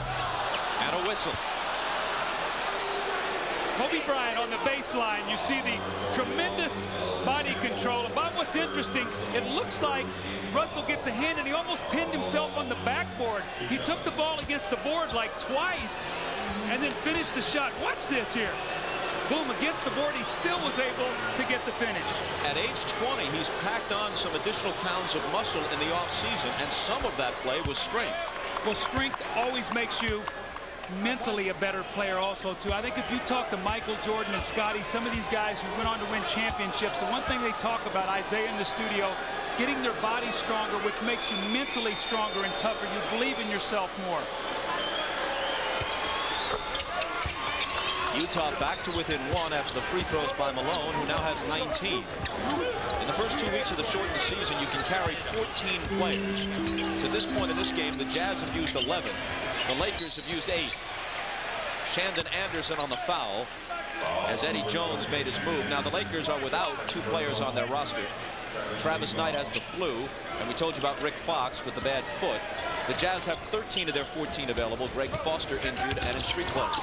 And a whistle. Kobe Bryant on the baseline. You see the tremendous body control. About what's interesting, it looks like Russell gets a hand and he almost pinned himself on the backboard. He took the ball against the board like twice and then finished the shot. Watch this here. Boom, against the board, he still was able to get the finish. At age 20, he's packed on some additional pounds of muscle in the offseason, and some of that play was strength. Well, strength always makes you mentally a better player also, too. I think if you talk to Michael Jordan and Scotty, some of these guys who went on to win championships, the one thing they talk about, Isaiah in the studio, getting their body stronger, which makes you mentally stronger and tougher. You believe in yourself more. Utah back to within 1 after the free throws by Malone, who now has 19. In the first 2 weeks of the shortened season, you can carry 14 players. To this point in this game, the Jazz have used 11. The Lakers have used 8. Shandon Anderson on the foul as Eddie Jones made his move. Now the Lakers are without 2 players on their roster. Travis Knight has the flu, and we told you about Rick Fox with the bad foot. The Jazz have 13 of their 14 available. Greg Foster injured and in street clothes.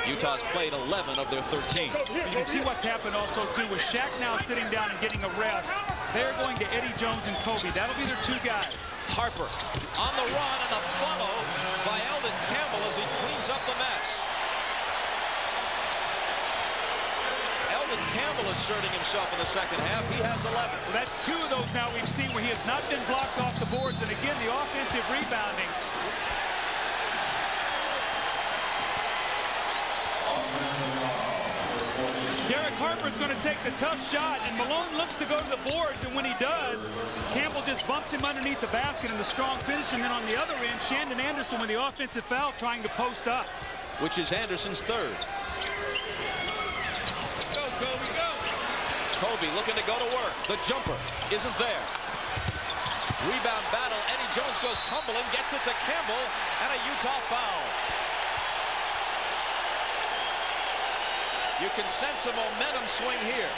Utah's played 11 of their 13. You can see what's happened also, too, with Shaq now sitting down and getting a rest. They're going to Eddie Jones and Kobe. That'll be their 2 guys. Harper on the run and a follow by Eldon Campbell as he cleans up the mess. Eldon Campbell asserting himself in the second half. He has 11. Well, that's 2 of those now we've seen where he has not been blocked off the boards. And again, the offensive rebounding. Harper's going to take the tough shot, and Malone looks to go to the boards, and when he does, Campbell just bumps him underneath the basket in the strong finish, and then on the other end, Shandon Anderson with the offensive foul trying to post up. Which is Anderson's 3rd. Go, Kobe, go! Kobe looking to go to work. The jumper isn't there. Rebound battle. Eddie Jones goes tumbling, gets it to Campbell, and a Utah foul. You can sense a momentum swing here.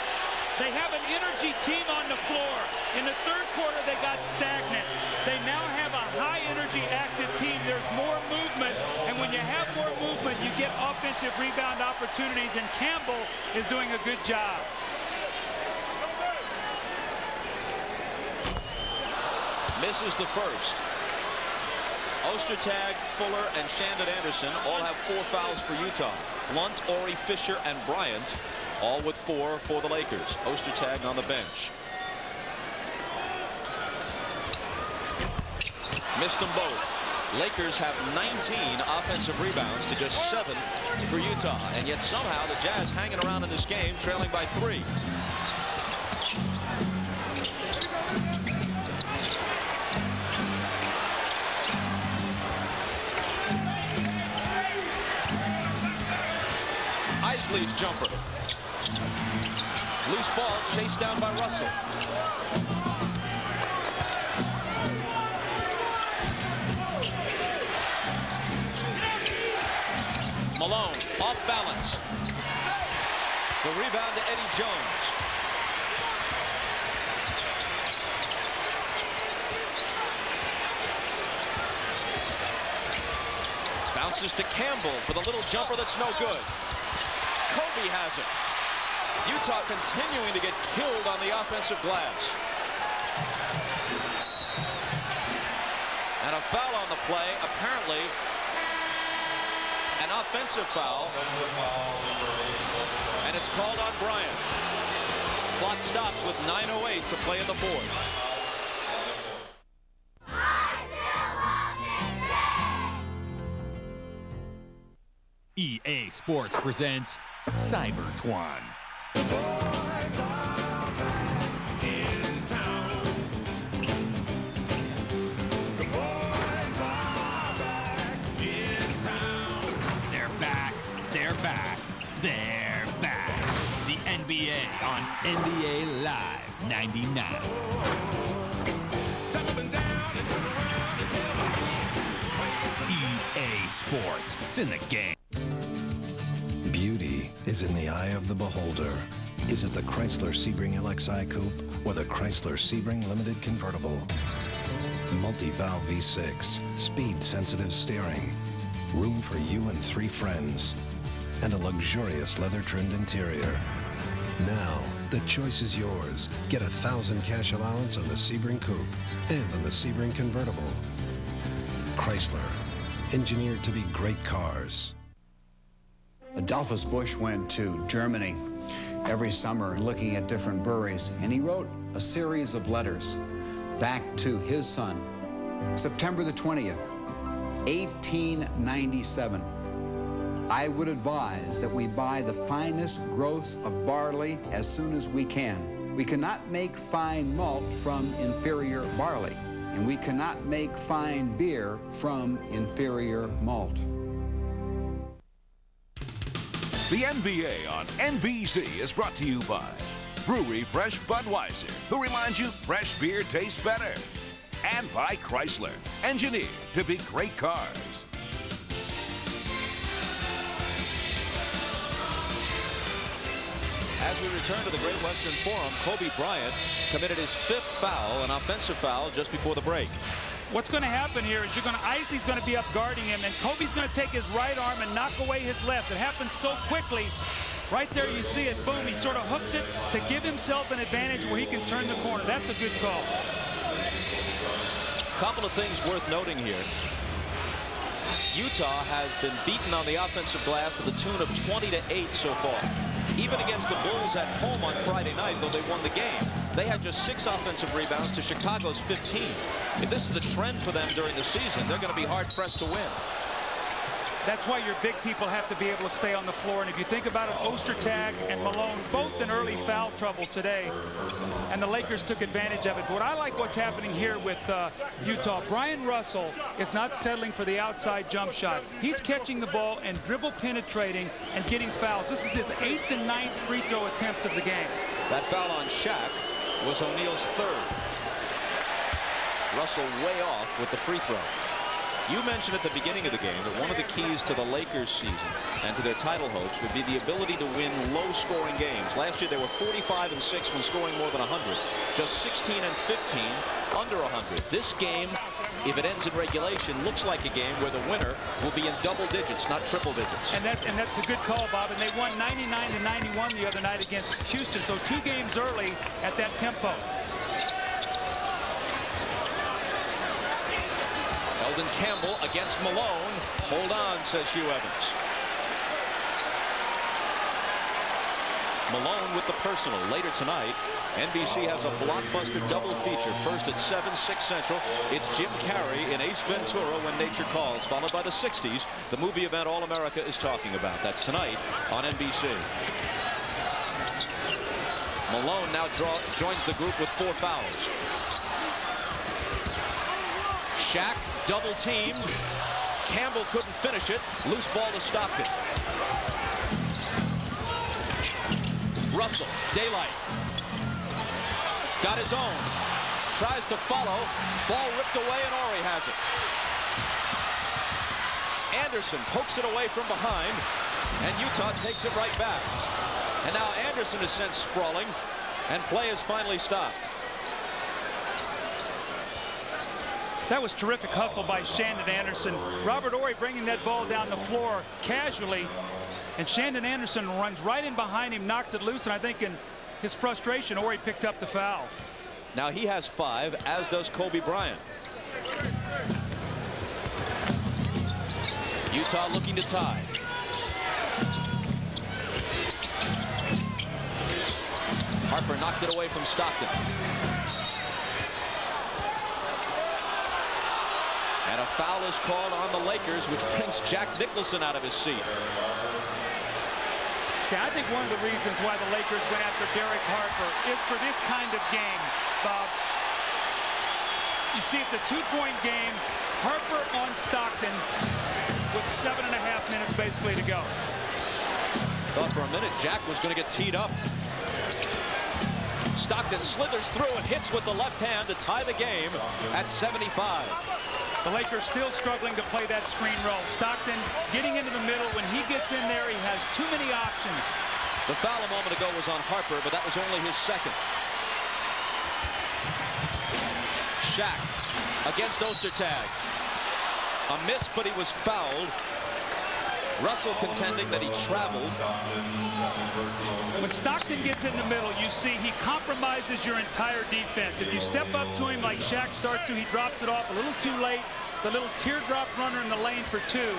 They have an energy team on the floor. In the 3rd quarter, they got stagnant. They now have a high-energy, active team. There's more movement, and when you have more movement, you get offensive rebound opportunities, and Campbell is doing a good job. Misses the first. Ostertag, Fuller, and Shandon Anderson all have 4 fouls for Utah. Blunt, Ori, Fisher, and Bryant all with 4 for the Lakers. Ostertag on the bench. Missed them both. Lakers have 19 offensive rebounds to just 7 for Utah. And yet somehow the Jazz hanging around in this game, trailing by 3. Isley's jumper. Loose ball chased down by Russell. Malone off balance. The rebound to Eddie Jones. Bounces to Campbell for the little jumper that's no good. Kobe has it. Utah continuing to get killed on the offensive glass. And a foul on the play, apparently an offensive foul. And it's called on Bryant. Clock stops with 9:08 to play on the board. EA Sports presents Cybertwan. They're back. The NBA on NBA Live 99. EA Sports. It's in the game. Beauty is in the eye of the beholder. Is it the Chrysler Sebring LXI Coupe or the Chrysler Sebring Limited Convertible? Multi-valve V6, speed-sensitive steering, room for you and 3 friends, and a luxurious leather-trimmed interior. Now, the choice is yours. Get $1,000 cash allowance on the Sebring Coupe and on the Sebring Convertible. Chrysler, engineered to be great cars. Adolphus Busch went to Germany every summer looking at different breweries, and he wrote a series of letters back to his son. September the 20th, 1897. I would advise that we buy the finest growths of barley as soon as we can. We cannot make fine malt from inferior barley, and we cannot make fine beer from inferior malt. The NBA on NBC is brought to you by Brewery Fresh Budweiser, who reminds you fresh beer tastes better. And by Chrysler, engineered to be great cars. As we return to the Great Western Forum, Kobe Bryant committed his 5th foul, an offensive foul, just before the break. What's going to happen here is Isley's going to be up guarding him, and Kobe's going to take his right arm and knock away his left. It happens so quickly. Right there you see it. Boom, he sort of hooks it to give himself an advantage where he can turn the corner. That's a good call. Couple of things worth noting here. Utah has been beaten on the offensive glass to the tune of 20-8 so far. Even against the Bulls at home on Friday night, though they won the game, they had just 6 offensive rebounds to Chicago's 15. If this is a trend for them during the season, they're going to be hard-pressed to win. That's why your big people have to be able to stay on the floor. And if you think about it, Ostertag and Malone both in early foul trouble today, and the Lakers took advantage of it. But I like what's happening here with Utah. Brian Russell is not settling for the outside jump shot. He's catching the ball and dribble penetrating and getting fouls. This is his 8th and 9th free throw attempts of the game. That foul on Shaq was O'Neal's 3rd. Russell way off with the free throw. You mentioned at the beginning of the game that one of the keys to the Lakers season and to their title hopes would be the ability to win low-scoring games. Last year they were 45-6 when scoring more than 100. Just 16-15 under 100. This game, if it ends in regulation, looks like a game where the winner will be in double digits, not triple digits. And that's a good call, Bob. And they won 99-91 the other night against Houston. So 2 games early at that tempo. Eldon Campbell against Malone. Hold on, says Hugh Evans. Malone with the personal. Later tonight, NBC has a blockbuster double feature. First at 7, 6 Central. It's Jim Carrey in Ace Ventura: When Nature Calls, followed by the 60s, the movie event All America is talking about. That's tonight on NBC. Malone now joins the group with 4 fouls. Shaq double teamed. Campbell couldn't finish it. Loose ball to Stockton. Russell, daylight. Got his own. Tries to follow. Ball ripped away, and Horry has it. Anderson pokes it away from behind, and Utah takes it right back. And now Anderson is sent sprawling, and play is finally stopped. That was terrific hustle by Shandon Anderson. Robert Horry bringing that ball down the floor casually, and Shandon Anderson runs right in behind him, knocks it loose, and I think in his frustration, Horry picked up the foul. Now he has 5, as does Kobe Bryant. Utah looking to tie. Harper knocked it away from Stockton. And a foul is called on the Lakers, which brings Jack Nicholson out of his seat. See, I think one of the reasons why the Lakers went after Derek Harper is for this kind of game, Bob. You see, it's a two-point game. Harper on Stockton with 7.5 minutes basically to go. Thought for a minute Jack was going to get teed up. Stockton slithers through and hits with the left hand to tie the game at 75. The Lakers still struggling to play that screen roll. Stockton getting into the middle. When he gets in there, he has too many options. The foul a moment ago was on Harper, but that was only his second. Shaq against Ostertag. A miss, but he was fouled. Russell contending that he traveled. When Stockton gets in the middle, you see he compromises your entire defense. If you step up to him like Shaq starts to, he drops it off a little too late. The little teardrop runner in the lane for two.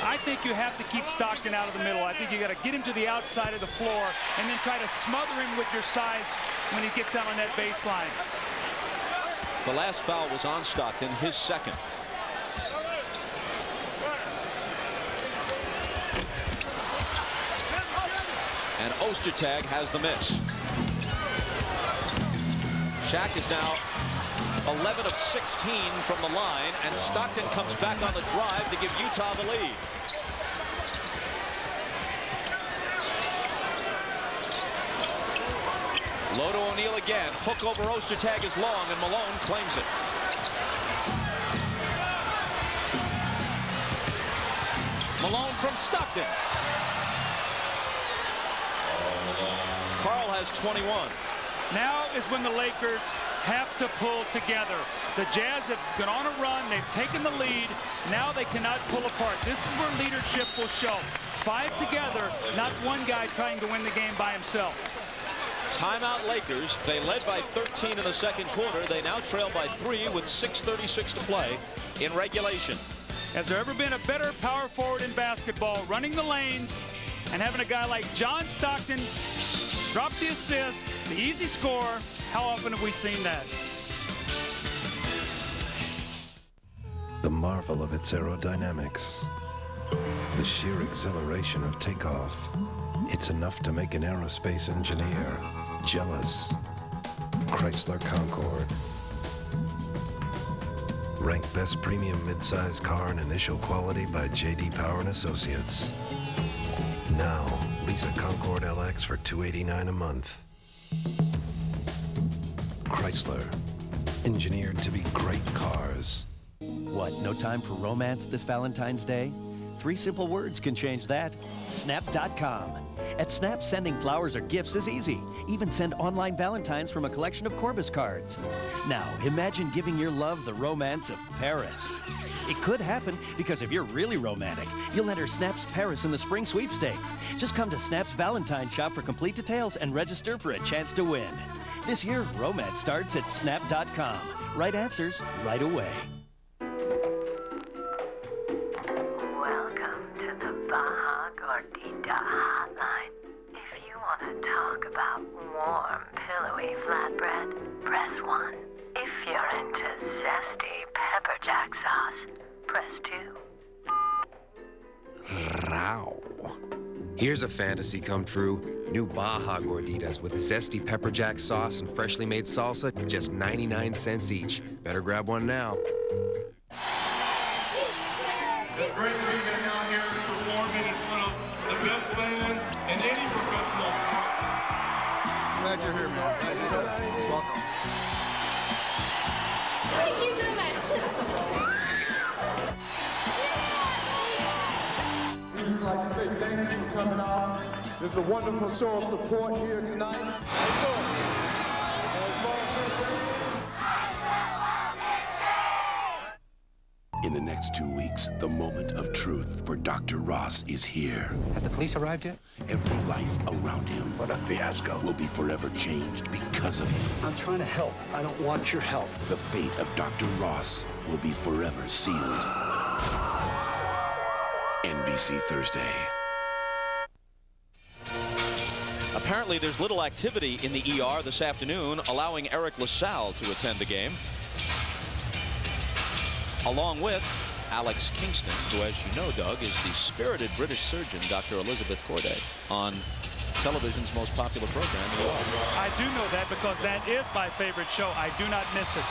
I think you have to keep Stockton out of the middle. I think you got to get him to the outside of the floor and then try to smother him with your size when he gets down on that baseline. The last foul was on Stockton, his second. And Ostertag has the miss. Shaq is now 11 of 16 from the line, and Stockton comes back on the drive to give Utah the lead. Low to O'Neal again. Hook over Ostertag is long, and Malone claims it. Malone from Stockton. Karl has 21. Now is when the Lakers have to pull together. The Jazz have gone on a run. They've taken the lead. Now they cannot pull apart. This is where leadership will show. 5 together, not one guy trying to win the game by himself. Timeout Lakers. They led by 13 in the second quarter. They now trail by 3 with 6:36 to play in regulation. Has there ever been a better power forward in basketball, running the lanes and having a guy like John Stockton drop the assist, the easy score? How often have we seen that? The marvel of its aerodynamics, the sheer exhilaration of takeoff. It's enough to make an aerospace engineer jealous. Chrysler Concorde. Ranked best premium midsize car in initial quality by J.D. Power and Associates. Now, lease a Concorde LX for $289 a month. Chrysler, engineered to be great cars. What, no time for romance this Valentine's Day? 3 simple words can change that. Snap.com. At Snap, sending flowers or gifts is easy. Even send online Valentines from a collection of Corbis cards. Now, imagine giving your love the romance of Paris. It could happen because if you're really romantic, you'll enter Snap's Paris in the spring sweepstakes. Just come to Snap's Valentine shop for complete details and register for a chance to win. This year, romance starts at Snap.com. Right answers, right away. Welcome to the Baja Gordita hotline. If you want to talk about warm, pillowy flatbread, press 1. If you're into zesty pepper jack sauce, press 2. Rau. Here's a fantasy come true. New Baja Gorditas with zesty pepper jack sauce and freshly made salsa, just 99 cents each. Better grab one now. It's great to be down here performing in front of the best fans in any professional sport. Glad you're here, man. Glad you're here. Welcome. Thank you so much. We'd just like to say thank you for coming out. There's a wonderful show of support here tonight. In the next 2 weeks, the moment of truth for Dr. Ross is here. Have the police arrived yet? Every life around him, what a fiasco, will be forever changed because of him. I'm trying to help. I don't want your help. The fate of Dr. Ross will be forever sealed. NBC Thursday. A Apparently, there's little activity in the ER this afternoon, allowing Eric LaSalle to attend the game, along with Alex Kingston, who, as you know, Doug, is the spirited British surgeon, Dr. Elizabeth Corday, on television's most popular program, ER. I do know that because that is my favorite show. I do not miss it.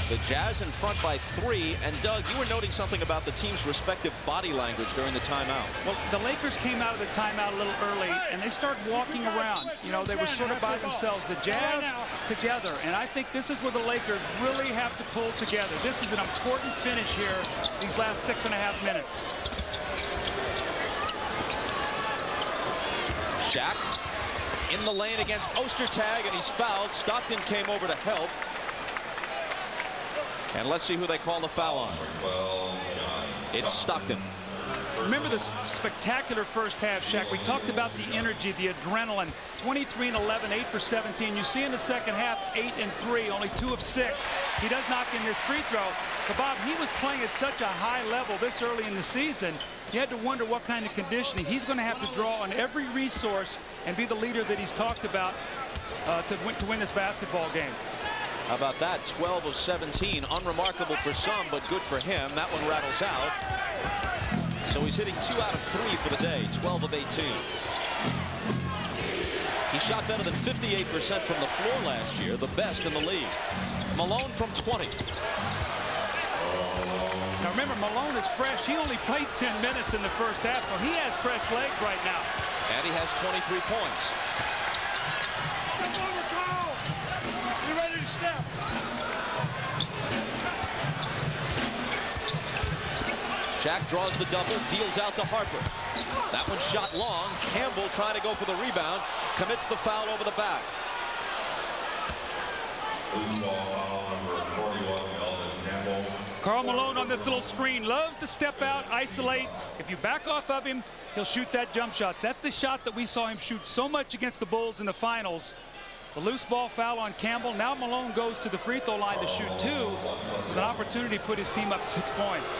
The Jazz in front by 3. And Doug, you were noting something about the team's respective body language during the timeout. Well, the Lakers came out of the timeout a little early, and they started walking around. You know, they were sort of by themselves. The Jazz together, and I think this is where the Lakers really have to pull together. This is an important finish here, these last 6.5 minutes. Shaq in the lane against Ostertag, and he's fouled. Stockton came over to help. And let's see who they call the foul on. It's Stockton. Remember the spectacular first half, Shaq. We talked about the energy, the adrenaline. 23 and 11, 8 for 17. You see in the second half, 8 and 3, only 2 of 6. He does knock in this free throw. But Bob, he was playing at such a high level this early in the season. You had to wonder what kind of conditioning. He's going to have to draw on every resource and be the leader that he's talked about to win this basketball game. How about that? 12 of 17. Unremarkable for some, but good for him. That one rattles out. So he's hitting 2 out of 3 for the day. 12 of 18. He shot better than 58% from the floor last year, the best in the league. Malone from 20. Now remember, Malone is fresh. He only played 10 minutes in the first half, so he has fresh legs right now. And he has 23 points. You ready to step? Shaq draws the double, deals out to Harper. That one shot long. Campbell trying to go for the rebound, commits the foul over the back. Karl Malone on this little screen loves to step out, isolate. If you back off of him, he'll shoot that jump shot. That's the shot that we saw him shoot so much against the Bulls in the finals. The loose ball foul on Campbell. Now Malone goes to the free throw line to shoot 2 with an opportunity to put his team up 6 points.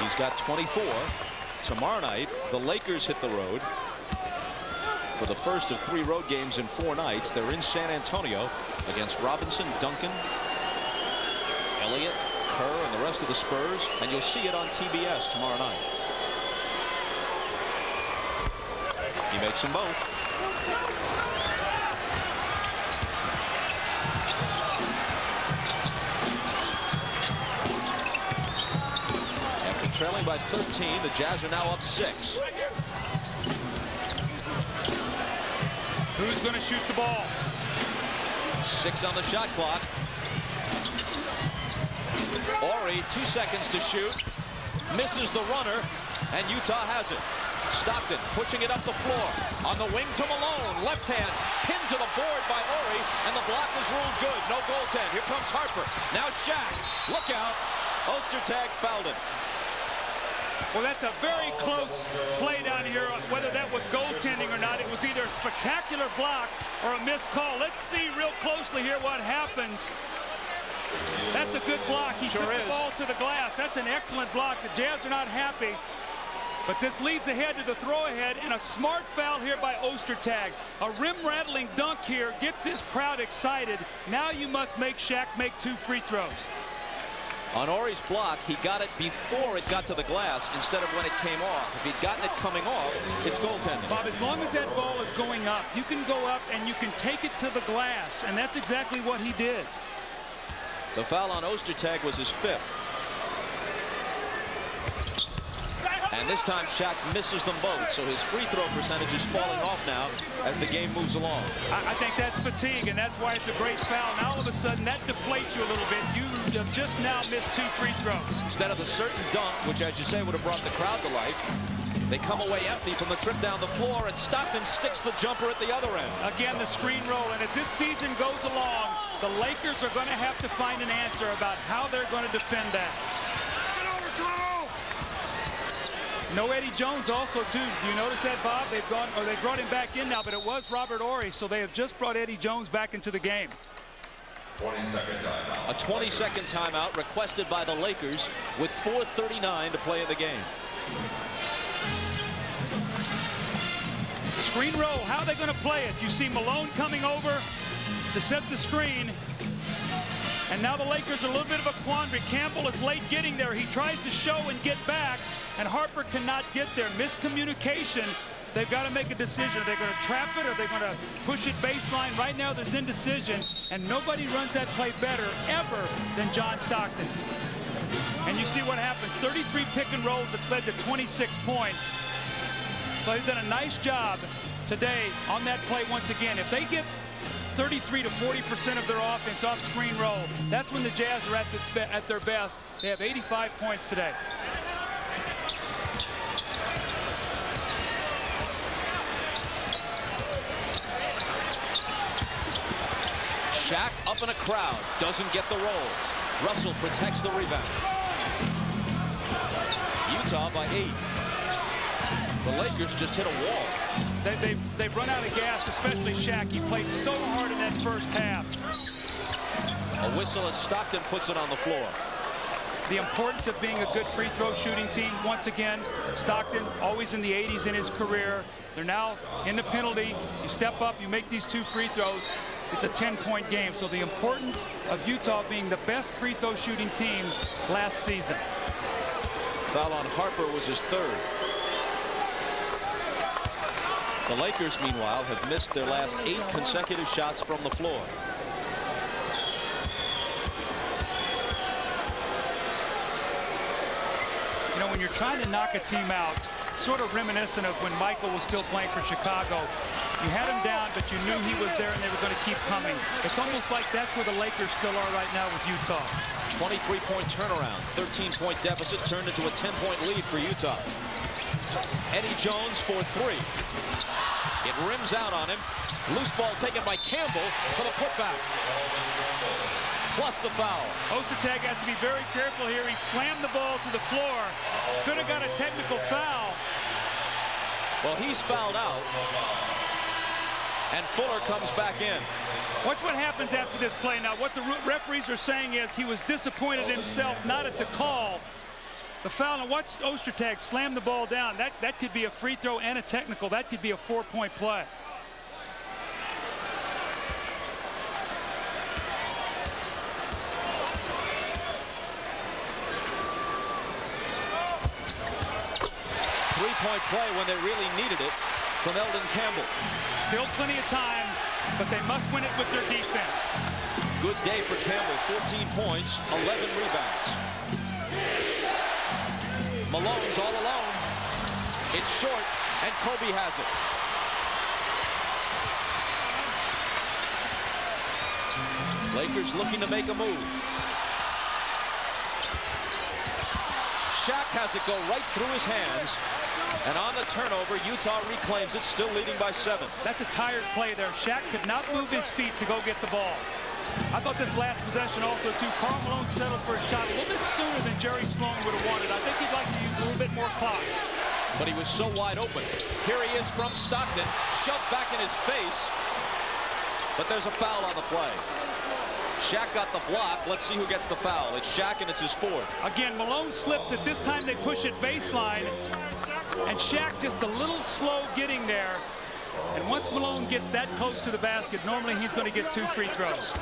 He's got 24. Tomorrow night, the Lakers hit the road for the first of 3 road games in 4 nights. They're in San Antonio against Robinson, Duncan, Elliott, Kerr, and the rest of the Spurs. And you'll see it on TBS tomorrow night. He makes them both. Trailing by 13, the Jazz are now up 6. Who's going to shoot the ball? 6 on the shot clock. Horry, 2 seconds to shoot. Misses the runner, and Utah has it. Stockton pushing it up the floor. On the wing to Malone. Left hand pinned to the board by Horry, and the block is ruled good. No goaltend. Here comes Harper. Now Shaq. Look out. Ostertag fouled him. Well, that's a very close play down here. Whether that was goaltending or not, it was either a spectacular block or a missed call. Let's see real closely here what happens. That's a good block. He took the ball to the glass. That's an excellent block. The Jazz are not happy. But this leads ahead to the throw-ahead, and a smart foul here by Ostertag. A rim-rattling dunk here gets this crowd excited. Now you must make Shaq make 2 free throws. On Horry's block, he got it before it got to the glass instead of when it came off. If he'd gotten it coming off, it's goaltending. Bob, as long as that ball is going up, you can go up and you can take it to the glass, and that's exactly what he did. The foul on Ostertag was his 5th. And this time Shaq misses them both, so his free throw percentage is falling off now as the game moves along. I think that's fatigue, and that's why it's a great foul. Now all of a sudden that deflates you a little bit. You have just now missed 2 free throws. Instead of the certain dunk, which as you say would have brought the crowd to life, they come away empty from the trip down the floor, and Stockton sticks the jumper at the other end. Again, the screen roll, and as this season goes along, the Lakers are going to have to find an answer about how they're going to defend that. No Eddie Jones also, too. Do you notice that, Bob? They brought him back in now, but it was Robert Horry, so they have just brought Eddie Jones back into the game. 20-second timeout. A 20-second timeout requested by the Lakers with 4:39 to play in the game. Screen roll, how are they going to play it? You see Malone coming over to set the screen. And now the Lakers are a little bit of a quandary. Campbell is late getting there. He tries to show and get back, and Harper cannot get there. Miscommunication. They've got to make a decision. Are they going to trap it or are they going to push it baseline? Right now there's indecision, and nobody runs that play better ever than John Stockton. And you see what happens. 33 pick and rolls that's led to 26 points. So they've done a nice job today on that play once again. If they get 33 to 40% of their offense off screen roll, that's when the Jazz are at their best. They have 85 points today. Shaq up in a crowd, doesn't get the roll. Russell protects the rebound. Utah by 8. The Lakers just hit a wall. They've run out of gas, especially Shaq. He played so hard in that first half. A whistle as Stockton puts it on the floor. The importance of being a good free throw shooting team. Once again, Stockton always in the 80s in his career. They're now in the penalty. You step up, you make these 2 free throws. It's a 10-point game. So the importance of Utah being the best free throw shooting team last season. Foul on Harper was his 3rd. The Lakers, meanwhile, have missed their last 8 consecutive shots from the floor. You know, when you're trying to knock a team out, sort of reminiscent of when Michael was still playing for Chicago. You had him down, but you knew he was there and they were going to keep coming. It's almost like that's where the Lakers still are right now with Utah. 23-point turnaround, 13-point deficit turned into a 10-point lead for Utah. Eddie Jones for 3. It rims out on him. Loose ball taken by Campbell for the putback. Plus the foul. Ostertag has to be very careful here. He slammed the ball to the floor. Could have got a technical foul. Well, he's fouled out. And Fuller comes back in. Watch what happens after this play. Now, what the referees are saying is he was disappointed himself, not at the call. The foul, and watch Ostertag slam the ball down. That could be a free throw and a technical. That could be a 4-point play. Three-point play when they really needed it from Eldon Campbell. Still plenty of time, but they must win it with their defense. Good day for Campbell, 14 points, 11 rebounds. Malone's all alone. It's short, and Kobe has it. Lakers looking to make a move. Shaq has it go right through his hands. And on the turnover, Utah reclaims it, still leading by 7. That's a tired play there. Shaq could not move his feet to go get the ball. I thought this last possession also, too, Karl Malone settled for a shot a little bit sooner than Jerry Sloan would have wanted. I think he'd like to use a little bit more clock. But he was so wide open. Here he is from Stockton, shoved back in his face. But there's a foul on the play. Shaq got the block. Let's see who gets the foul. It's Shaq, and it's his 4th. Again, Malone slips it. This time they push it baseline. And Shaq just a little slow getting there. And once Malone gets that close to the basket, normally he's going to get 2 free throws.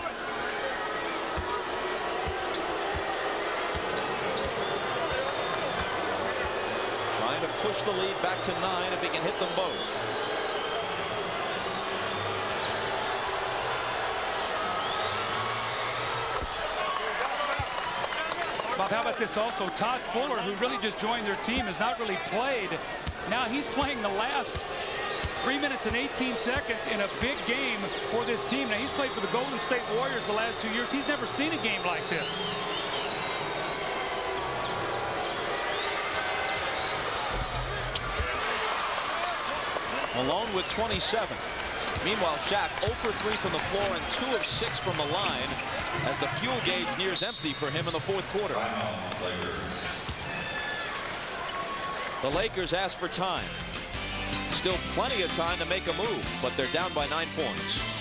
Trying to push the lead back to 9 if he can hit them both. Bob, how about this also? Todd Fuller, who really just joined their team, has not really played. Now he's playing the last 3 minutes and 18 seconds in a big game for this team. Now he's played for the Golden State Warriors the last 2 years. He's never seen a game like this. Malone with 27. Meanwhile, Shaq 0 for 3 from the floor and 2 of 6 from the line as the fuel gauge nears empty for him in the 4th quarter. The Lakers ask for time. Still plenty of time to make a move, but they're down by 9 points.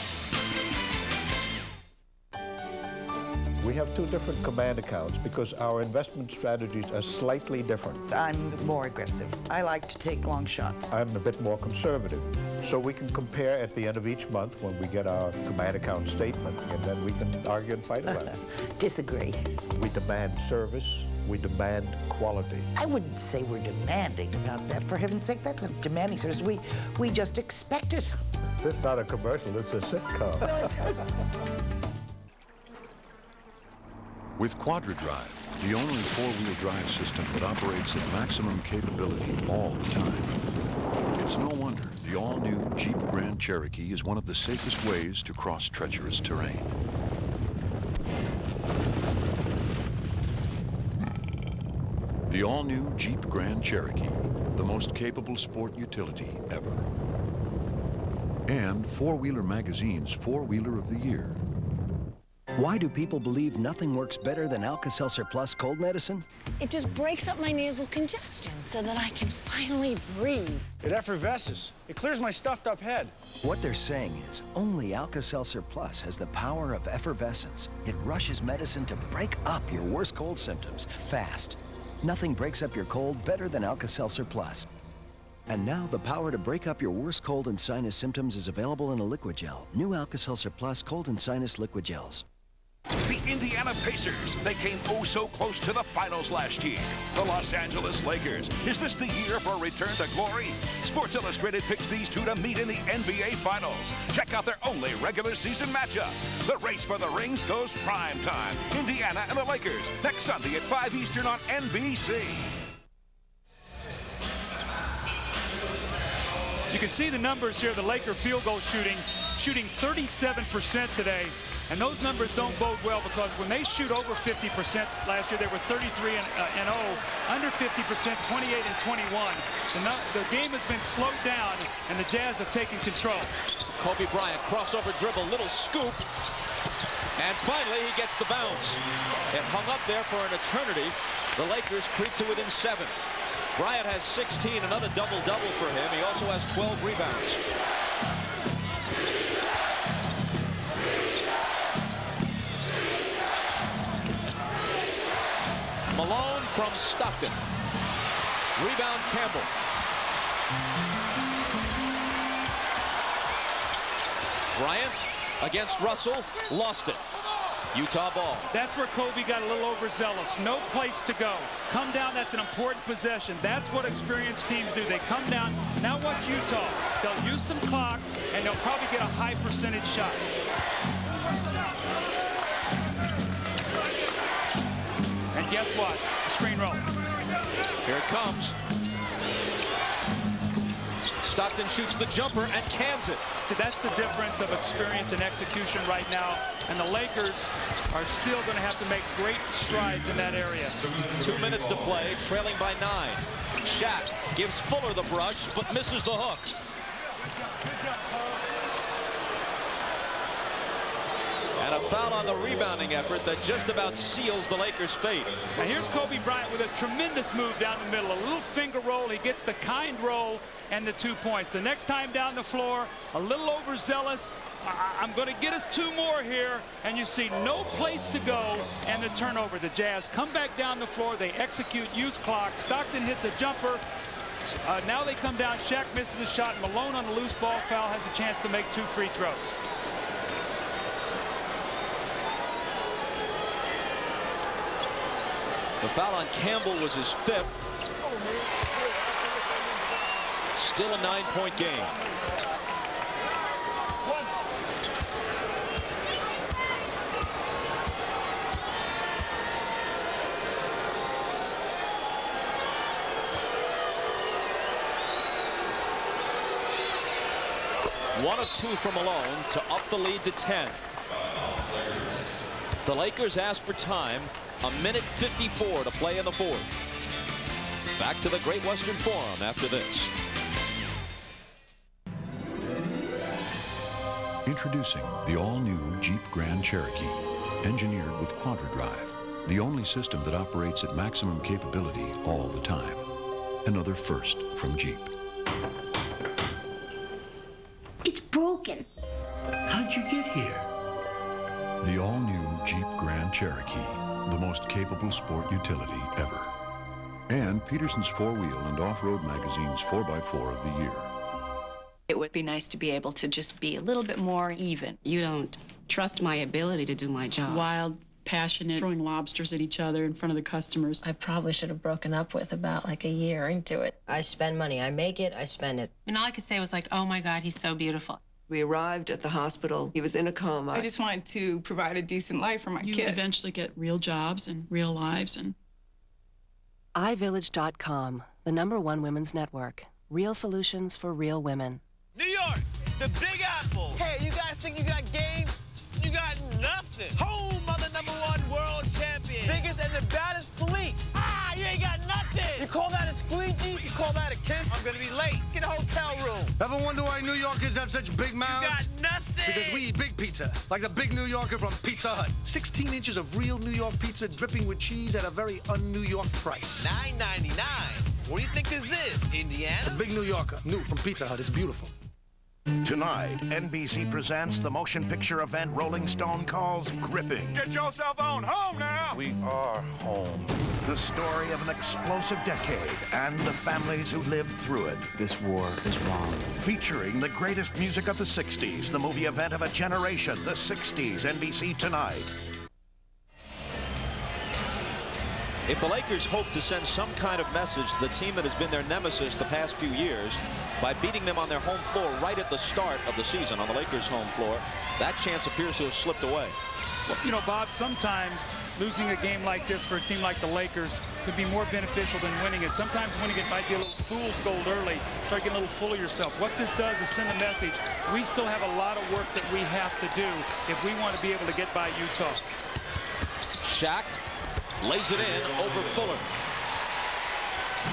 We have two different command accounts because our investment strategies are slightly different. I'm more aggressive. I like to take long shots. I'm a bit more conservative. So we can compare at the end of each month when we get our command account statement, and then we can argue and fight about it. Disagree. We demand service. We demand quality. I wouldn't say we're demanding about that. For heaven's sake, that's a demanding service. We just expect it. This is not a commercial, it's a sitcom. With QuadraDrive, the only four-wheel drive system that operates at maximum capability all the time, it's no wonder the all-new Jeep Grand Cherokee is one of the safest ways to cross treacherous terrain. The all-new Jeep Grand Cherokee, the most capable sport utility ever. And Four-Wheeler Magazine's Four-Wheeler of the Year. Why do people believe nothing works better than Alka-Seltzer Plus cold medicine? It just breaks up my nasal congestion so that I can finally breathe. It effervesces. It clears my stuffed up head. What they're saying is only Alka-Seltzer Plus has the power of effervescence. It rushes medicine to break up your worst cold symptoms fast. Nothing breaks up your cold better than Alka-Seltzer Plus. And now the power to break up your worst cold and sinus symptoms is available in a liquid gel. New Alka-Seltzer Plus cold and sinus liquid gels. The Indiana Pacers, they came oh so close to the finals last year. The Los Angeles Lakers, is this the year for a return to glory? Sports Illustrated picks these two to meet in the NBA Finals. Check out their only regular season matchup. The race for the rings goes prime time. Indiana and the Lakers, next Sunday at 5 Eastern on NBC. You can see the numbers here, the Laker field goal shooting 37% today. And those numbers don't bode well because when they shoot over 50% last year, they were 33 and 0, under 50%, 28 and 21. The game has been slowed down, and the Jazz have taken control. Kobe Bryant, crossover dribble, little scoop. And finally, he gets the bounce. It hung up there for an eternity. The Lakers creep to within 7. Bryant has 16, another double-double for him. He also has 12 rebounds. Malone from Stockton. Rebound Campbell. Bryant against Russell, lost it. Utah ball. That's where Kobe got a little overzealous. No place to go. Come down, that's an important possession. That's what experienced teams do. They come down. Now watch Utah. They'll use some clock, and they'll probably get a high percentage shot. And guess what? A screen roll. Here it comes. Stockton shoots the jumper and cans it. See, that's the difference of experience and execution right now. And the Lakers are still going to have to make great strides in that area. 2 minutes to play, trailing by 9. Shaq gives Fuller the brush, but misses the hook. And a foul on the rebounding effort that just about seals the Lakers' fate. And here's Kobe Bryant with a tremendous move down the middle. A little finger roll. He gets the kind roll and the 2 points. The next time down the floor, a little overzealous. I'm going to get us 2 more here. And you see no place to go and the turnover. The Jazz come back down the floor. They execute, use clock. Stockton hits a jumper. Now they come down. Shaq misses a shot. Malone on a loose ball foul has a chance to make 2 free throws. The foul on Campbell was his 5th. Still a 9-point game. One of 2 from Malone to up the lead to 10. The Lakers ask for time. 1:54 to play in the 4th. Back to the Great Western Forum after this. Introducing the all-new Jeep Grand Cherokee, engineered with QuadraDrive, the only system that operates at maximum capability all the time. Another first from Jeep. It's broken. How'd you get here? The all-new Jeep Grand Cherokee, the most capable sport utility ever. And Peterson's four-wheel and off-road magazine's 4x4 of the year. It would be nice to be able to just be a little bit more even. You don't trust my ability to do my job. Wild, passionate, throwing lobsters at each other in front of the customers. I probably should have broken up with about like a year into it. I spend money. I make it, I spend it. And all I could say was like, oh my God, he's so beautiful. We arrived at the hospital. He was in a coma. I just wanted to provide a decent life for my kid. You eventually get real jobs and real lives. And iVillage.com, the #1 women's network. Real solutions for real women. New York, the Big Apple. Hey, you guys think you got game? You got nothing. Home of the #1 world champion. Biggest and the baddest police. Ah, you ain't got nothing. You call that a squeegee? You call that a kiss? I'm gonna be late. Get a hotel room. Ever wonder why New Yorkers have such big mouths? You got nothing. Because we eat big pizza, like the big New Yorker from Pizza Hut. 16 inches of real New York pizza dripping with cheese at a very un-New York price. $9.99. What do you think this is, Indiana? The big New Yorker, new from Pizza Hut. It's beautiful. Tonight, NBC presents the motion picture event Rolling Stone calls Gripping. Get yourself on home now. We are home. The story of an explosive decade and the families who lived through it. This war is wrong. Featuring the greatest music of the 60s, the movie event of a generation, the 60s, NBC Tonight. If the Lakers hope to send some kind of message to the team that has been their nemesis the past few years by beating them on their home floor right at the start of the season on the Lakers' home floor, that chance appears to have slipped away. Well, you know, Bob, sometimes losing a game like this for a team like the Lakers could be more beneficial than winning it. Sometimes winning it might be a little fool's gold early. Start getting a little full of yourself. What this does is send a message. We still have a lot of work that we have to do if we want to be able to get by Utah. Shaq lays it in over Fuller.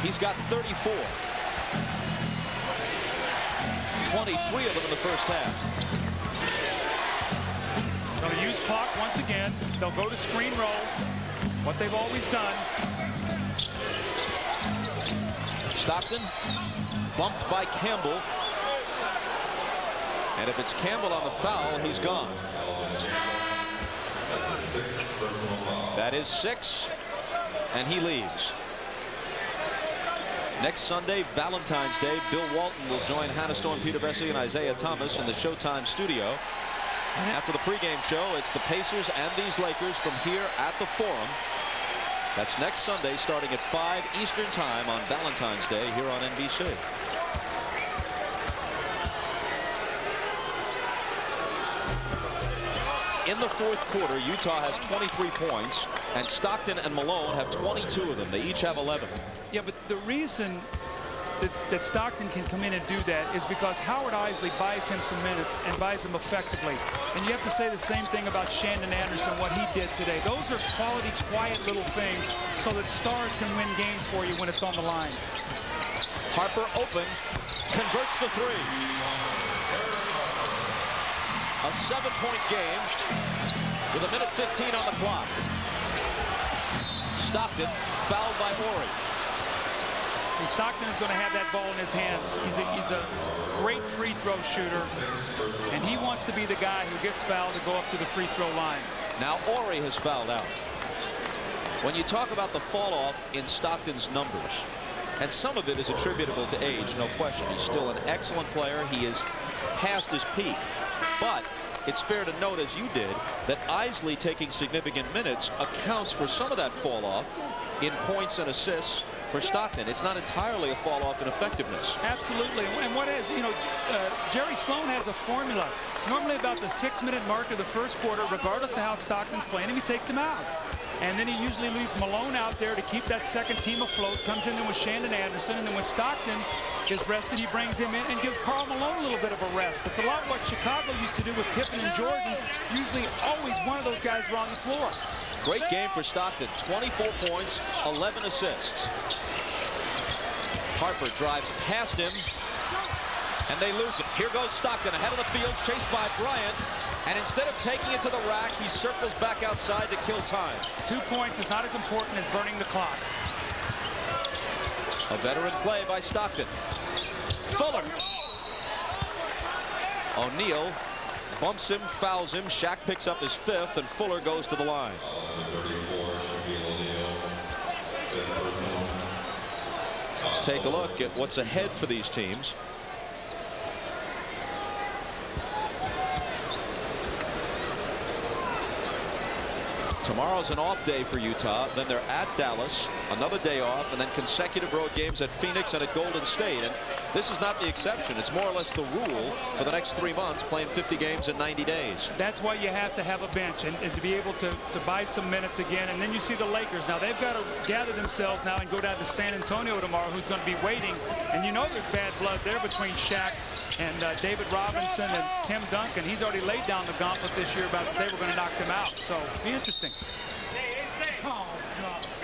He's got 34. 23 of them in the first half. Going to use clock once again. They'll go to screen roll, what they've always done. Stockton bumped by Campbell. And if it's Campbell on the foul, he's gone. That is 6, and he leaves. Next Sunday, Valentine's Day, Bill Walton will join Hannah Storm, Peter Vesey, and Isaiah Thomas in the Showtime studio. And after the pregame show, it's the Pacers and these Lakers from here at the Forum. That's next Sunday, starting at 5 Eastern Time on Valentine's Day here on NBC. In the fourth quarter, Utah has 23 points, and Stockton and Malone have 22 of them. They each have 11. Yeah, but the reason that Stockton can come in and do that is because Howard Isley buys him some minutes and buys them effectively. And you have to say the same thing about Shandon Anderson, what he did today. Those are quality, quiet little things so that stars can win games for you when it's on the line. Harper open, converts the three. A 7-point game with 1:15 on the clock. Stockton fouled by Horry. And Stockton is going to have that ball in his hands. He's a great free throw shooter, and he wants to be the guy who gets fouled to go up to the free throw line. Now Horry has fouled out. When you talk about the fall off in Stockton's numbers, and some of it is attributable to age, no question. He's still an excellent player. He is past his peak. But it's fair to note, as you did, that Isley taking significant minutes accounts for some of that fall off in points and assists for Stockton. It's not entirely a fall off in effectiveness. Absolutely. And what is, you know, Jerry Sloan has a formula. Normally about the 6-minute mark of the first quarter, regardless of how Stockton's playing him, he takes him out. And then he usually leaves Malone out there to keep that second team afloat, comes in there with Shandon Anderson, and then when Stockton is rested, he brings him in and gives Karl Malone a little bit of a rest. It's a lot what Chicago used to do with Pippen and Jordan. Usually always one of those guys were on the floor. Great game for Stockton. 24 points, 11 assists. Harper drives past him, and they lose it. Here goes Stockton ahead of the field, chased by Bryant. And instead of taking it to the rack, he circles back outside to kill time. 2 points is not as important as burning the clock. A veteran play by Stockton. Fuller. O'Neal bumps him, fouls him. Shaq picks up his 5th, and Fuller goes to the line. Let's take a look at what's ahead for these teams. Tomorrow's an off day for Utah. Then they're at Dallas, another day off, and then consecutive road games at Phoenix and at Golden State. And this is not the exception. It's more or less the rule for the next 3 months, playing 50 games in 90 days. That's why you have to have a bench and to be able to buy some minutes again. And then you see the Lakers. Now they've got to gather themselves now and go down to San Antonio tomorrow, who's going to be waiting. And you know there's bad blood there between Shaq and David Robinson and Tim Duncan. He's already laid down the gauntlet this year about that they were going to knock them out. So it'll be interesting.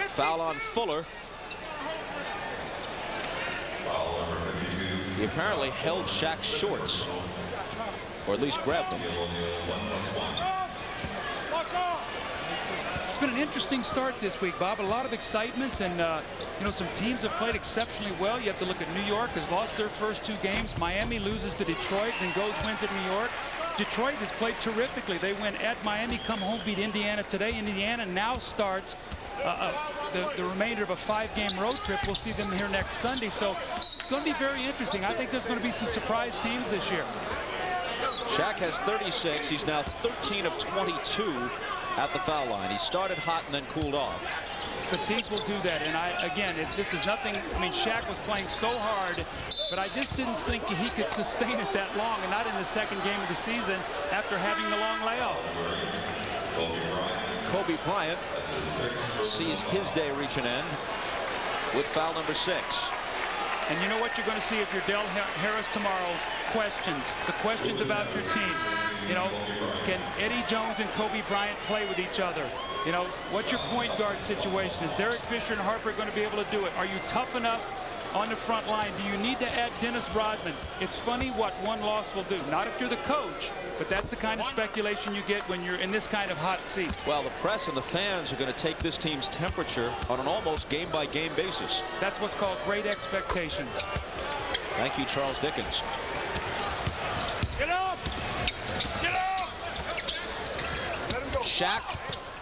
Foul on Fuller. He apparently held Shaq's shorts, or at least grabbed them. It's been an interesting start this week, Bob. A lot of excitement, and you know, some teams have played exceptionally well. You have to look at New York has lost their first 2 games. Miami loses to Detroit, then wins at New York. Detroit has played terrifically. They win at Miami, come home, beat Indiana today. Indiana now starts the remainder of a 5-game road trip. We'll see them here next Sunday. So it's going to be very interesting. I think there's going to be some surprise teams this year. Shaq has 36. He's now 13 of 22 at the foul line. He started hot and then cooled off. Fatigue will do that. And this is nothing. I mean, Shaq was playing so hard, but I just didn't think he could sustain it that long, and not in the second game of the season after having the long layoff. Kobe Bryant sees his day reach an end with foul number 6. And you know what you're going to see if you're Del Harris tomorrow? Questions. The questions about your team. You know, can Eddie Jones and Kobe Bryant play with each other? You know, what's your point guard situation? Is Derek Fisher and Harper going to be able to do it? Are you tough enough on the front line? Do you need to add Dennis Rodman? It's funny what one loss will do. Not if you're the coach, but that's the kind of speculation you get when you're in this kind of hot seat. Well, the press and the fans are going to take this team's temperature on an almost game-by-game basis. That's what's called great expectations. Thank you, Charles Dickens. Get up! Get up! Shaq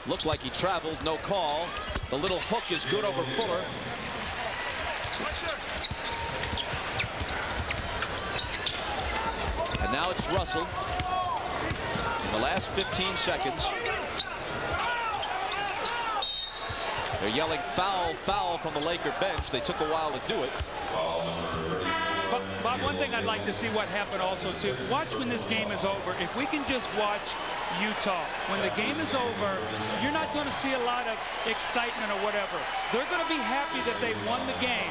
looked like he traveled, no call. The little hook is good over Fuller. And now it's Russell. In the last 15 seconds, they're yelling foul, foul from the Laker bench. They took a while to do it. But Bob, one thing I'd like to see what happened also too. Watch when this game is over. If we can just watch Utah, when the game is over, you're not going to see a lot of excitement or whatever. They're going to be happy that they won the game,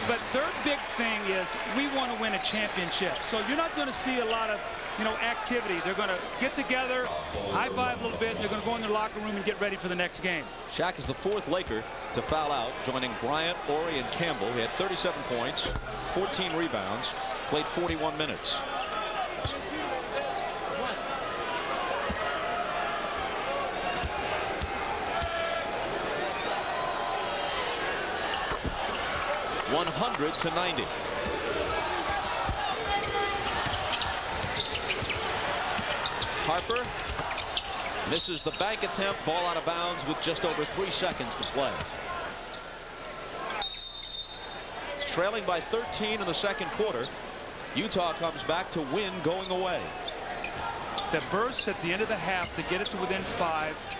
but their big thing is we want to win a championship. So you're not going to see a lot of, you know, activity. They're going to get together, high five a little bit, and they're going to go in their locker room and get ready for the next game. Shaq is the 4th Laker to foul out, joining Bryant, Horry, and Campbell. He had 37 points, 14 rebounds, played 41 minutes. (100-90). Harper misses the bank attempt, ball out of bounds with just over 3 seconds to play. Trailing by 13 in the second quarter, Utah comes back to win going away. The burst at the end of the half to get it to within 5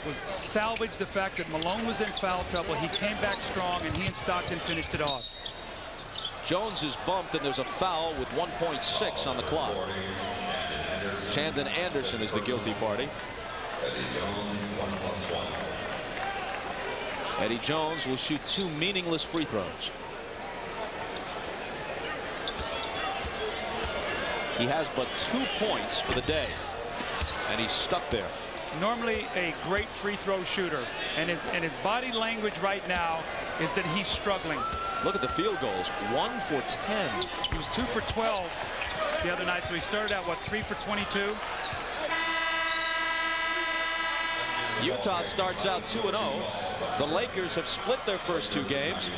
was salvaged the fact that Malone was in foul trouble. He came back strong, and he and Stockton finished it off. Jones is bumped, and there's a foul with 1.6 on the clock. Shandon Anderson is the guilty party. Eddie Jones will shoot 2 meaningless free throws. He has but 2 points for the day, and he's stuck there. Normally a great free throw shooter, and his body language right now is that he's struggling. Look at the field goals. 1 for 10. He was 2 for 12 the other night, so he started out, what, 3 for 22? Utah starts out 2-0. The Lakers have split their first 2 games.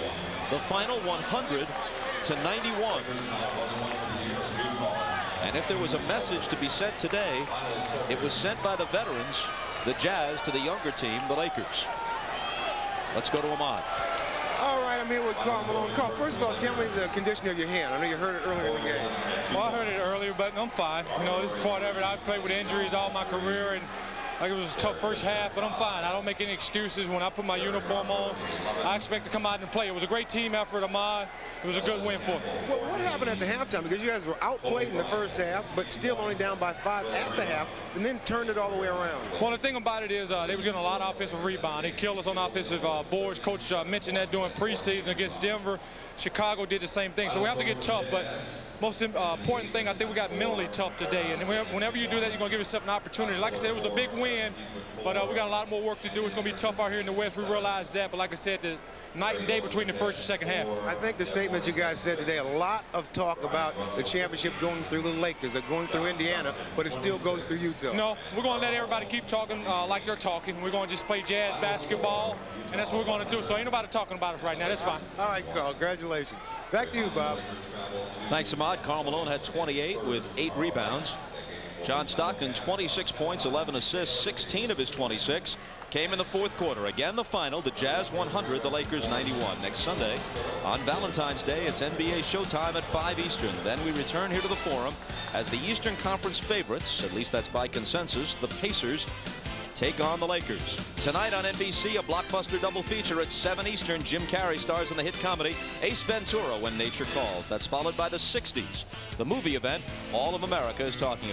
the final 100 to 91. And if there was a message to be sent today, it was sent by the veterans, the Jazz, to the younger team, the Lakers. Let's go to Ahmad. All right, I'm here with Karl Malone. Karl, first of all, tell me the condition of your hand. I know you heard it earlier in the game. Well, I heard it earlier, but I'm fine. You know, this is part of it. I've played with injuries all my career, and like it was a tough first half, but I'm fine. I don't make any excuses. When I put my uniform on, I expect to come out and play. It was a great team effort, Ahmad. It was a good win for me. Well, what happened at the halftime? Because you guys were outplayed in the first half, but still only down by 5 at the half, and then turned it all the way around. Well, the thing about it is they was getting a lot of offensive rebound. They killed us on offensive boards. Coach mentioned that during preseason against Denver. Chicago did the same thing. So we have to get tough, but most important thing, I think we got mentally tough today. And whenever you do that, you're going to give yourself an opportunity. Like I said, it was a big win, but we got a lot more work to do. It's going to be tough out here in the West. We realize that. But like I said, the night and day between the first and second half. I think the statement you guys said today, a lot of talk about the championship going through the Lakers or going through Indiana, but it still goes through Utah. No, we're going to let everybody keep talking like they're talking. We're going to just play Jazz basketball, and that's what we're going to do. So ain't nobody talking about us right now. That's fine. All right, Karl, congratulations. Back to you, Bob. Thanks, Ahmad. Karl Malone had 28 with 8 rebounds. John Stockton, 26 points, 11 assists, 16 of his 26 came in the fourth quarter. Again, the final, the Jazz 100, the Lakers 91. Next Sunday, on Valentine's Day, it's NBA Showtime at 5 Eastern. Then we return here to the Forum as the Eastern Conference favorites, at least that's by consensus, the Pacers, take on the Lakers. Tonight on NBC, a blockbuster double feature at 7 Eastern. Jim Carrey stars in the hit comedy Ace Ventura: When Nature Calls. That's followed by the 60s, the movie event all of America is talking about.